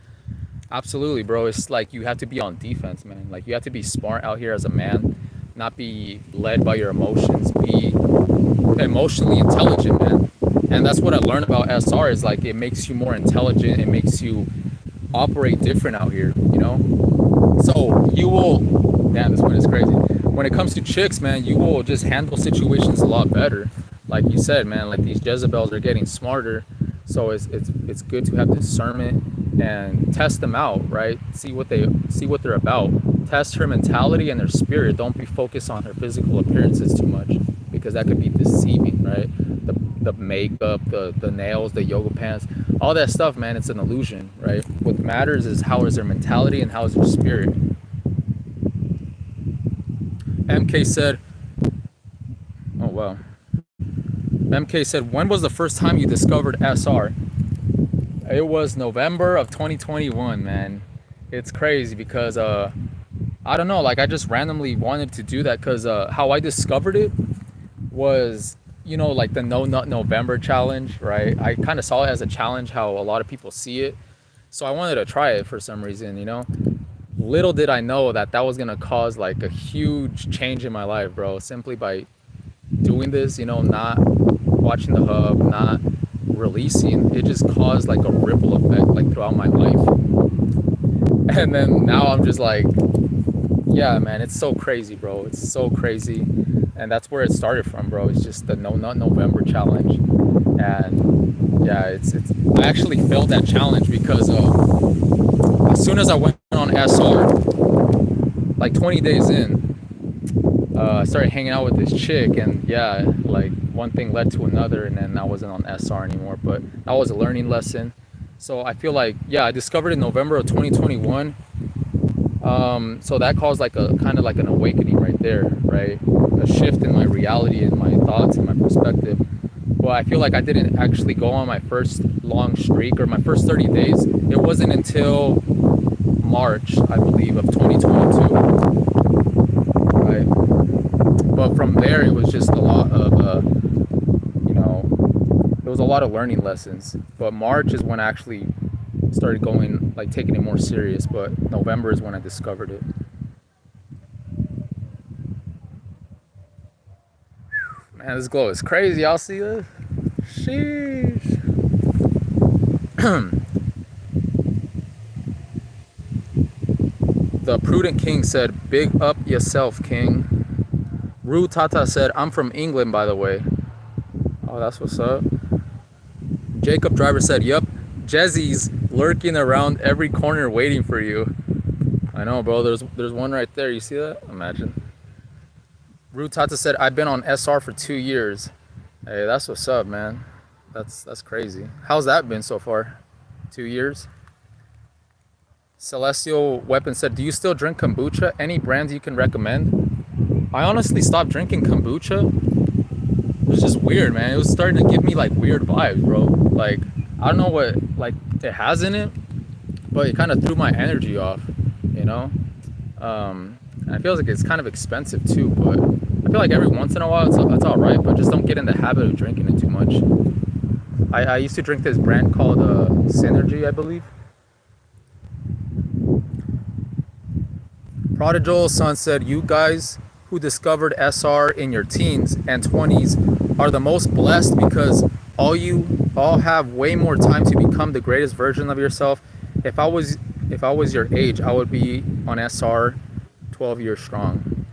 Absolutely, bro. It's like you have to be on defense, man. Like you have to be smart out here as a man, not be led by your emotions, be emotionally intelligent, man. And that's what I learned about SR is like it makes you more intelligent, it makes you operate different out here, you know? So you will, damn, this one is crazy. When it comes to chicks, man, you will just handle situations a lot better. Like you said, man, like these Jezebels are getting smarter. So it's good to have discernment and test them out, right? See what they're about. Test her mentality and their spirit. Don't be focused on her physical appearances too much because that could be deceiving, right? The the makeup, the nails, the yoga pants, all that stuff, man, it's an illusion, right? What matters is how is their mentality and how is their spirit. MK said, oh wow. MK said, when was the first time you discovered SR? It was November of 2021, man. It's crazy because I don't know, like I just randomly wanted to do that because how I discovered it was, you know, like the No Nut November challenge, right? I kind of saw it as a challenge, how a lot of people see it. So I wanted to try it for some reason, you know? Little did I know that that was gonna cause like a huge change in my life, bro. Simply by doing this, you know, not watching the hub, not releasing, it just caused like a ripple effect like throughout my life. And then now I'm just like, yeah, man, it's so crazy, bro. It's so crazy. And that's where it started from, bro. It's just the No Nut November challenge. And yeah, it's I actually failed that challenge because as soon as I went on SR, like 20 days in, I started hanging out with this chick, and yeah, like one thing led to another, and then I wasn't on SR anymore. But that was a learning lesson. So I feel like, yeah, I discovered in November of 2021. So that caused like a kind of like an awakening right there, right? A shift in my reality and my thoughts and my perspective. Well, I feel like I didn't actually go on my first long streak or my first 30 days. It wasn't until March, I believe, of 2022, right? But from there, it was just a lot of, you know, it was a lot of learning lessons. But March is when I actually started going, like taking it more serious. But November is when I discovered it. Man, this glow is crazy. Y'all see this? Sheesh. The Prudent King said, big up yourself, King. Rue Tata said, I'm from England, by the way. Oh, that's what's up. Jacob Driver said, yep, Jezzy's lurking around every corner waiting for you. I know, bro. There's one right there. You see that? Imagine. Rue Tata said, I've been on SR for 2 years. Hey, that's what's up, man. That's crazy. How's that been so far? 2 years? Celestial Weapon said, do you still drink kombucha? Any brands you can recommend? I honestly stopped drinking kombucha. It was just weird, man. It was starting to give me like weird vibes, bro. Like, I don't know what like it has in it, but it kind of threw my energy off, you know? I feel like it's kind of expensive too, but I feel like every once in a while it's all right, but just don't get in the habit of drinking it too much. I used to drink this brand called Synergy, I believe. Prodigal Son said, you guys who discovered SR in your teens and 20s are the most blessed because you all have way more time to become the greatest version of yourself. If I was your age, I would be on SR 12 years strong.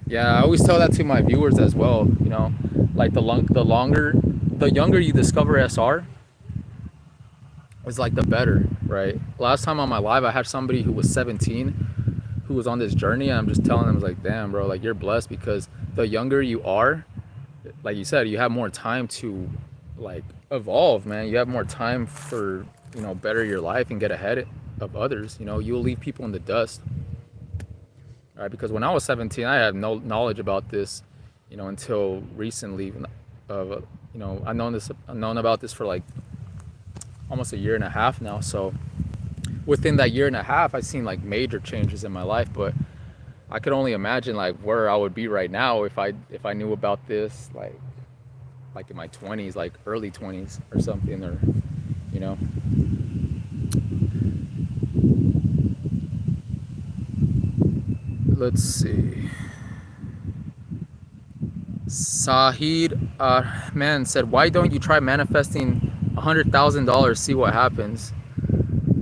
Yeah, I always tell that to my viewers as well, you know, like the younger you discover SR is like the better, right? Last time on my live, I had somebody who was 17 who was on this journey, and I'm just telling them, I was like, damn, bro, like you're blessed because the younger you are, like you said, you have more time to like evolve, man. You have more time for, you know, better your life and get ahead of others. You know, you'll leave people in the dust. Right? Because when I was 17, I had no knowledge about this, you know, until recently. You know, I've known about this for like almost a year and a half now. So within that year and a half, I've seen like major changes in my life. But I could only imagine like where I would be right now if I knew about this like in my 20s, like early 20s or something, or you know. Let's see. Sahid man said, why don't you try manifesting $100,000, see what happens?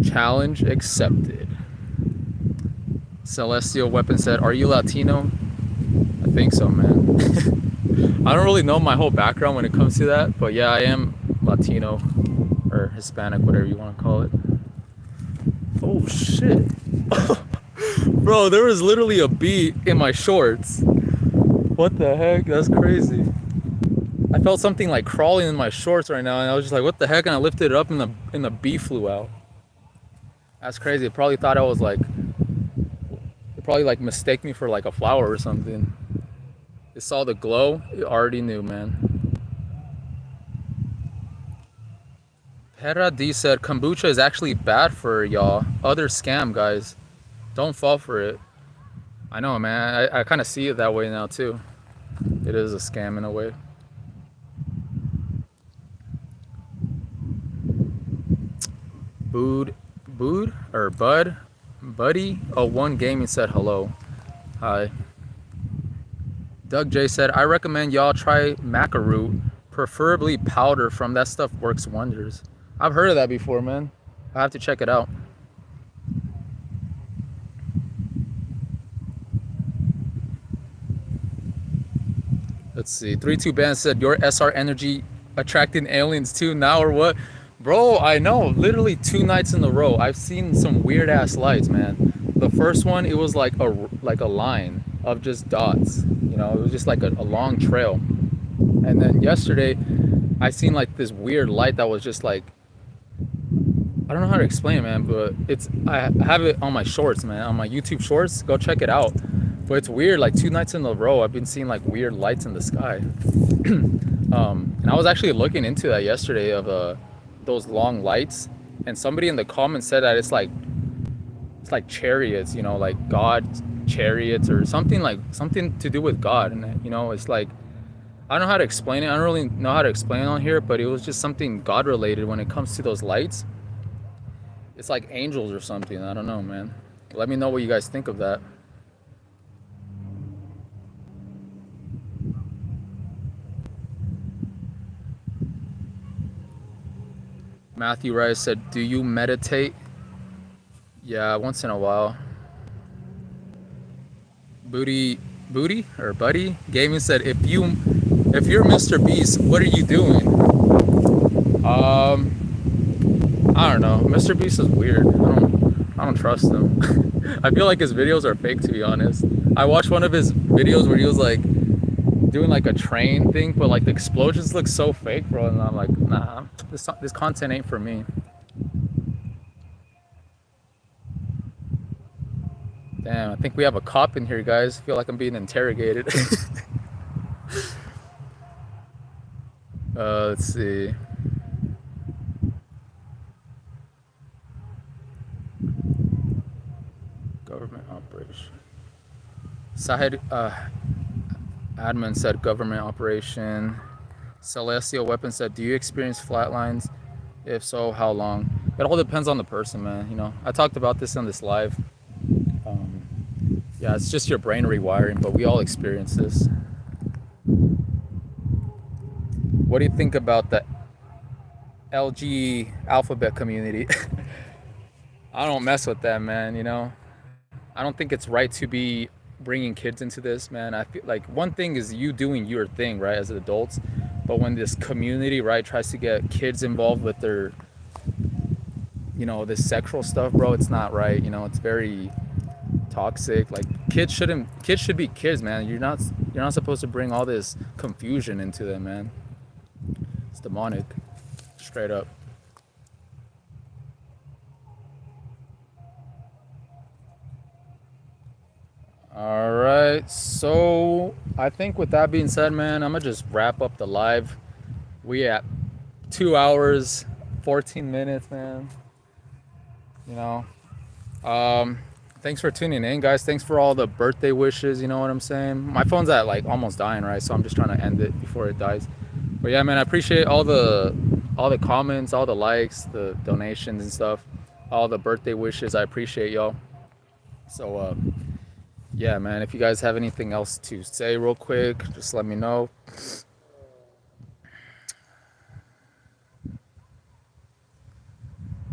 Challenge accepted. Celestial Weapon said, are you Latino? I think so, man. I don't really know my whole background when it comes to that, but yeah, I am Latino or Hispanic, whatever you want to call it. Oh shit. Bro, there was literally a bee in my shorts. What the heck? That's crazy. I felt something like crawling in my shorts right now, and I was just like, "What the heck?" And I lifted it up, and the bee flew out. That's crazy. It probably thought I was like, it probably like mistake me for like a flower or something. It saw the glow. It already knew, man. Hera D said kombucha is actually bad for y'all. Other scam guys, don't fall for it. I know, man. I kind of see it that way now too. It is a scam in a way. Bood or Buddy. Oh, one gaming said hello. Hi. Doug J said, I recommend y'all try maca root, preferably powder from that stuff works wonders. I've heard of that before, man. I have to check it out. Let's see. 3-2 Band said, your SR energy attracting aliens too now or what? Bro, I know. Literally 2 nights in a row. I've seen some weird ass lights, man. The first one, it was like a line of just dots. You know, it was just like a long trail. And then yesterday, I seen like this weird light that was just like, I don't know how to explain it, man, but I have it on my shorts, man, on my YouTube shorts. Go check it out. But it's weird, like 2 nights in a row, I've been seeing like weird lights in the sky. And I was actually looking into that yesterday of those long lights, and somebody in the comments said that it's like chariots, you know, like God chariots or something to do with God, and you know, it's like I don't know how to explain it. I don't really know how to explain it on here, but it was just something God related when it comes to those lights. It's like angels or something. I don't know, man. Let me know what you guys think of that. Matthew Rice said, do you meditate? Yeah, once in a while. Booty or Buddy Gaming said, if you're Mr. Beast, what are you doing? I don't know. Mr. Beast is weird. I don't trust him. I feel like his videos are fake, to be honest. I watched one of his videos where he was like doing like a train thing, but like the explosions look so fake, bro. And I'm like, nah, this content ain't for me. Damn, I think we have a cop in here, guys. I feel like I'm being interrogated. Let's see. Government operation. Sahid Admin said government operation. Celestial Weapon said, do you experience flatlines? If so, how long? It all depends on the person, man. You know, I talked about this on this live. Yeah, it's just your brain rewiring, but we all experience this. What do you think about the LG alphabet community? I don't mess with that, man, you know? I don't think it's right to be bringing kids into this, man. I feel like one thing is you doing your thing, right, as adults, but when this community, right, tries to get kids involved with their, you know, this sexual stuff, bro, it's not right. You know, it's very toxic. Like kids should be kids, man. You're not supposed to bring all this confusion into them, man. It's demonic, straight up. All right, so I think with that being said, man, I'm gonna just wrap up the live. We at 2 hours 14 minutes, man. You know, thanks for tuning in, guys. Thanks for all the birthday wishes. You know what I'm saying? My phone's at like almost dying, right? So I'm just trying to end it before it dies. But yeah, man, I appreciate all the comments, all the likes, the donations and stuff, all the birthday wishes. I appreciate y'all. So yeah, man, if you guys have anything else to say real quick, just let me know.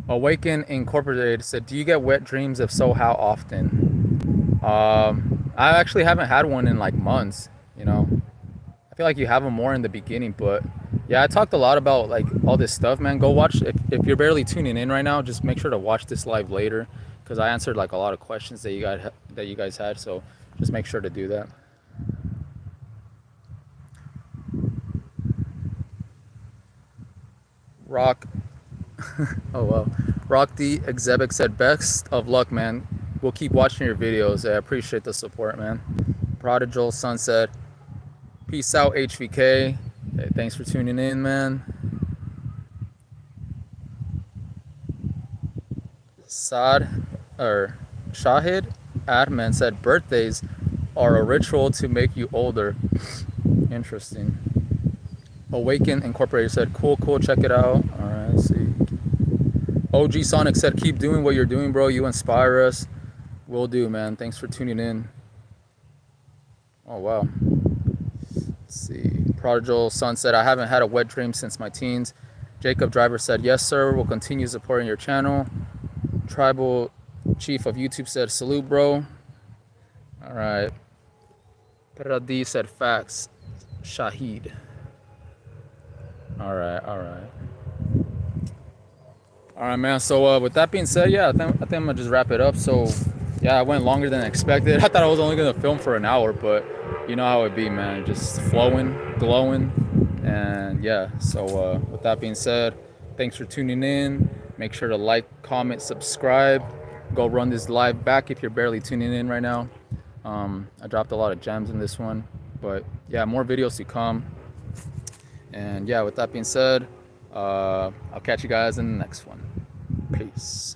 Awaken Incorporated said, do you get wet dreams? If so, how often? I actually haven't had one in like months, you know. I feel like you have them more in the beginning, but yeah, I talked a lot about like all this stuff, man. Go watch, if you're barely tuning in right now, just make sure to watch this live later, because I answered like a lot of questions that you guys had, so just make sure to do that. Rock. Oh well. Rock the Exebic said, best of luck, man. We'll keep watching your videos. I appreciate the support, man. Prodigal Sun said, peace out, H.V.K. Hey, thanks for tuning in, man. Saad or Shahid Adman said, birthdays are a ritual to make you older. Interesting. Awaken Incorporated said, cool, check it out. All right, let's see. OG Sonic said, keep doing what you're doing, bro. You inspire us. Will do, man. Thanks for tuning in. Oh, wow. Let's see. Prodigal Son said, I haven't had a wet dream since my teens. Jacob Driver said, yes, sir. We'll continue supporting your channel. Tribal Chief of YouTube said, salute, bro. All right. Peradi said, facts. Shahid. All right. All right, man. So with that being said, yeah, I think I'm gonna just wrap it up. So yeah, I went longer than expected. I thought I was only gonna film for an hour, but you know how it be, man. Just flowing, glowing, and yeah. So with that being said, thanks for tuning in. Make sure to like, comment, subscribe. Go run this live back if you're barely tuning in right now. I dropped a lot of gems in this one, but yeah, more videos to come. And yeah, with that being said, I'll catch you guys in the next one. Peace.